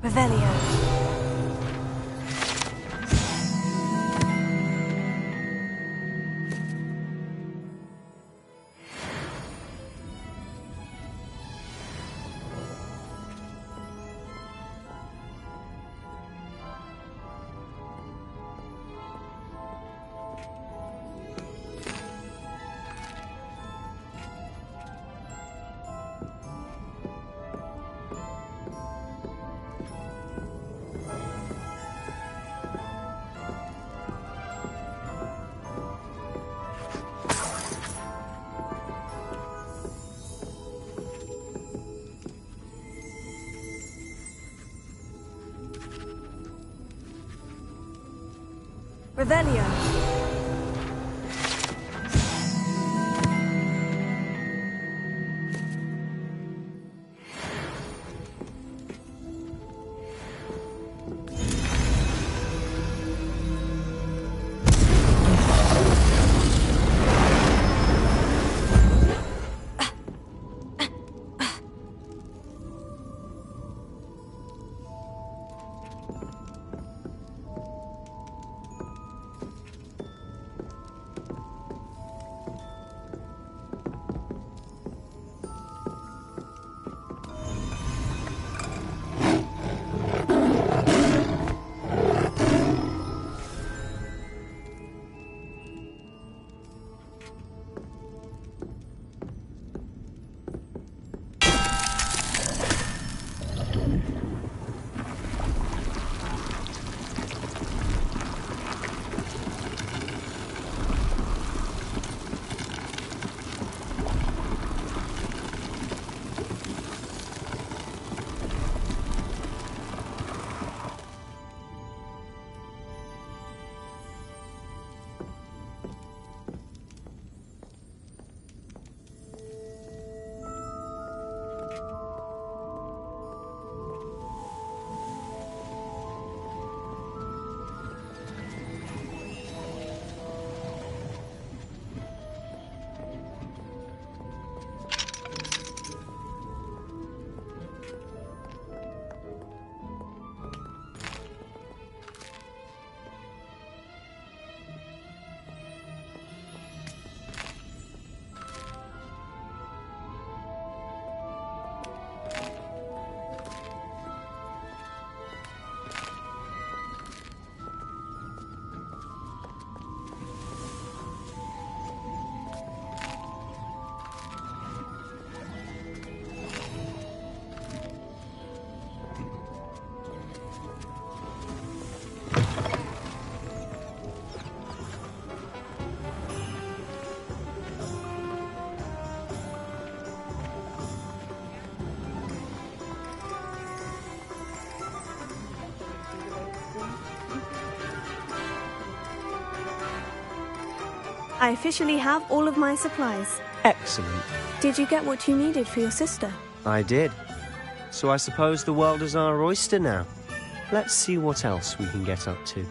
Speaker 1: Revelio. Revelio.
Speaker 3: I officially have all of my supplies.
Speaker 19: Excellent.
Speaker 3: Did you get what you needed for your sister?
Speaker 19: I did. So I suppose the world is our oyster now. Let's see what else we can get up to.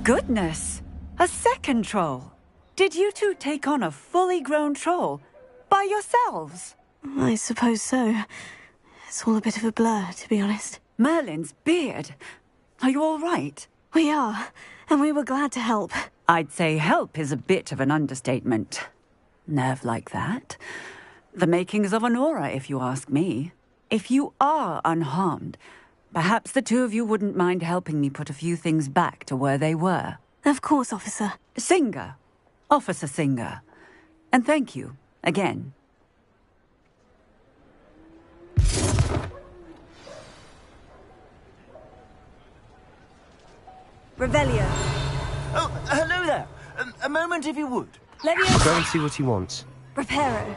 Speaker 15: Goodness! A second troll! Did you two take on a fully grown troll? By yourselves?
Speaker 1: I suppose so. It's all a bit of a blur, to be honest.
Speaker 15: Merlin's beard. Are you all right?
Speaker 1: We are, and we were glad to help.
Speaker 15: I'd say help is a bit of an understatement. Nerve like that. The makings of an aura, if you ask me. If you are unharmed, perhaps the two of you wouldn't mind helping me put a few things back to where they were.
Speaker 1: Of course, officer.
Speaker 15: Singer. Officer Singer. And thank you, again.
Speaker 3: Revelio.
Speaker 10: Oh, hello there. A moment, if you would.
Speaker 19: I'll go and see what he wants.
Speaker 3: Reparo.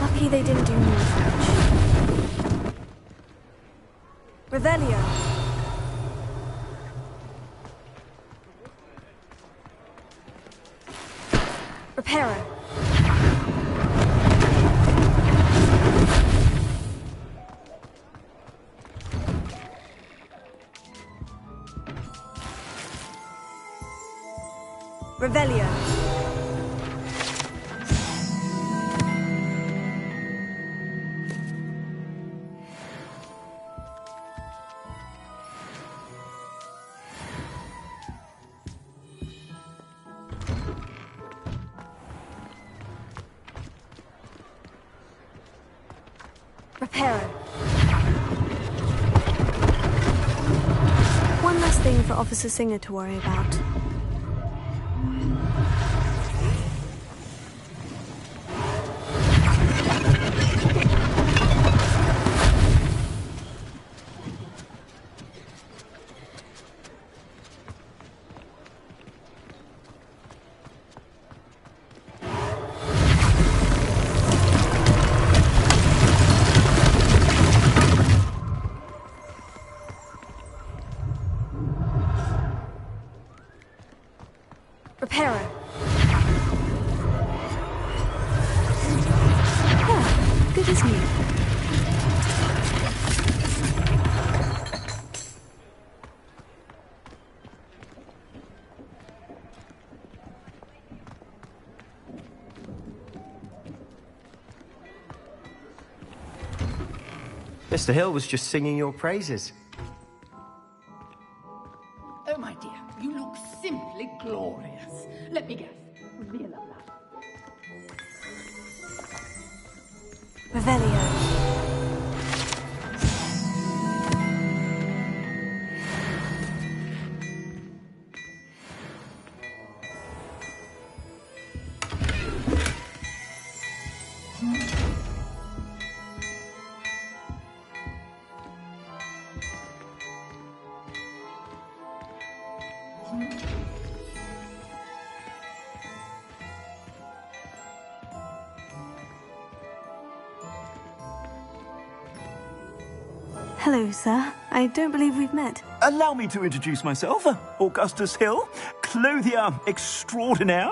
Speaker 3: Lucky they didn't do more damage. Revelio. Reparo. Revelio. Reparo. One less thing for Officer Singer to worry about. Reparo. Oh, good as new.
Speaker 19: Mr. Hill was just singing your praises.
Speaker 9: Oh, my dear, you look simply glorious. Let me guess. Reveal of that.
Speaker 3: Revelio.
Speaker 1: Hello, sir. I don't believe we've met.
Speaker 2: Allow me to introduce myself, Augustus Hill, clothier extraordinaire.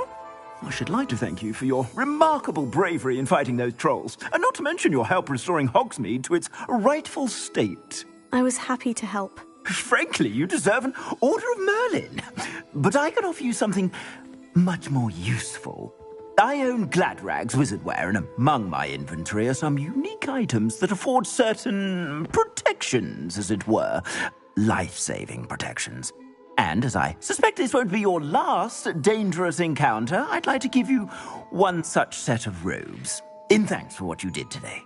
Speaker 2: I should like to thank you for your remarkable bravery in fighting those trolls, and not to mention your help restoring Hogsmeade to its rightful state.
Speaker 1: I was happy to help.
Speaker 2: Frankly, you deserve an Order of Merlin. But I can offer you something much more useful. I own Gladrag's wizardware, and among my inventory are some unique items that afford certain protections, as it were. Life-saving protections. And as I suspect this won't be your last dangerous encounter, I'd like to give you one such set of robes, in thanks for what you did today.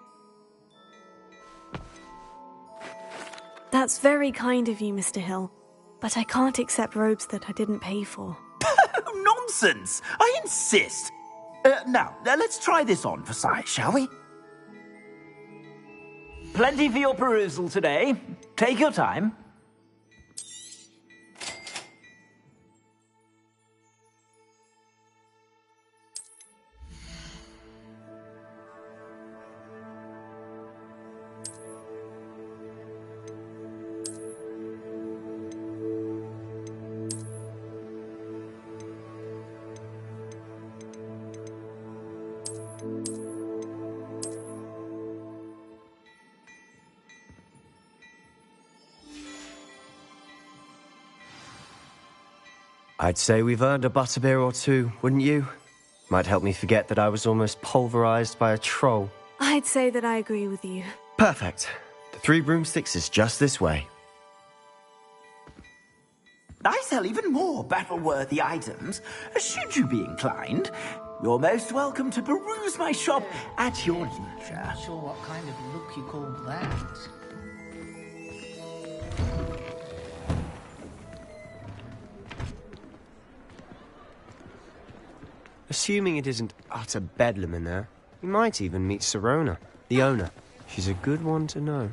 Speaker 1: That's very kind of you, Mr. Hill. But I can't accept robes that I didn't pay for.
Speaker 2: Nonsense! I insist! Now, let's try this on for size, shall we? Plenty for your perusal today. Take your time.
Speaker 19: I'd say we've earned a butterbeer or two, wouldn't you? Might help me forget that I was almost pulverized by a troll.
Speaker 1: I'd say that I agree with you.
Speaker 19: Perfect. The 3 broomsticks is just this way.
Speaker 2: I sell even more battle-worthy items. Should you be inclined, you're most welcome to peruse my shop at your leisure.
Speaker 21: Not sure what kind of look you call that.
Speaker 19: Assuming it isn't utter bedlam in there, you might even meet Sirona, the owner. She's a good one to know.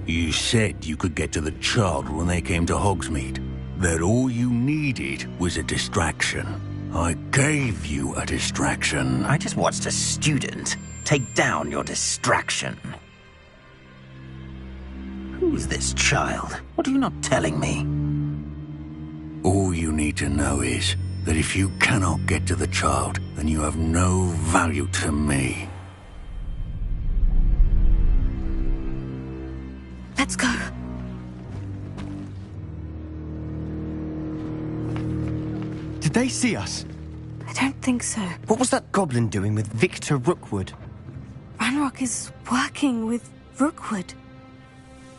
Speaker 2: You said you could get to the child when they came to Hogsmeade. That all you needed was a distraction. I gave you a distraction.
Speaker 10: I just watched a student take down your distraction. Who's this child? What are you not telling me?
Speaker 2: All you need to know is that if you cannot get to the child, then you have no value to me.
Speaker 1: Let's go.
Speaker 17: Did they see us?
Speaker 1: I don't think so.
Speaker 19: What was that goblin doing with Victor Rookwood?
Speaker 1: Ranrock is working with Rookwood.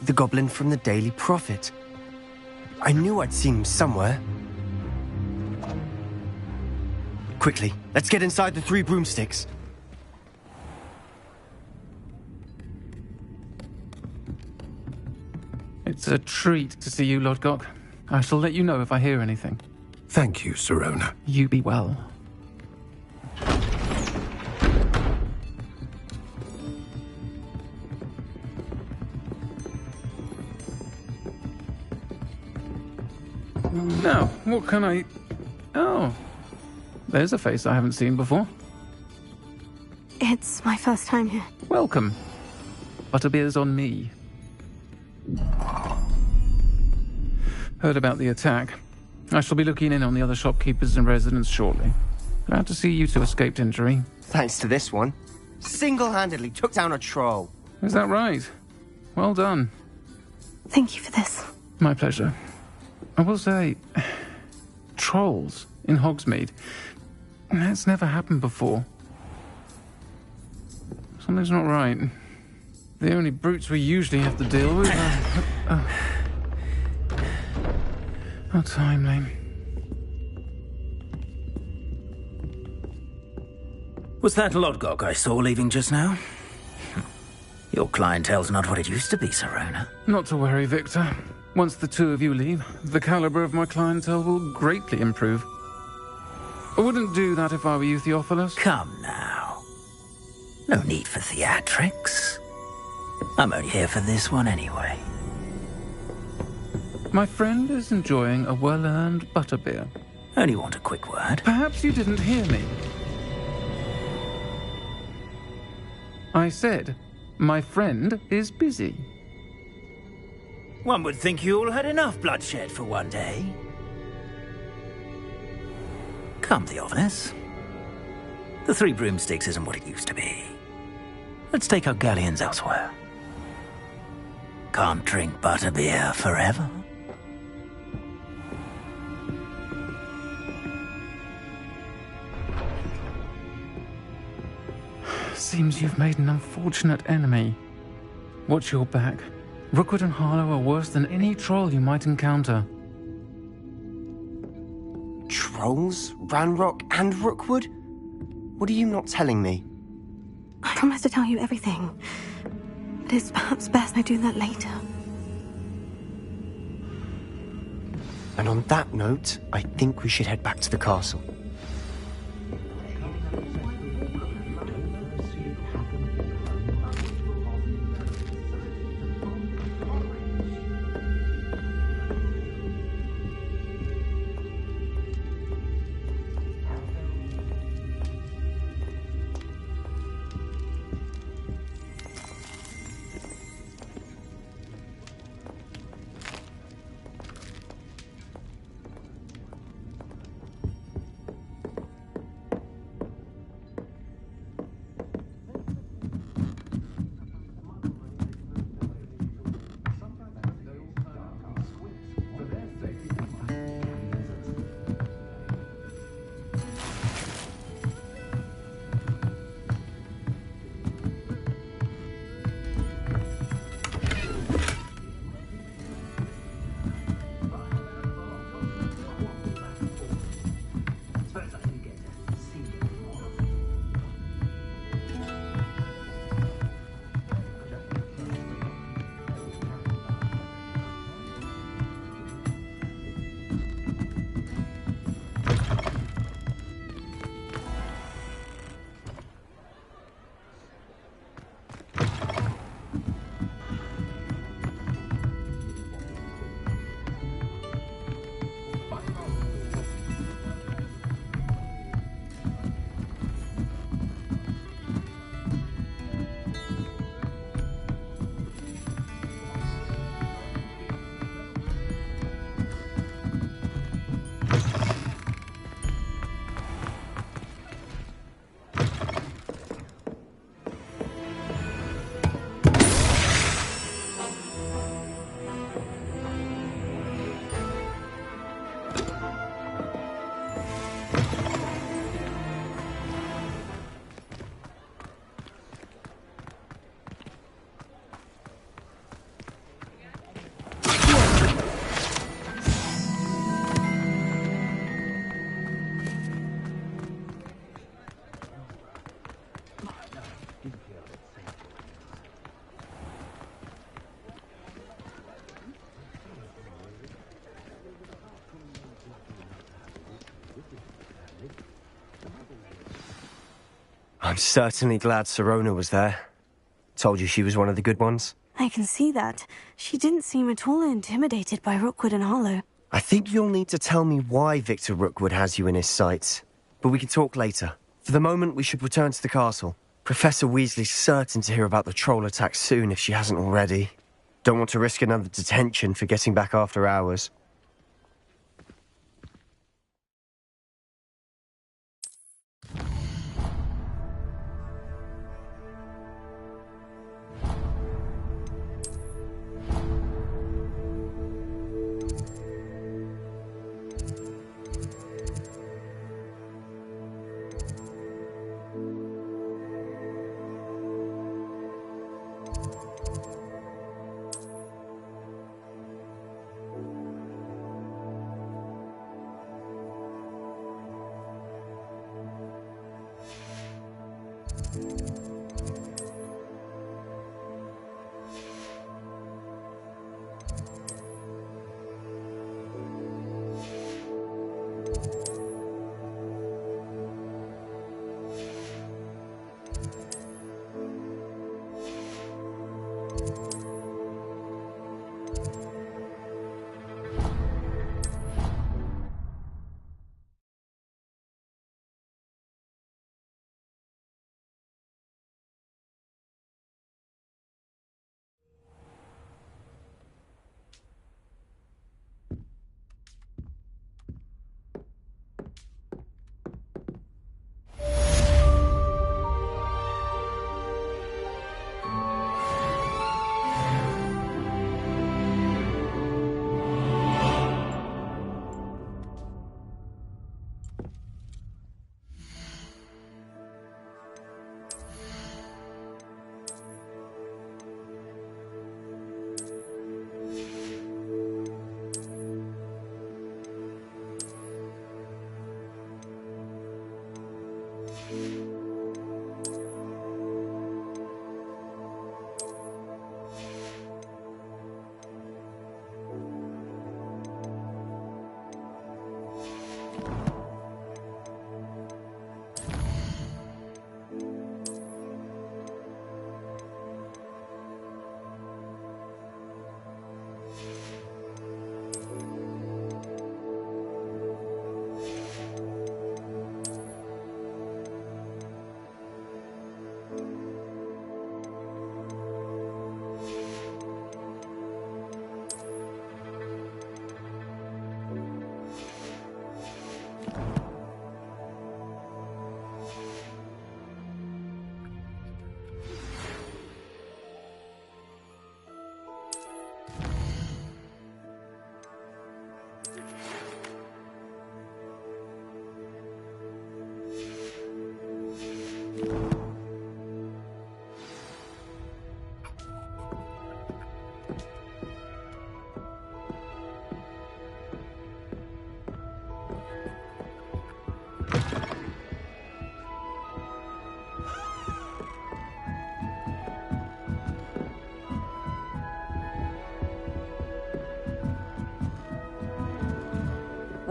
Speaker 19: The goblin from the Daily Prophet. I knew I'd seen him somewhere. Quickly, let's get inside the 3 broomsticks.
Speaker 17: It's a treat to see you, Lodgok. I shall let you know if I hear anything.
Speaker 14: Thank you, Sirona.
Speaker 17: You be well. Now, what can I... Oh, there's a face I haven't seen before.
Speaker 1: It's my first time here.
Speaker 17: Welcome. Butterbeer's on me. Heard about the attack. I shall be looking in on the other shopkeepers and residents shortly. Glad to see you two escaped injury.
Speaker 19: Thanks to this one. Single-handedly took down a troll.
Speaker 17: Is that right? Well done.
Speaker 1: Thank you for this.
Speaker 17: My pleasure. I will say, trolls in Hogsmeade. That's never happened before. Something's not right. The only brutes we usually have to deal with are... How timely.
Speaker 10: Was that Lodgok I saw leaving just now? Your clientele's not what it used to be, Sirona.
Speaker 17: Not to worry, Victor. Once the two of you leave, the caliber of my clientele will greatly improve. I wouldn't do that if I were you, Theophilus.
Speaker 10: Come now. No need for theatrics. I'm only here for this one anyway.
Speaker 17: My friend is enjoying a well-earned butterbeer.
Speaker 10: Only want a quick word.
Speaker 17: Perhaps you didn't hear me. I said, my friend is busy.
Speaker 10: One would think you all had enough bloodshed for one day. Come, Theophilus. The 3 broomsticks isn't what it used to be. Let's take our galleons elsewhere. Can't drink butterbeer forever.
Speaker 17: Seems you've made an unfortunate enemy. Watch your back. Rookwood and Harlow are worse than any troll you might encounter.
Speaker 19: Trolls? Ranrock and Rookwood? What are you not telling me?
Speaker 1: I promise to tell you everything. But it's perhaps best I do that later.
Speaker 19: And on that note, I think we should head back to the castle. I'm certainly glad Sirona was there. Told you she was one of the good ones.
Speaker 1: I can see that. She didn't seem at all intimidated by Rookwood and Harlow.
Speaker 19: I think you'll need to tell me why Victor Rookwood has you in his sights. But we can talk later. For the moment, we should return to the castle. Professor Weasley's certain to hear about the troll attack soon if she hasn't already. Don't want to risk another detention for getting back after hours.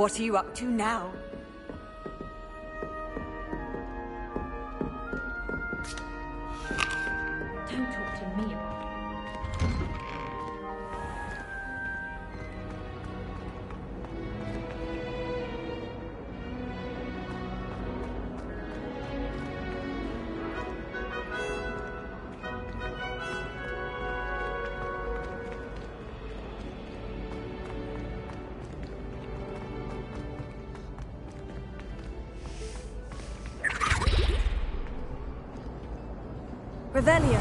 Speaker 7: What are you up to now?
Speaker 9: Don't talk to me about
Speaker 3: Revelio.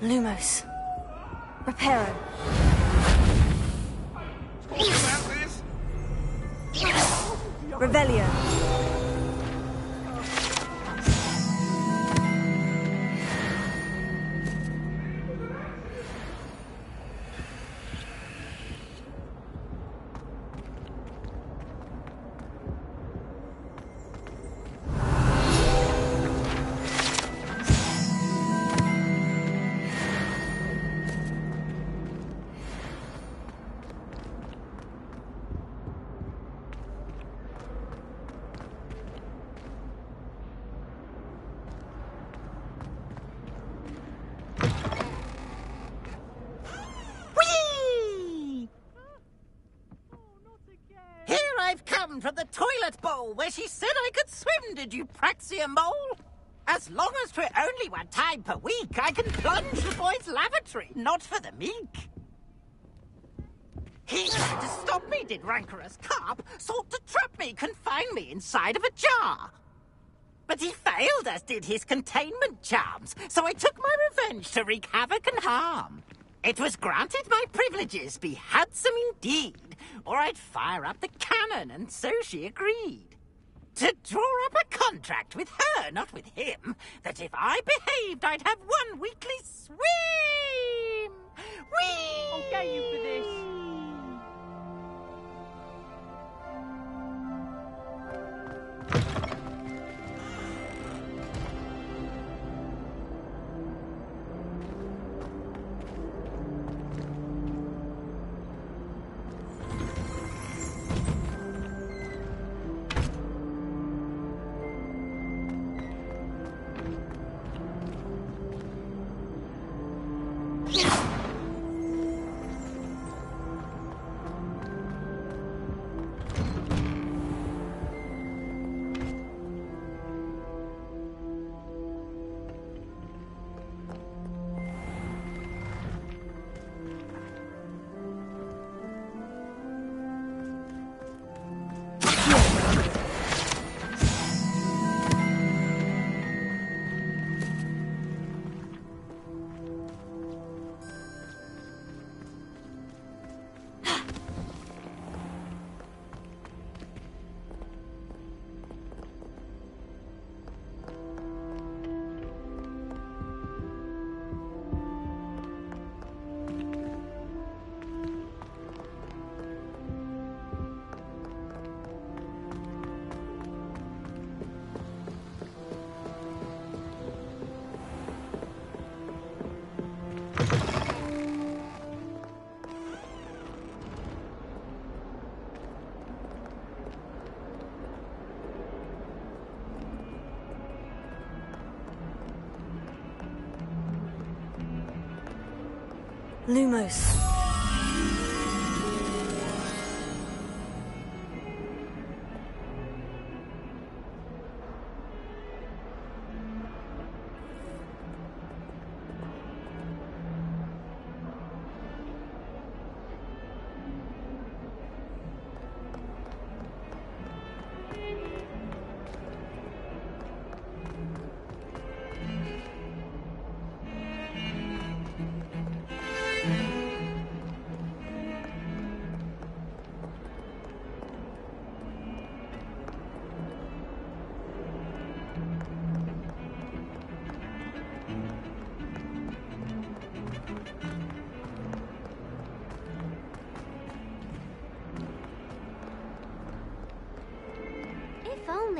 Speaker 3: Lumos. Reparo. Revelio.
Speaker 10: From the toilet bowl where she said I could swim, did you praxia mole? As long as 'twere only 1 time per week, I can plunge the boy's lavatory, not for the meek. He tried to stop me, did rancorous carp, sought to trap me, confine me inside of a jar. But he failed, as did his containment charms, so I took my revenge to wreak havoc and harm. It was granted my privileges be handsome indeed, or I'd fire up the cannon, and so she agreed. To draw up a contract with her, not with him, that if I behaved, I'd have 1 weekly swim! Whee!
Speaker 21: I'll get you for this.
Speaker 3: Lumos.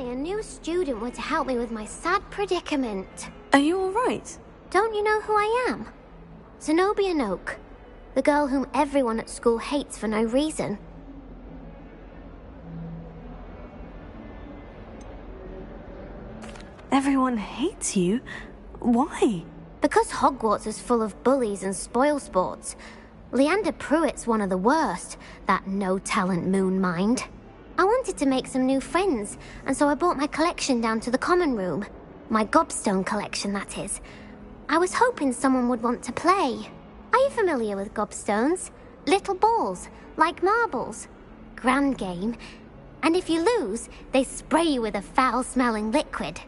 Speaker 12: A new student were to help me with my sad predicament.
Speaker 3: Are you alright?
Speaker 12: Don't you know who I am? Zenobia Noak, the girl whom everyone at school hates for no reason.
Speaker 3: Everyone hates you? Why?
Speaker 12: Because Hogwarts is full of bullies and spoilsports. Leander Pruitt's one of the worst, that no-talent moon mind. I wanted to make some new friends, and so I brought my collection down to the common room. My gobstone collection, that is. I was hoping someone would want to play. Are you familiar with gobstones? Little balls, like marbles. Grand game. And if you lose, they spray you with a foul-smelling liquid.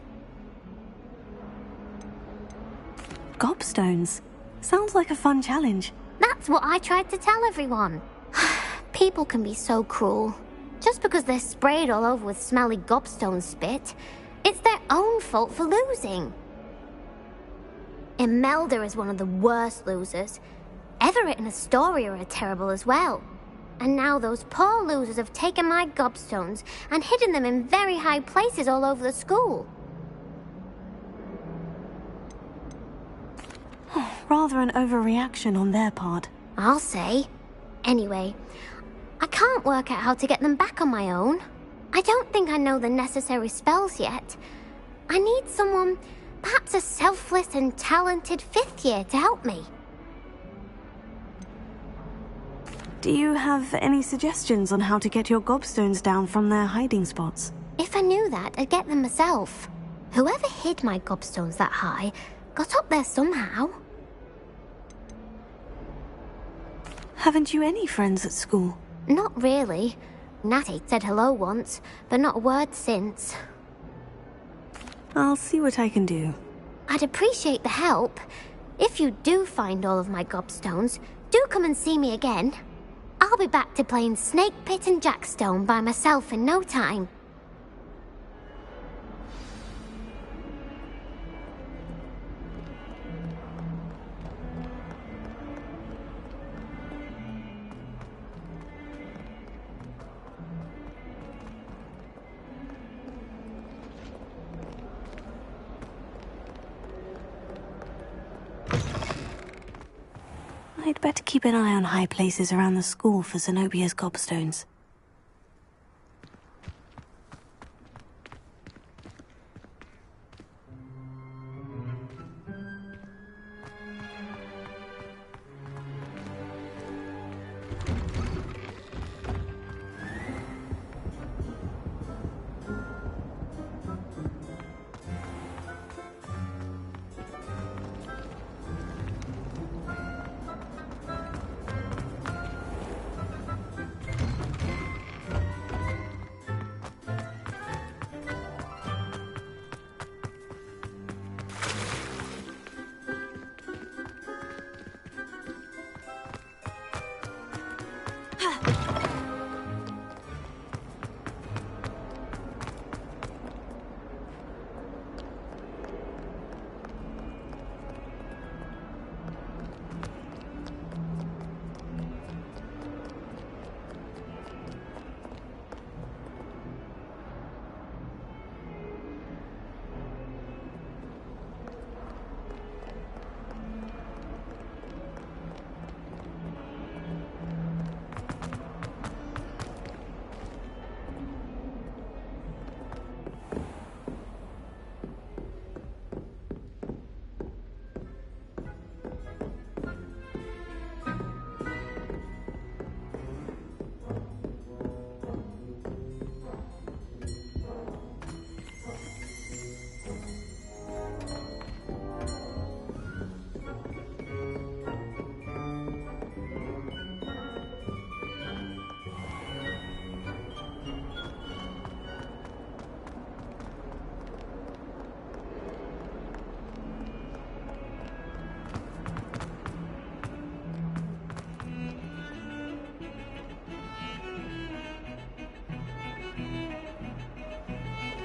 Speaker 3: Gobstones? Sounds like a fun challenge.
Speaker 12: That's what I tried to tell everyone. People can be so cruel. Just because they're sprayed all over with smelly gobstone spit, it's their own fault for losing. Imelda is one of the worst losers. Everett and Astoria are terrible as well. And now those poor losers have taken my gobstones and hidden them in very high places all over the school.
Speaker 3: Rather an overreaction on their part.
Speaker 12: I'll say. Anyway, I can't work out how to get them back on my own. I don't think I know the necessary spells yet. I need someone, perhaps a selfless and talented 5th year to help me.
Speaker 3: Do you have any suggestions on how to get your gobstones down from their hiding spots?
Speaker 12: If I knew that, I'd get them myself. Whoever hid my gobstones that high got up there somehow.
Speaker 3: Haven't you any friends at school?
Speaker 12: Not really. Natty said hello once, but not a word since.
Speaker 3: I'll see what I can do.
Speaker 12: I'd appreciate the help. If you do find all of my gobstones, do come and see me again. I'll be back to playing Snake Pit and Jackstone by myself in no time.
Speaker 3: I'd better keep an eye on high places around the school for Zenobia's gobstones.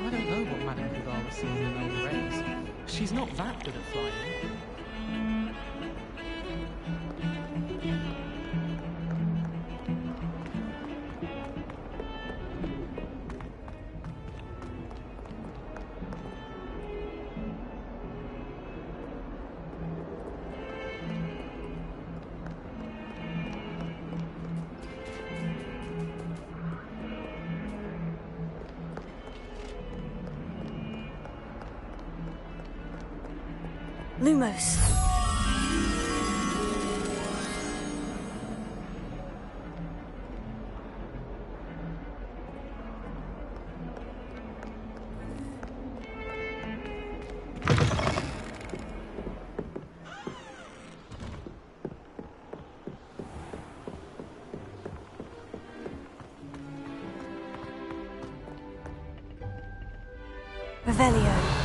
Speaker 22: I don't know what Madame Kugara sees in old rays. She's not that good at flying.
Speaker 3: Lumos. Revelio.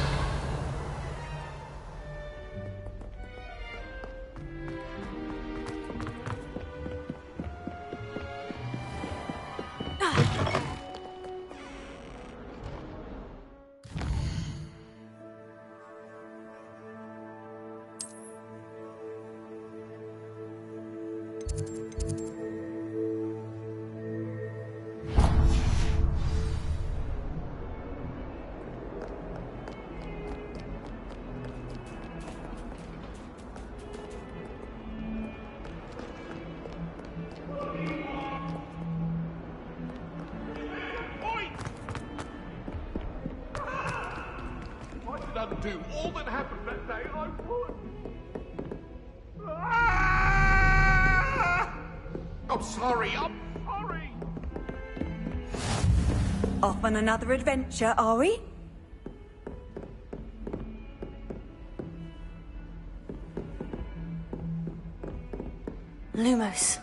Speaker 18: Undo all that happened that day, I would. I'm sorry.
Speaker 7: Off on another adventure, are we?
Speaker 1: Lumos.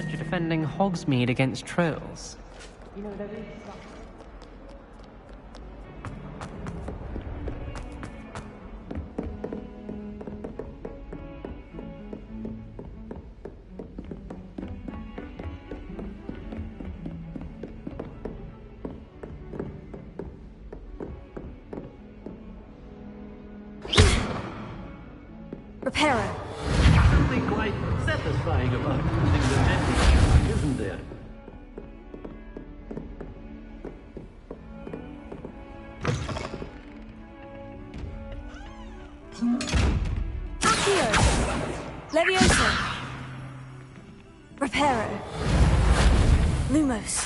Speaker 21: You're defending Hogsmeade against trolls. You know, there is
Speaker 1: Reparo.
Speaker 6: Something quite satisfying about using the message, isn't there?
Speaker 1: Accio! Leviosa! Reparo. Lumos.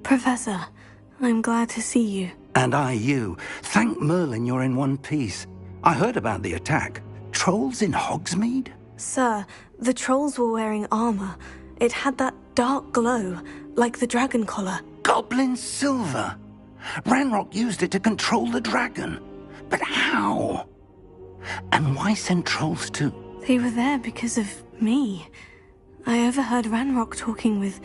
Speaker 1: Professor, I'm glad to see you.
Speaker 2: And I you. Thank Merlin you're in one piece. I heard about the attack. Trolls in Hogsmeade?
Speaker 1: Sir, the trolls were wearing armor. It had that dark glow, like the dragon collar.
Speaker 2: Goblin silver. Ranrock used it to control the dragon. But how? And why send trolls too?
Speaker 1: They were there because of me. I overheard Ranrock talking with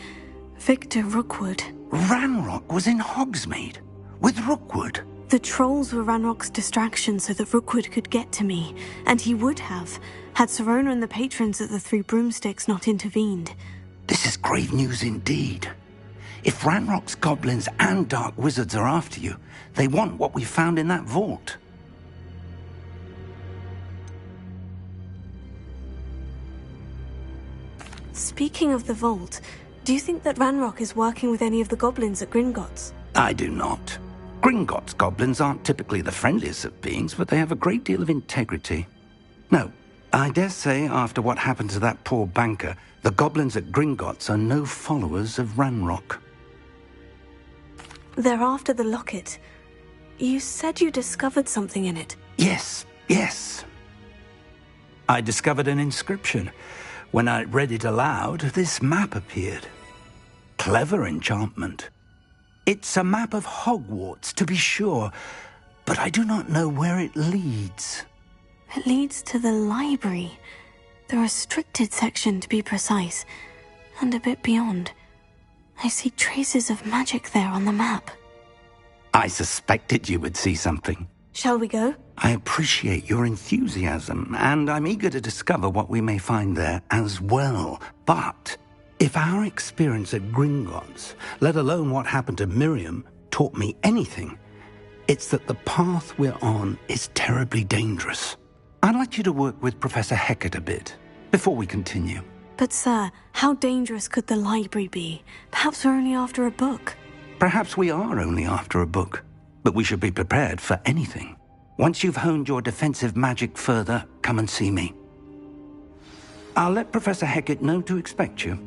Speaker 1: Victor Rookwood.
Speaker 2: Ranrock was in Hogsmeade? With Rookwood?
Speaker 1: The trolls were Ranrock's distraction so that Rookwood could get to me. And he would have, had Serona and the patrons at the Three Broomsticks not intervened.
Speaker 2: This is grave news indeed. If Ranrock's goblins and dark wizards are after you, they want what we found in that vault.
Speaker 1: Speaking of the vault, do you think that Ranrock is working with any of the goblins at Gringotts?
Speaker 2: I do not. Gringotts goblins aren't typically the friendliest of beings, but they have a great deal of integrity. No, I dare say after what happened to that poor banker, the goblins at Gringotts are no followers of Ranrock.
Speaker 1: They're after the locket. You said you discovered something in it.
Speaker 2: Yes. I discovered an inscription. When I read it aloud, this map appeared. Clever enchantment. It's a map of Hogwarts, to be sure, but I do not know where it leads.
Speaker 1: It leads to the library. The restricted section, to be precise, and a bit beyond. I see traces of magic there on the map.
Speaker 2: I suspected you would see something.
Speaker 3: Shall we go?
Speaker 2: I appreciate your enthusiasm, and I'm eager to discover what we may find there as well. But if our experience at Gringotts, let alone what happened to Miriam, taught me anything, it's that the path we're on is terribly dangerous. I'd like you to work with Professor Hecat a bit before we continue.
Speaker 3: But sir, how dangerous could the library be? Perhaps we're only after a book.
Speaker 2: Perhaps we are only after a book, but we should be prepared for anything. Once you've honed your defensive magic further, come and see me. I'll let Professor Hecat know to expect you.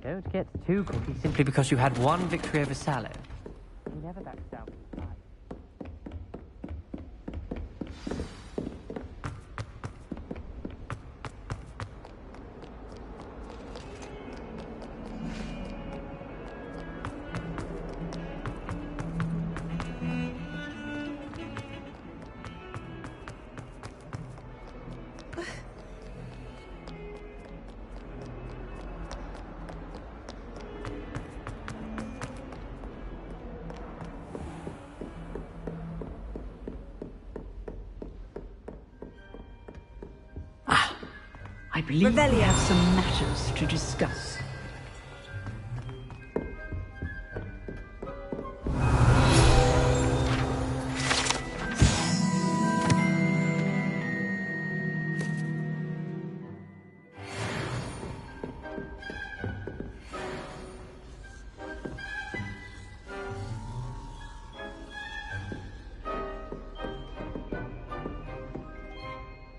Speaker 21: Don't get too cocky simply because you had one victory over Sallow. He never backs down.
Speaker 9: I believe we have some matters to discuss.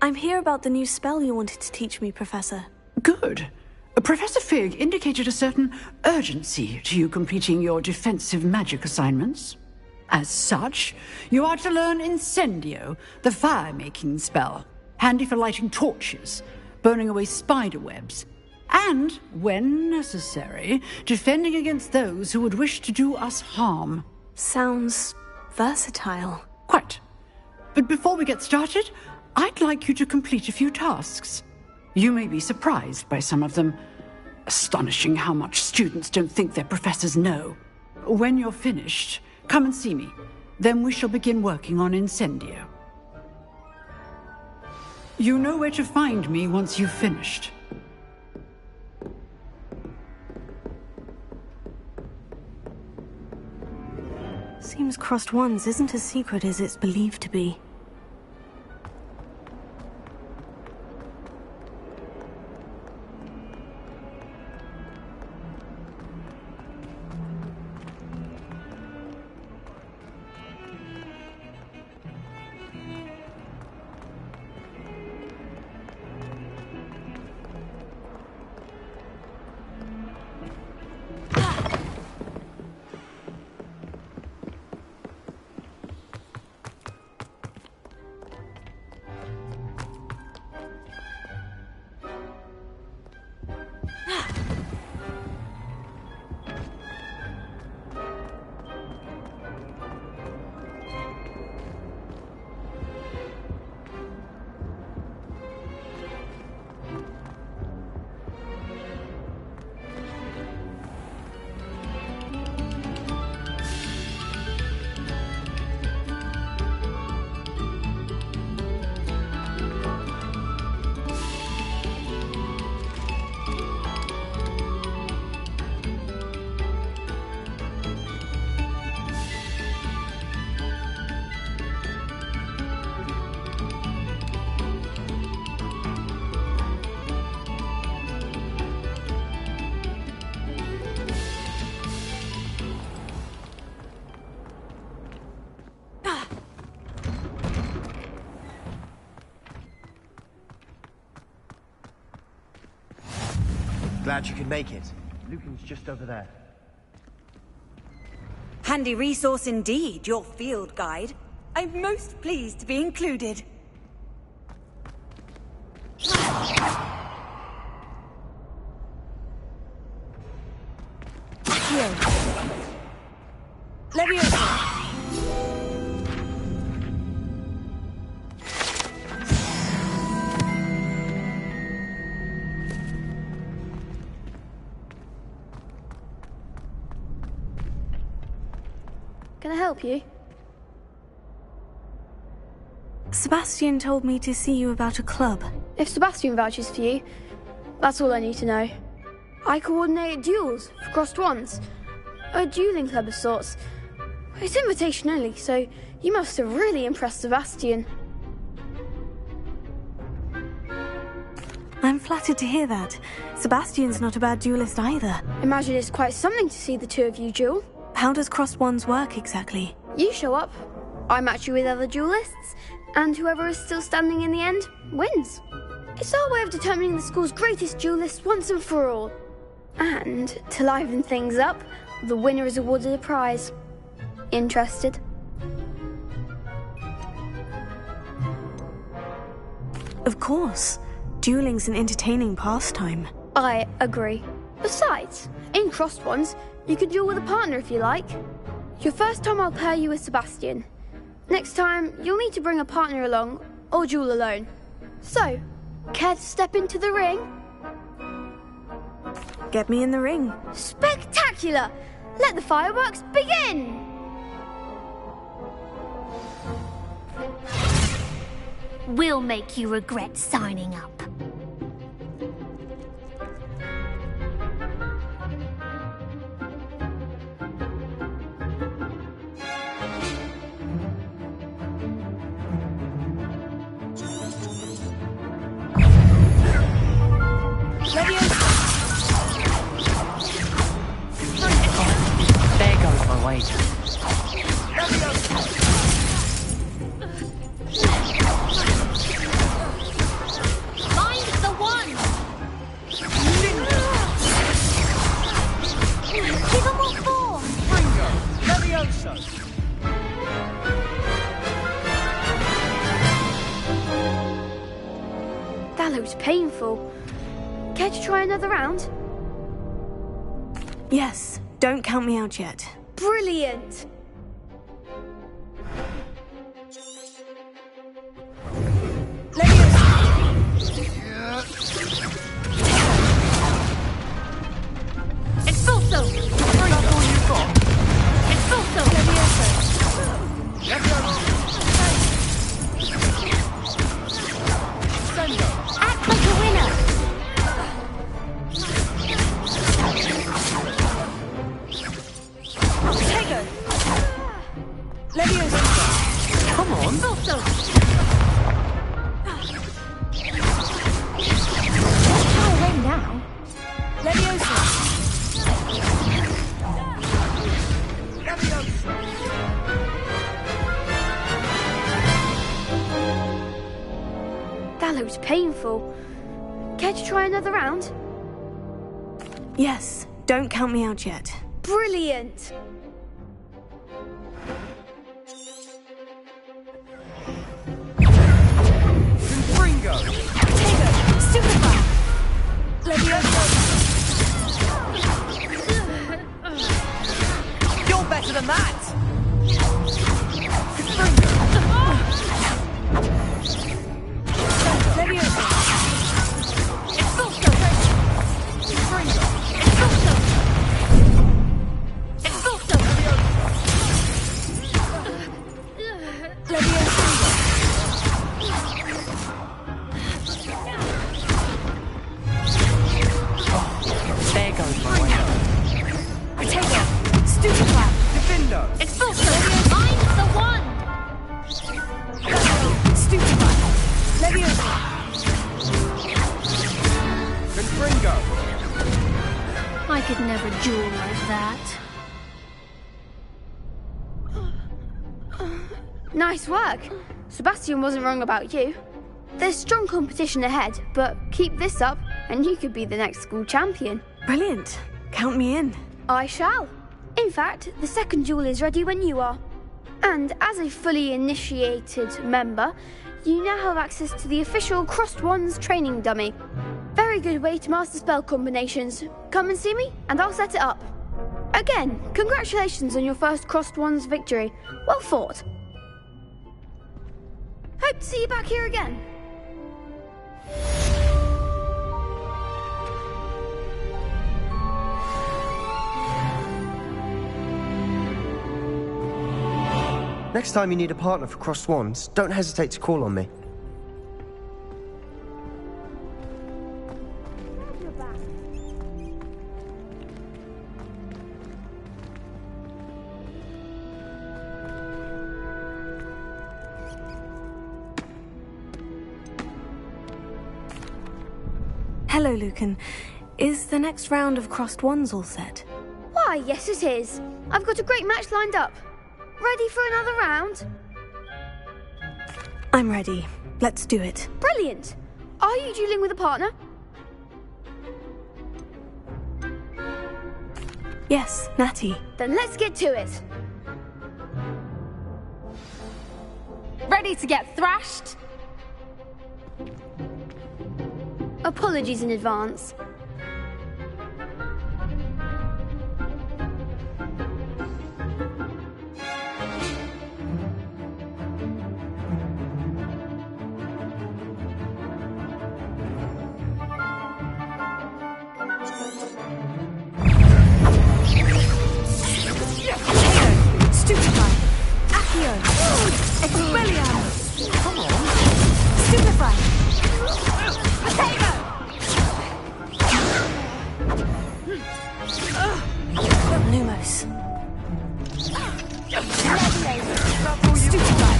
Speaker 3: I'm here about the new spell you wanted to teach me, Professor.
Speaker 9: Good. Professor Fig indicated a certain urgency to you completing your defensive magic assignments. As such, you are to learn Incendio, the fire-making spell, handy for lighting torches, burning away spider webs, and, when necessary, defending against those who would wish to do us harm.
Speaker 3: Sounds versatile.
Speaker 9: Quite. But before we get started, I'd like you to complete a few tasks. You may be surprised by some of them. Astonishing how much students don't think their professors know. When you're finished, come and see me. Then we shall begin working on Incendio. You know where to find me once you've finished.
Speaker 3: Seems Crossed Ones isn't as secret as it's believed to be.
Speaker 19: Glad you could make it. Lucan's just over there.
Speaker 7: Handy resource indeed, your field guide. I'm most pleased to be included.
Speaker 4: Can I help you?
Speaker 1: Sebastian told me to see you about a club.
Speaker 4: If Sebastian vouches for you, that's all I need to know. I coordinate duels for crossed wands. A dueling club of sorts. It's invitation only, so you must have really impressed Sebastian.
Speaker 1: I'm flattered to hear that. Sebastian's not a bad duelist either.
Speaker 4: Imagine it's quite something to see the two of you duel.
Speaker 1: How does crossed wands work exactly?
Speaker 4: You show up, I match you with other duelists, and whoever is still standing in the end wins. It's our way of determining the school's greatest duelist once and for all. And to liven things up, the winner is awarded a prize. Interested?
Speaker 1: Of course. Dueling's an entertaining pastime.
Speaker 4: I agree. Besides, in crossed wands, you can duel with a partner if you like. Your first time I'll pair you with Sebastian. Next time, you'll need to bring a partner along, or duel alone. So, care to step into the ring?
Speaker 1: Get me in the ring.
Speaker 4: Spectacular! Let the fireworks begin!
Speaker 12: We'll make you regret signing up.
Speaker 21: There goes my wager.
Speaker 12: Find the one! Give them all four!
Speaker 4: That looks painful. Care to try another round?
Speaker 1: Yes, don't count me out yet.
Speaker 4: Brilliant!
Speaker 12: Expulso!
Speaker 21: That's all you've got?
Speaker 12: Expulso! Act like a winner!
Speaker 21: Come on.
Speaker 12: Expulso!
Speaker 11: Far away now.
Speaker 4: That looks painful. Care to try another round?
Speaker 1: Yes, don't count me out yet.
Speaker 4: Brilliant!
Speaker 22: Ringo!
Speaker 1: Superfly!
Speaker 22: You're better than that!
Speaker 21: There goes my wager.
Speaker 1: Potato! Stupefy!
Speaker 22: Defender!
Speaker 12: Expulso! Find the one!
Speaker 1: Stupefy! Leviosa!
Speaker 22: Confringo!
Speaker 12: I could never duel like that.
Speaker 4: Nice work. Sebastian wasn't wrong about you. There's strong competition ahead, but keep this up and you could be the next school champion.
Speaker 1: Brilliant. Count me in.
Speaker 4: I shall. In fact, the second duel is ready when you are. And as a fully initiated member, you now have access to the official Crossed Wands training dummy. Very good way to master spell combinations. Come and see me and I'll set it up. Again, congratulations on your first Crossed Wands victory. Well fought. Hope to see you back here again.
Speaker 19: Next time you need a partner for Crossed Wands, don't hesitate to call on me.
Speaker 1: Hello, Lucan. Is the next round of Crossed Wands all set?
Speaker 4: Why, yes it is. I've got a great match lined up. Ready for another round?
Speaker 1: I'm ready. Let's do it.
Speaker 4: Brilliant. Are you dueling with a partner?
Speaker 1: Yes, Natty.
Speaker 4: Then let's get to it.
Speaker 5: Ready to get thrashed?
Speaker 4: Apologies in advance.
Speaker 1: Stupefy! Accio! Expelliarmus! Come on! Stupefy! Potato! Lumos. Stupefy!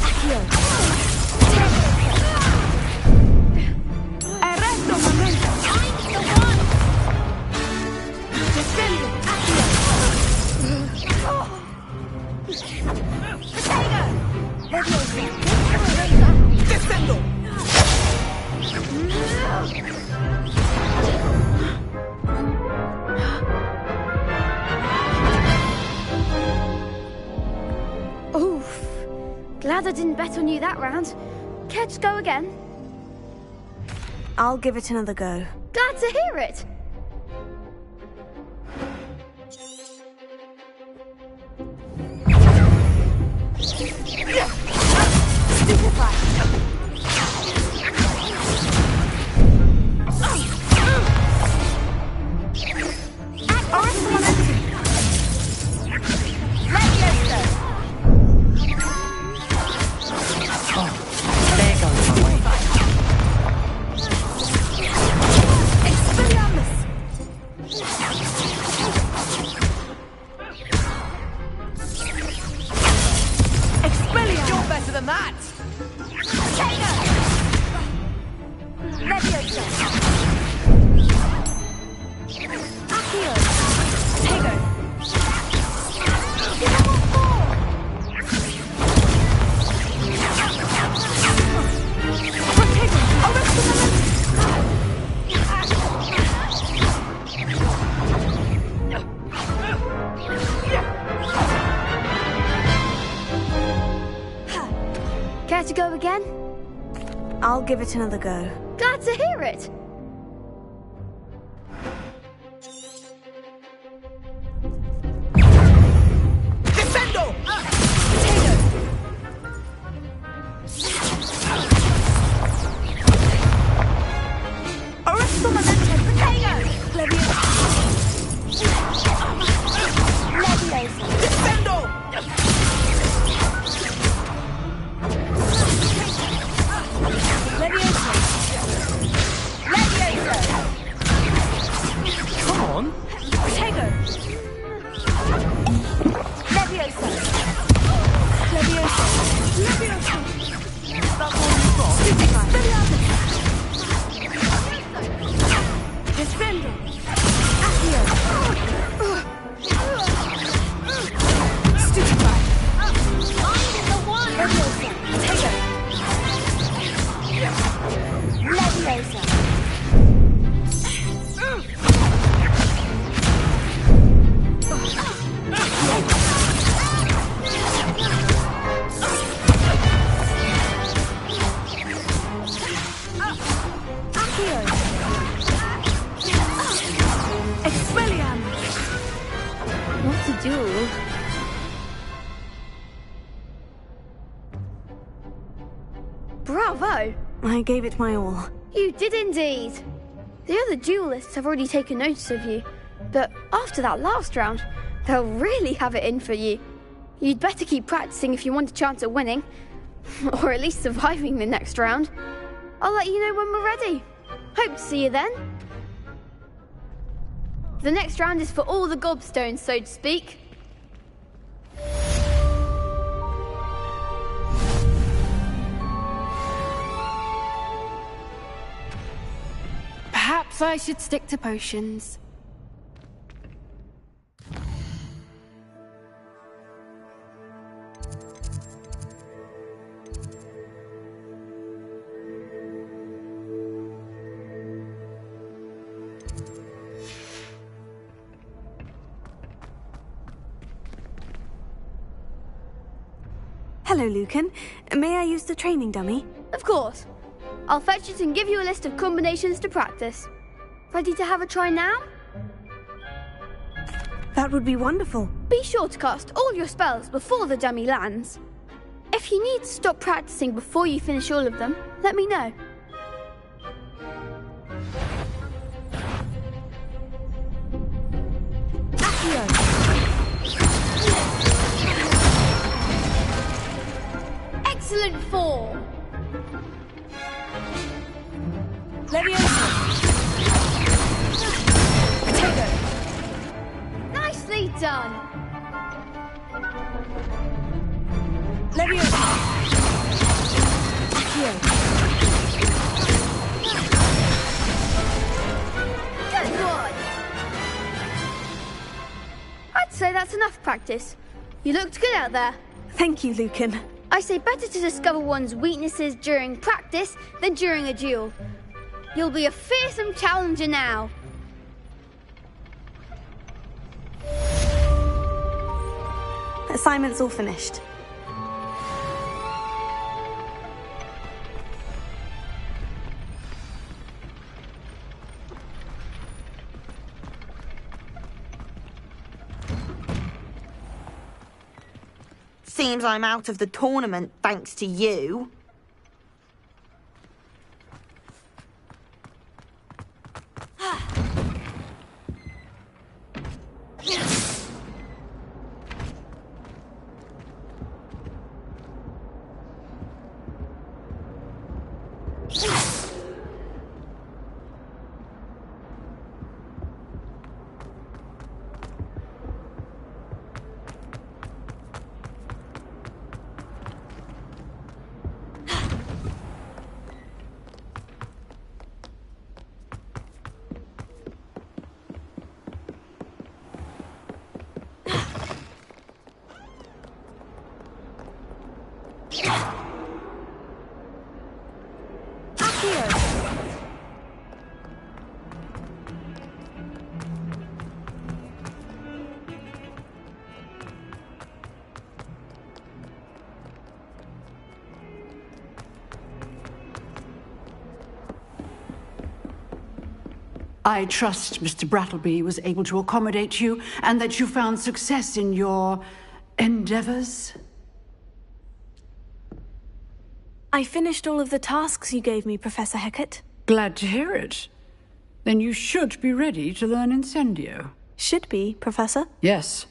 Speaker 1: Accio! Arresto momento! I'm the one! Defendo! Accio! Potato! Defendo!
Speaker 4: Oof. Glad I didn't bet on you that round. Care to go again?
Speaker 3: I'll give it another go.
Speaker 4: Glad to hear it.
Speaker 1: Stupefy!
Speaker 7: You're better than that!
Speaker 4: Care to go again?
Speaker 3: I'll give it another go.
Speaker 4: Glad to hear it.
Speaker 7: Defendo!
Speaker 1: Arresto momento! Potato!
Speaker 7: Defendo!
Speaker 1: Come on! Potato! Leviosa! Leviosa! Leviosa! That's all you've got? Defendo! Accio! Stupefy! I'm the one! Leviosa! Potato! Leviosa! Expelliarmus!
Speaker 4: What to do? Bravo!
Speaker 3: I gave it my all.
Speaker 4: You did indeed. The other duelists have already taken notice of you, but after that last round, they'll really have it in for you. You'd better keep practicing if you want a chance at winning. Or at least surviving the next round. I'll let you know when we're ready. Hope to see you then. The next round is for all the gobstones, so to speak.
Speaker 5: Perhaps I should stick to potions.
Speaker 3: Hello, Lucan. May I use the training dummy?
Speaker 4: Of course. I'll fetch it and give you a list of combinations to practice. Ready to have a try now?
Speaker 3: That would be wonderful.
Speaker 4: Be sure to cast all your spells before the dummy lands. If you need to stop practicing before you finish all of them, let me know. Excellent form!
Speaker 7: Leviosa! Potato!
Speaker 4: Nicely done!
Speaker 7: Leviosa! Accio!
Speaker 4: Good one! I'd say that's enough practice. You looked good out there.
Speaker 3: Thank you, Lucan.
Speaker 4: I say better to discover one's weaknesses during practice than during a duel. You'll be a fearsome challenger now.
Speaker 3: Assignment's all finished.
Speaker 7: Seems I'm out of the tournament thanks to you.
Speaker 9: I trust Mr. Brattleby was able to accommodate you and that you found success in your endeavors.
Speaker 3: I finished all of the tasks you gave me, Professor Hecat.
Speaker 9: Glad to hear it. Then you should be ready to learn Incendio.
Speaker 3: Should be, Professor?
Speaker 9: Yes.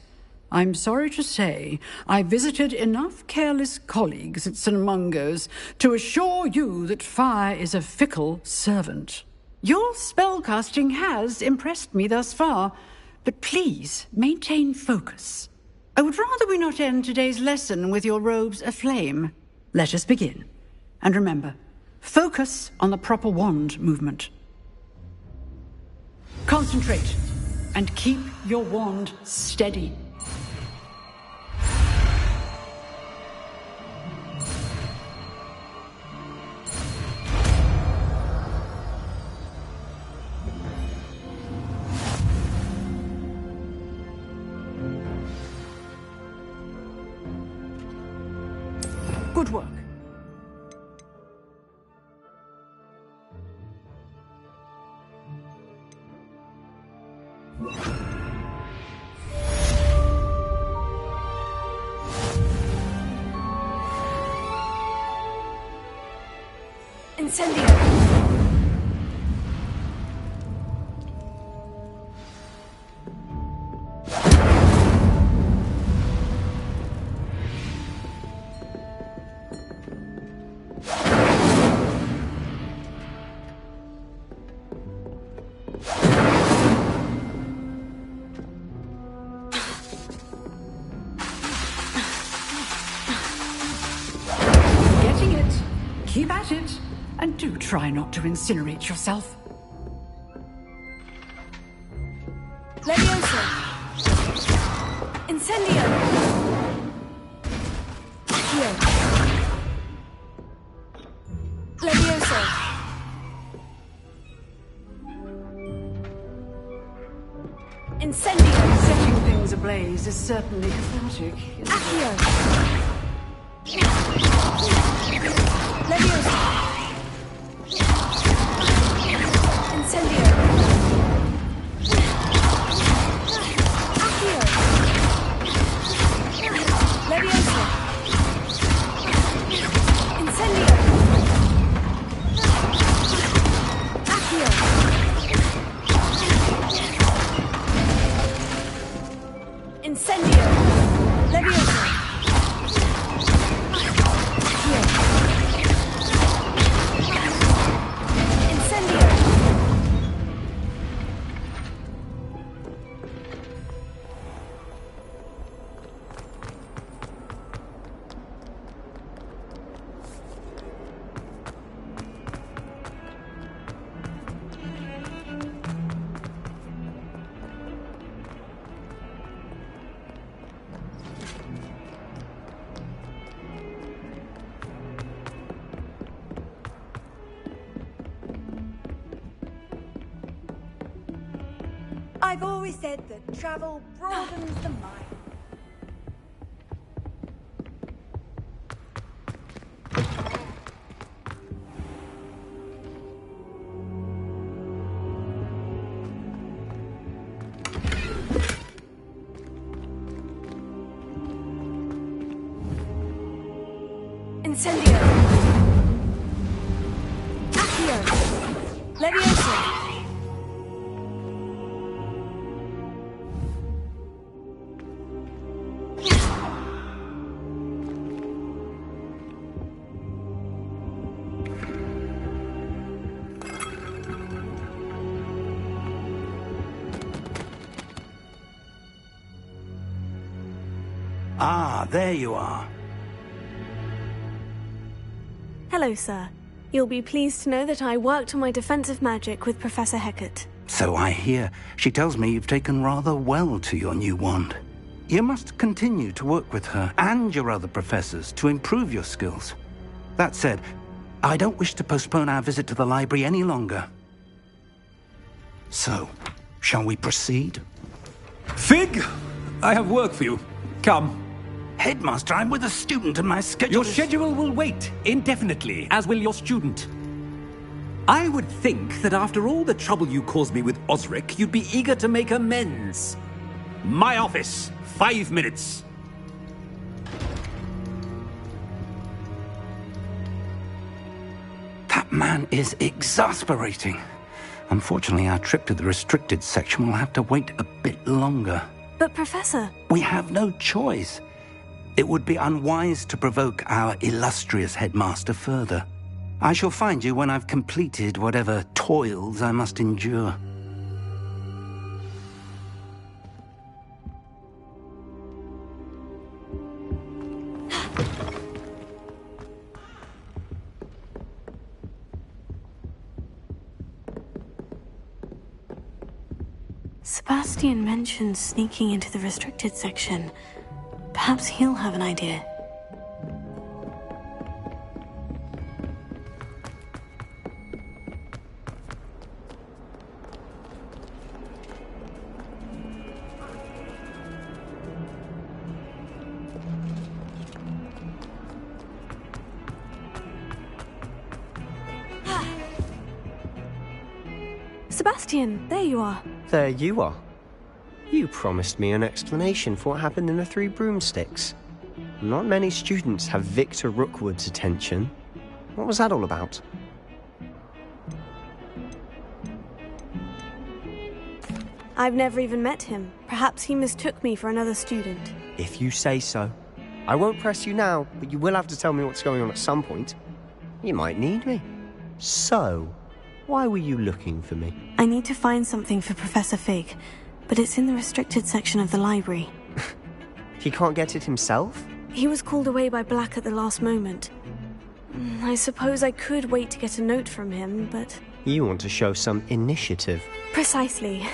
Speaker 9: I'm sorry to say I visited enough careless colleagues at St. Mungo's to assure you that fire is a fickle servant. Your spellcasting has impressed me thus far, but please maintain focus. I would rather we not end today's lesson with your robes aflame. Let us begin. And remember, focus on the proper wand movement. Concentrate and keep your wand steady. Good work.
Speaker 1: Incendio!
Speaker 9: Keep at it, and do try not to incinerate yourself.
Speaker 1: Leviosa! Incendio! Accio! Leviosa! Incendio!
Speaker 9: Setting things ablaze is certainly cathartic, isn't
Speaker 1: Accio!
Speaker 9: it?
Speaker 1: Leviosa! Incendio! Accio! Leviosa! Incendio! Accio! Incendio! Leviosa! Accio! Incendio!
Speaker 7: I've always said that travel broadens the mind.
Speaker 1: Incendio! Accio! Leviosa!
Speaker 2: Ah, there you are.
Speaker 1: Hello, sir. You'll be pleased to know that I worked on my defensive magic with Professor Hecat.
Speaker 2: So I hear. She tells me you've taken rather well to your new wand. You must continue to work with her and your other professors to improve your skills. That said, I don't wish to postpone our visit to the library any longer. So, shall we proceed?
Speaker 8: Fig! I have work for you. Come.
Speaker 2: Headmaster, I'm with a student and my schedule
Speaker 8: Your schedule will wait indefinitely, as will your student. I would think that after all the trouble you caused me with Osric, you'd be eager to make amends. My office, 5 minutes.
Speaker 2: That man is exasperating. Unfortunately, our trip to the restricted section will have to wait a bit longer.
Speaker 1: But, Professor...
Speaker 2: We have no choice. It would be unwise to provoke our illustrious headmaster further. I shall find you when I've completed whatever toils I must endure.
Speaker 1: Sebastian mentioned sneaking into the restricted section. Perhaps he'll have an idea. Sebastian, there you are.
Speaker 19: There you are. You promised me an explanation for what happened in the Three Broomsticks. Not many students have Victor Rookwood's attention. What was that all about?
Speaker 1: I've never even met him. Perhaps he mistook me for another student.
Speaker 19: If you say so. I won't press you now, but you will have to tell me what's going on at some point. You might need me. So, why were you looking for me?
Speaker 1: I need to find something for Professor Fig, but it's in the restricted section of the library.
Speaker 19: He can't get it himself?
Speaker 1: He was called away by Black at the last moment.
Speaker 3: I suppose I could wait to get a note from him, but...
Speaker 19: You want to show some initiative.
Speaker 3: Precisely.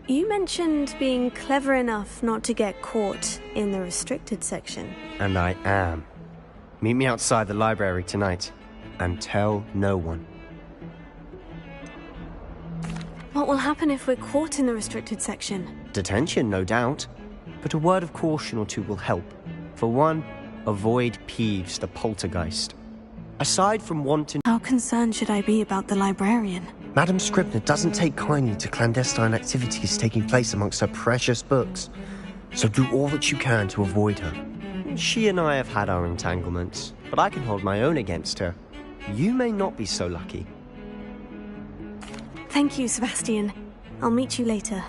Speaker 3: You mentioned being clever enough not to get caught in the restricted section.
Speaker 19: And I am. Meet me outside the library tonight, and tell no one.
Speaker 3: What will happen if we're caught in the restricted section?
Speaker 19: Detention, no doubt. But a word of caution or two will help. For one, avoid Peeves, the poltergeist. Aside from wanting...
Speaker 3: How concerned should I be about the librarian?
Speaker 19: Madam Scribner doesn't take kindly to clandestine activities taking place amongst her precious books. So do all that you can to avoid her. She and I have had our entanglements, but I can hold my own against her. You may not be so lucky.
Speaker 3: Thank you, Sebastian. I'll meet you later.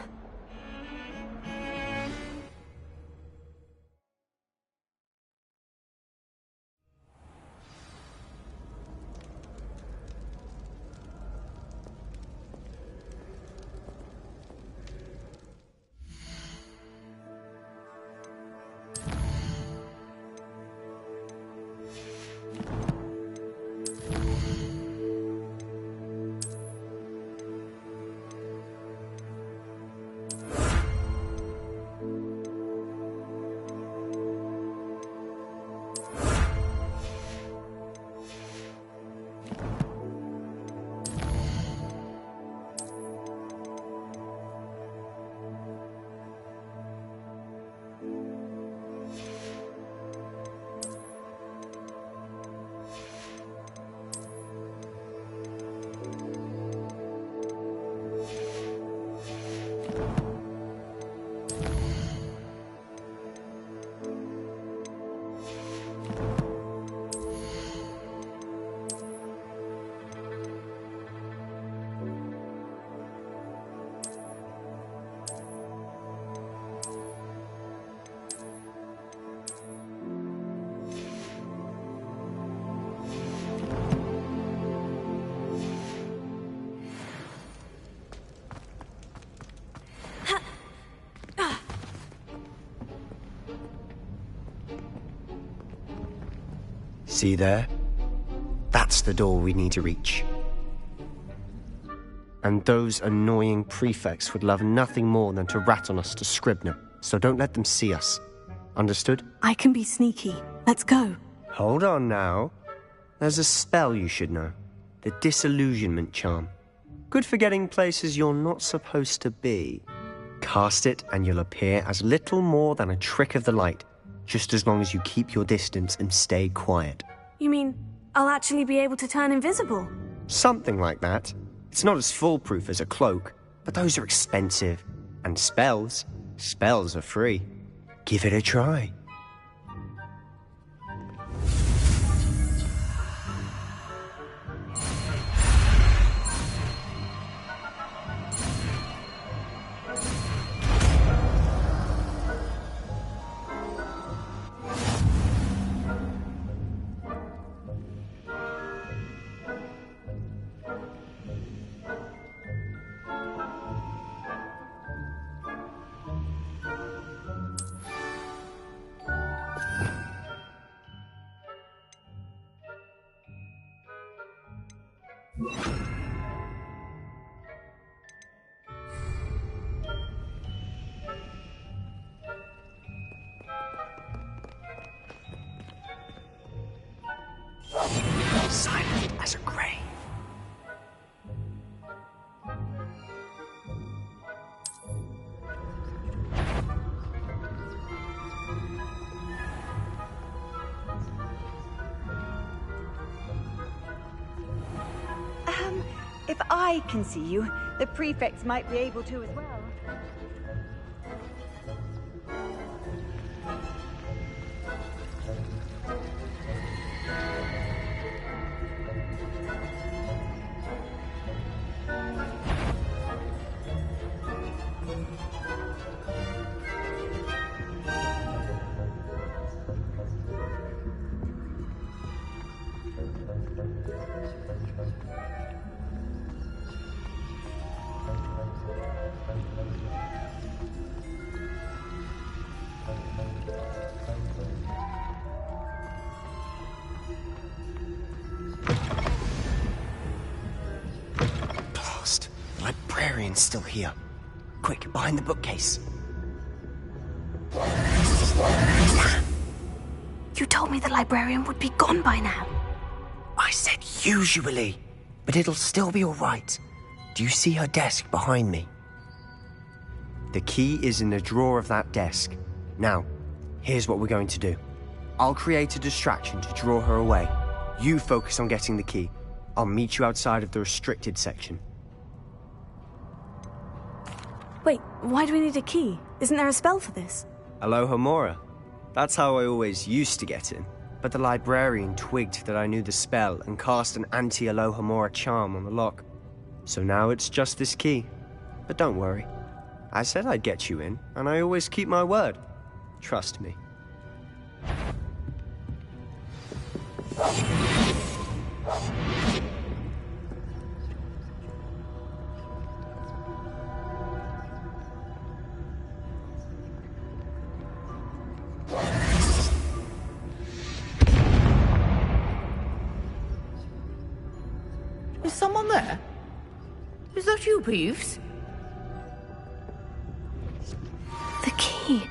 Speaker 19: See there? That's the door we need to reach. And those annoying prefects would love nothing more than to rat on us to Scribner, so don't let them see us. Understood?
Speaker 3: I can be sneaky. Let's go.
Speaker 19: Hold on now. There's a spell you should know. The Disillusionment Charm. Good for getting places you're not supposed to be. Cast it and you'll appear as little more than a trick of the light, just as long as you keep your distance and stay quiet.
Speaker 3: You mean I'll actually be able to turn invisible?
Speaker 19: Something like that. It's not as foolproof as a cloak, but those are expensive. And spells are free. Give it a try. Silent as a grave.
Speaker 7: If I can see you, the prefects might be able to as well.
Speaker 19: librarian's still here. Quick, behind the bookcase.
Speaker 1: You told me the librarian would be gone by now.
Speaker 19: I said usually, but it'll still be all right. Do you see her desk behind me? The key is in the drawer of that desk. Now, here's what we're going to do. I'll create a distraction to draw her away. You focus on getting the key. I'll meet you outside of the restricted section.
Speaker 3: Wait, why do we need a key? Isn't there a spell for this?
Speaker 19: Aloha Mora. That's how I always used to get in. But the librarian twigged that I knew the spell and cast an anti-Aloha Mora charm on the lock. So now it's just this key. But don't worry. I said I'd get you in, and I always keep my word. Trust me.
Speaker 16: Is someone there? Is that you, Peeves?
Speaker 1: The key.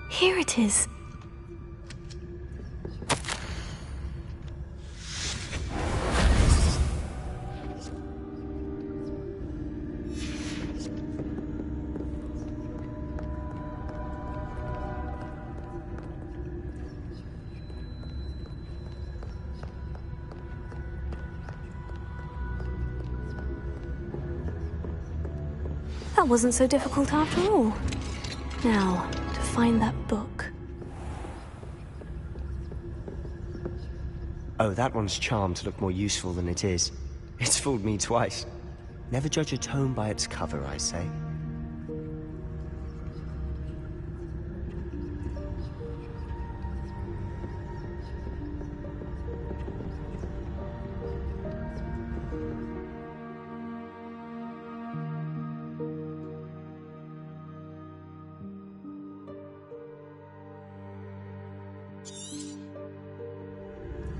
Speaker 1: Here it is. That wasn't so difficult after all. Now, to find that book.
Speaker 19: Oh, that one's charmed to look more useful than it is. It's fooled me twice. Never judge a tome by its cover, I say.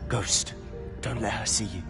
Speaker 19: Ghost, don't let her see you.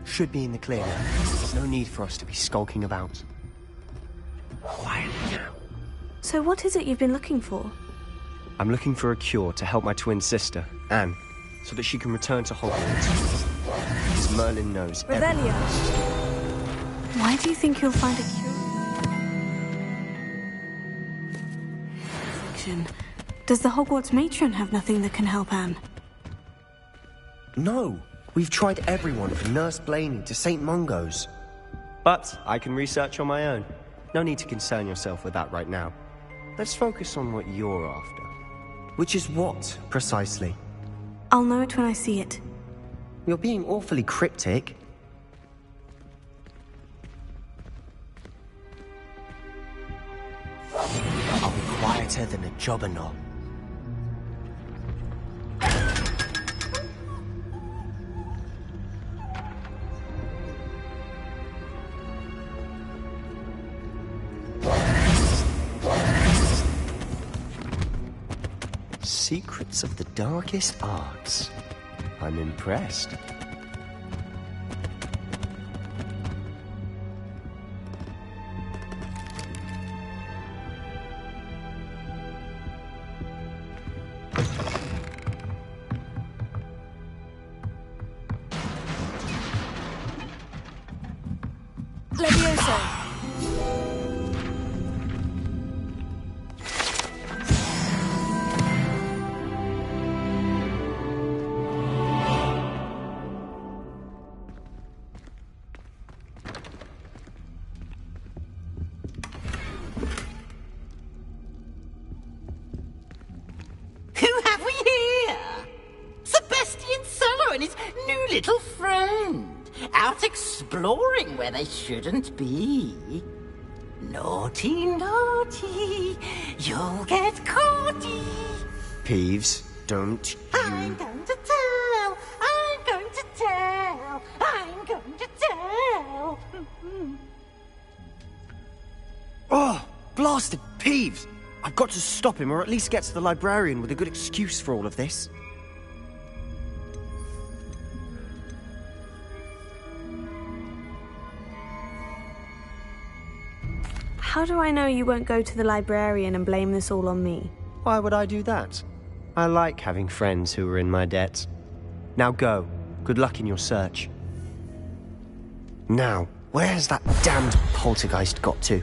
Speaker 19: Should be in the clear now. No need for us to be skulking about. Quietly now.
Speaker 3: So what is it you've been looking for?
Speaker 19: I'm looking for a cure to help my twin sister, Anne, so that she can return to Hogwarts. As Merlin knows
Speaker 3: Revelio. Why do you think you'll find a cure? Does the Hogwarts matron have nothing that can help Anne?
Speaker 19: No. We've tried everyone from Nurse Blaney to St. Mungo's. But I can research on my own. No need to concern yourself with that right now. let's focus on what you're after. Which is what, precisely?
Speaker 1: I'll know it when I see it.
Speaker 19: You're being awfully cryptic. I'll be quieter than a jobberknoll. Secrets of the darkest arts. I'm impressed.
Speaker 7: Levioso!
Speaker 13: Little friend, out exploring where they shouldn't be. Naughty, naughty, you'll get caughty.
Speaker 19: Peeves, don't you...
Speaker 13: I'm going to tell, I'm going to tell, I'm going to tell.
Speaker 19: Oh, blasted Peeves! I've got to stop him, or at least get to the librarian with a good excuse for all of this.
Speaker 3: How do I know you won't go to the librarian and blame this all on me?
Speaker 19: Why would I do that? I like having friends who are in my debt. Now go. Good luck in your search. Now, where has that damned poltergeist got to?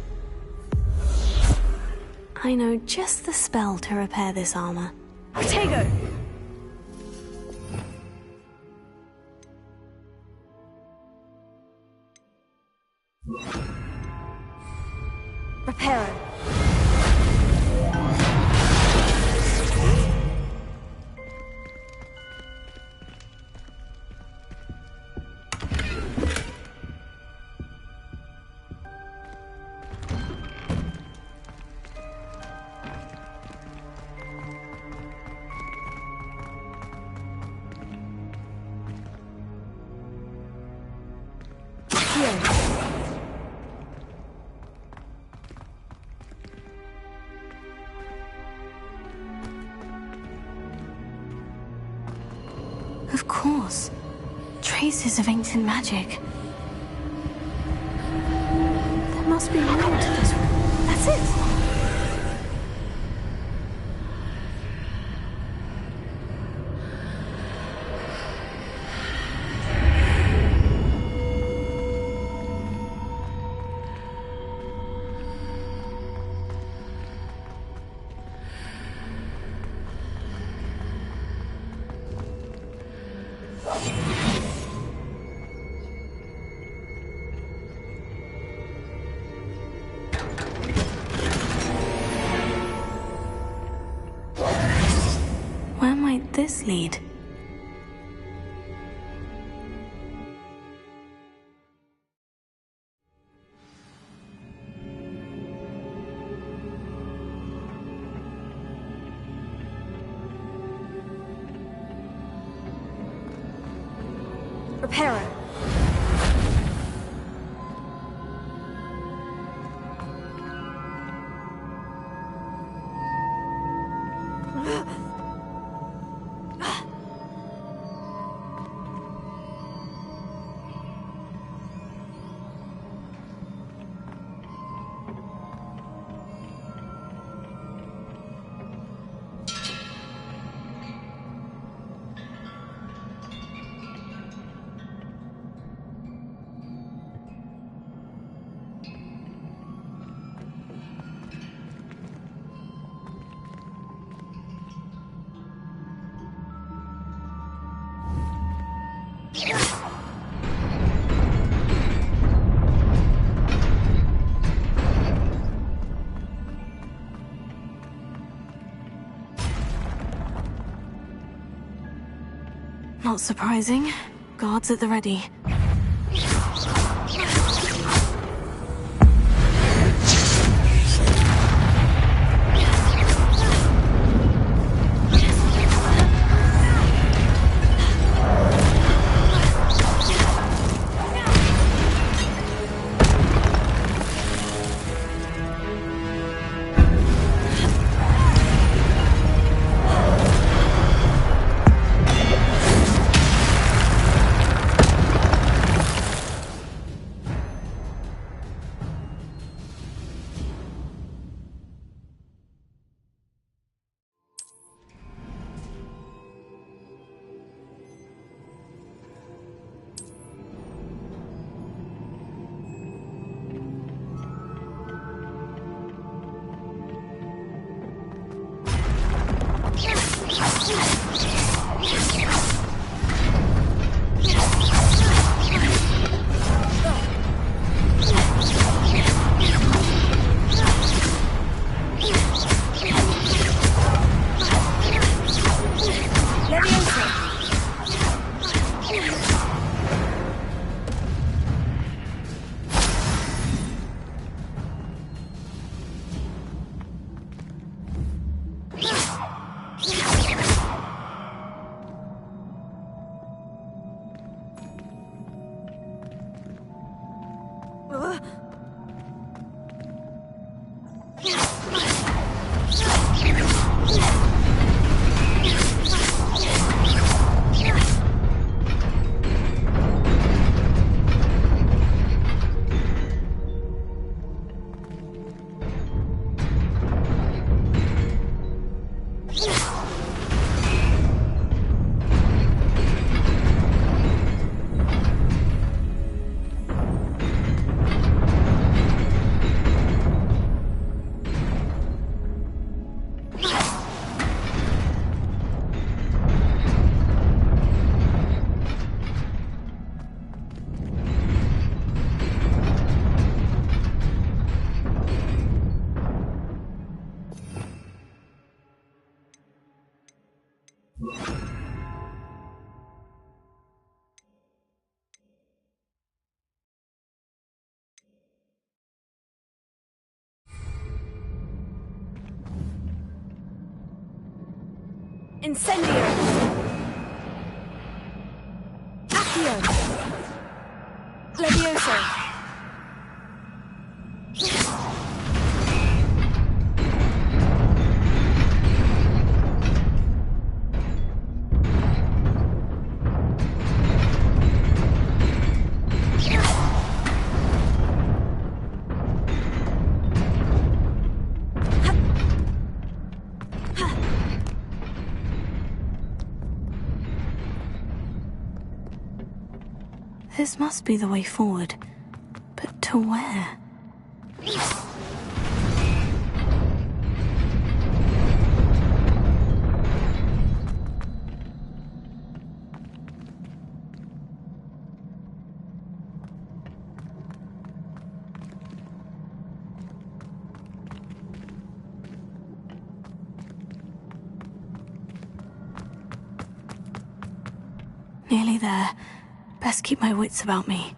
Speaker 1: I know just the spell to repair this armor.
Speaker 3: Protego! Reparo.
Speaker 1: Of course. Traces of ancient magic. There must be more to this. That's it! Where might this lead?
Speaker 3: Reparo.
Speaker 1: Not surprising. Guards at the ready.
Speaker 3: Incendio! Accio! Levioso!
Speaker 1: This must be the way forward. But to where? Nearly there. Best keep my wits about me.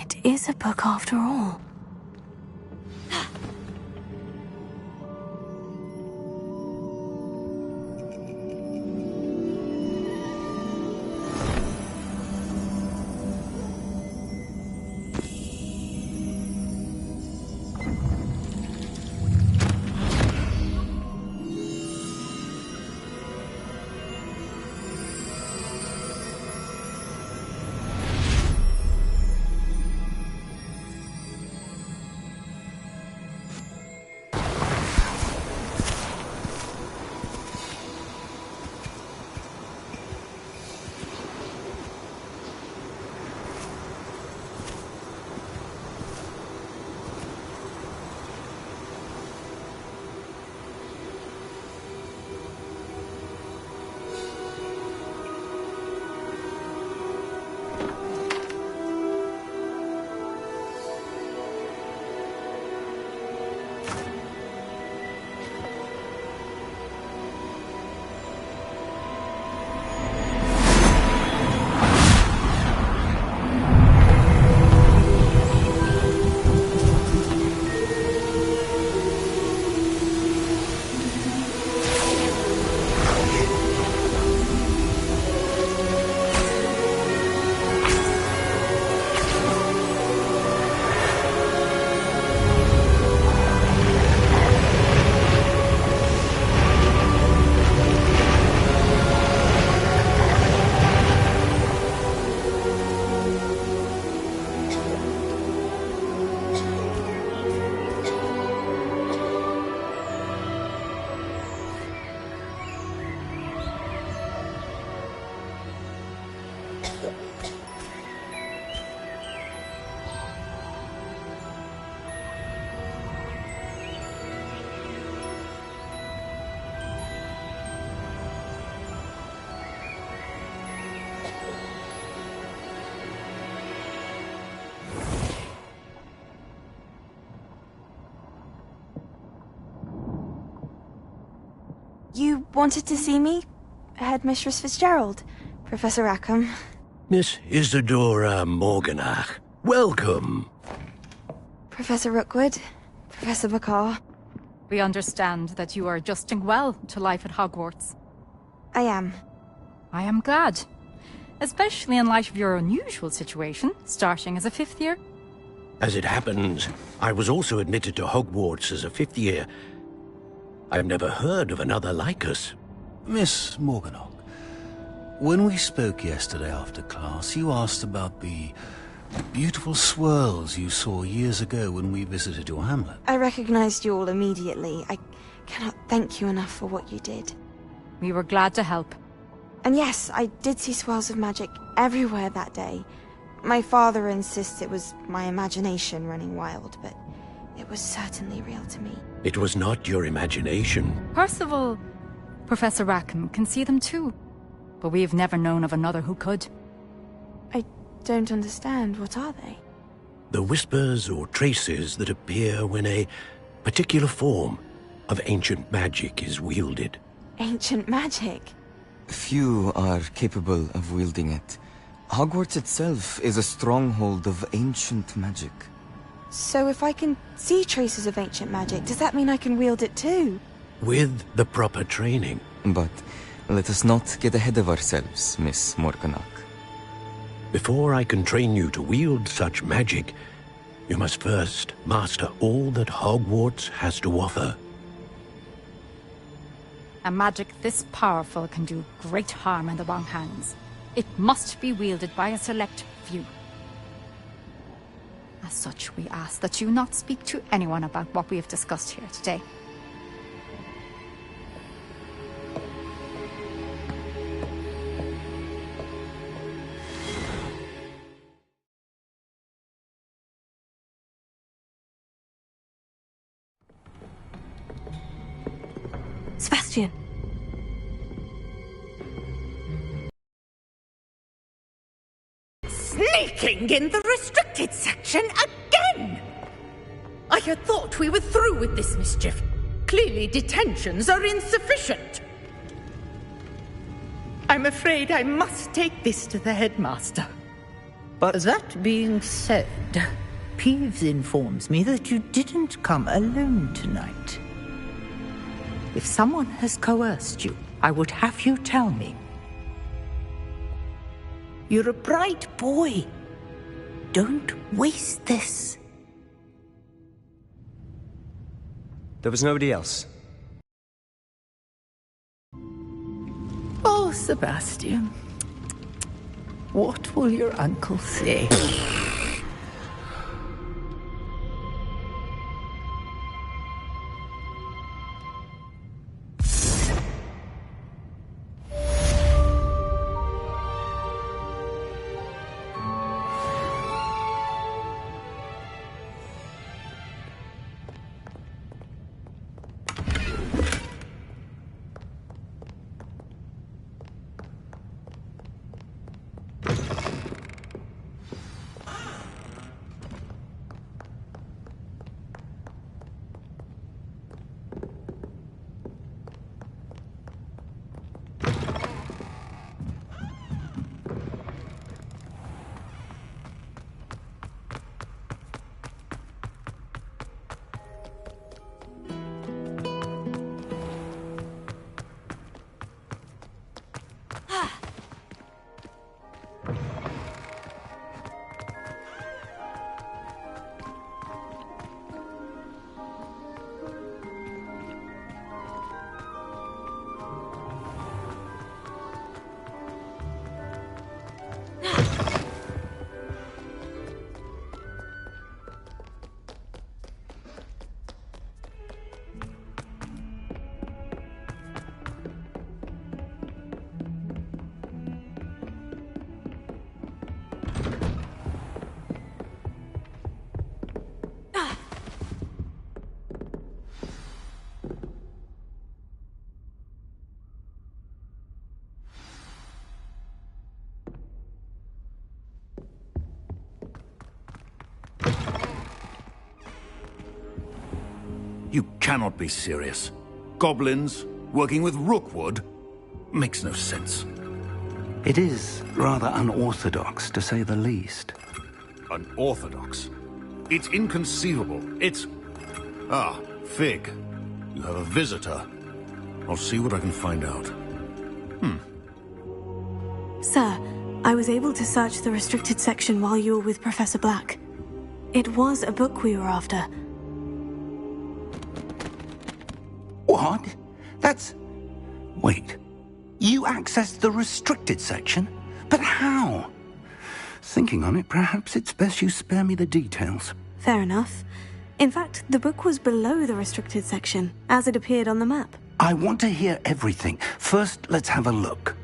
Speaker 1: It is a book after all.
Speaker 15: You wanted to see me? Headmistress Fitzgerald, Professor Rackham.
Speaker 6: Miss Isadora Morganach, welcome.
Speaker 15: Professor Rookwood, Professor Bakar.
Speaker 20: We understand that you are adjusting well to life at Hogwarts.
Speaker 15: I am.
Speaker 20: I am glad. Especially in light of your unusual situation, starting as a 5th year.
Speaker 6: As it happens, I was also admitted to Hogwarts as a 5th year. I've never heard of another like us.
Speaker 23: Miss Morganach, when we spoke yesterday after class, you asked about the beautiful swirls you saw years ago when we visited your hamlet.
Speaker 15: I recognized you all immediately. I cannot thank you enough for what you did.
Speaker 20: We were glad to help.
Speaker 15: And yes, I did see swirls of magic everywhere that day. My father insists it was my imagination running wild, but it was certainly real to me.
Speaker 6: It was not your imagination.
Speaker 20: Percival, Professor Rackham can see them too. But we have never known of another who could.
Speaker 15: I don't understand. What are they?
Speaker 6: The whispers or traces that appear when a particular form of ancient magic is wielded.
Speaker 15: Ancient magic?
Speaker 24: Few are capable of wielding it. Hogwarts itself is a stronghold of ancient magic.
Speaker 15: So if I can see traces of ancient magic, does that mean I can wield it too?
Speaker 6: With the proper training.
Speaker 24: But let us not get ahead of ourselves, Miss Morganach.
Speaker 6: Before I can train you to wield such magic, you must first master all that Hogwarts has to offer.
Speaker 20: A magic this powerful can do great harm in the wrong hands. It must be wielded by a select few. As such, we ask that you not speak to anyone about what we have discussed here today.
Speaker 1: Sebastian.
Speaker 16: Sneaking in the restricted section again! I had thought we were through with this mischief. Clearly detentions are insufficient. I'm afraid I must take this to the headmaster.
Speaker 19: But...
Speaker 16: That being said, Peeves informs me that you didn't come alone tonight. If someone has coerced you, I would have you tell me. You're a bright boy. Don't waste this.
Speaker 19: There was nobody else.
Speaker 16: Oh, Sebastian. What will your uncle say?
Speaker 23: You cannot be serious. Goblins working with Rookwood? Makes no sense.
Speaker 2: It is rather unorthodox, to say the least.
Speaker 23: Unorthodox? It's inconceivable. It's... Ah, Fig. You have a visitor. I'll see what I can find out.
Speaker 1: Sir, I was able to search the restricted section while you were with Professor Black. It was a book we were after.
Speaker 2: What? That's... Wait. You accessed the restricted section? But how? Thinking on it, perhaps it's best you spare me the details.
Speaker 1: Fair enough. In fact, the book was below the restricted section, as it appeared on the map.
Speaker 2: I want to hear everything. First, let's have a look.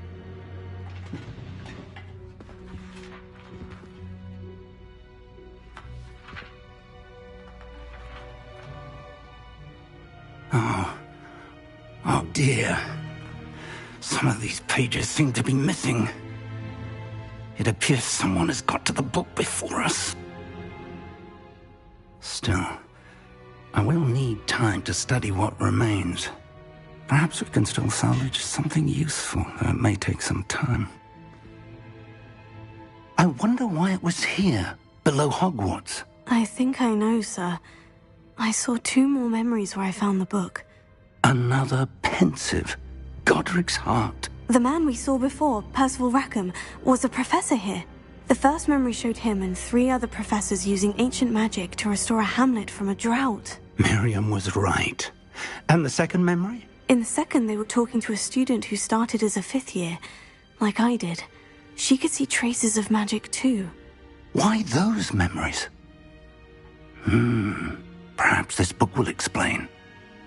Speaker 2: Oh dear. Some of these pages seem to be missing. It appears someone has got to the book before us. Still, I will need time to study what remains. Perhaps we can still salvage something useful, though it may take some time. I wonder why it was here, below Hogwarts.
Speaker 1: I think I know, sir. I saw 2 more memories where I found the book.
Speaker 2: Another pensive. Godric's heart.
Speaker 1: The man we saw before, Percival Rackham, was a professor here. The first memory showed him and 3 other professors using ancient magic to restore a hamlet from a drought.
Speaker 2: Miriam was right. And the second memory?
Speaker 1: In the second, they were talking to a student who started as a 5th year, like I did. She could see traces of magic too.
Speaker 2: Why those memories? Perhaps this book will explain.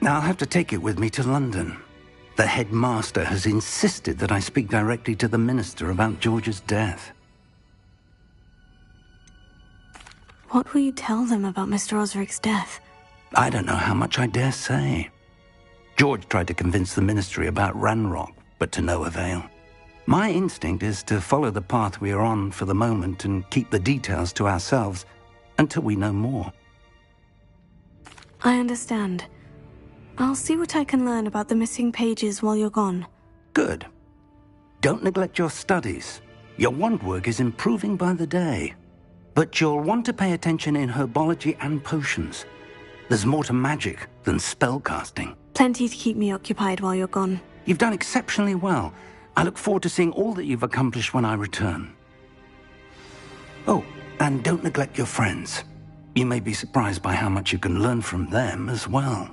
Speaker 2: I'll have to take it with me to London. The headmaster has insisted that I speak directly to the minister about George's death.
Speaker 1: What will you tell them about Mr. Osric's death?
Speaker 2: I don't know how much I dare say. George tried to convince the ministry about Ranrock, but to no avail. My instinct is to follow the path we are on for the moment and keep the details to ourselves until we know more.
Speaker 1: I understand. I'll see what I can learn about the missing pages while you're gone.
Speaker 2: Good. Don't neglect your studies. Your wand work is improving by the day. But you'll want to pay attention in herbology and potions. There's more to magic than spellcasting.
Speaker 3: Plenty to keep me occupied while you're gone.
Speaker 2: You've done exceptionally well. I look forward to seeing all that you've accomplished when I return. Oh, and don't neglect your friends. You may be surprised by how much you can learn from them as well.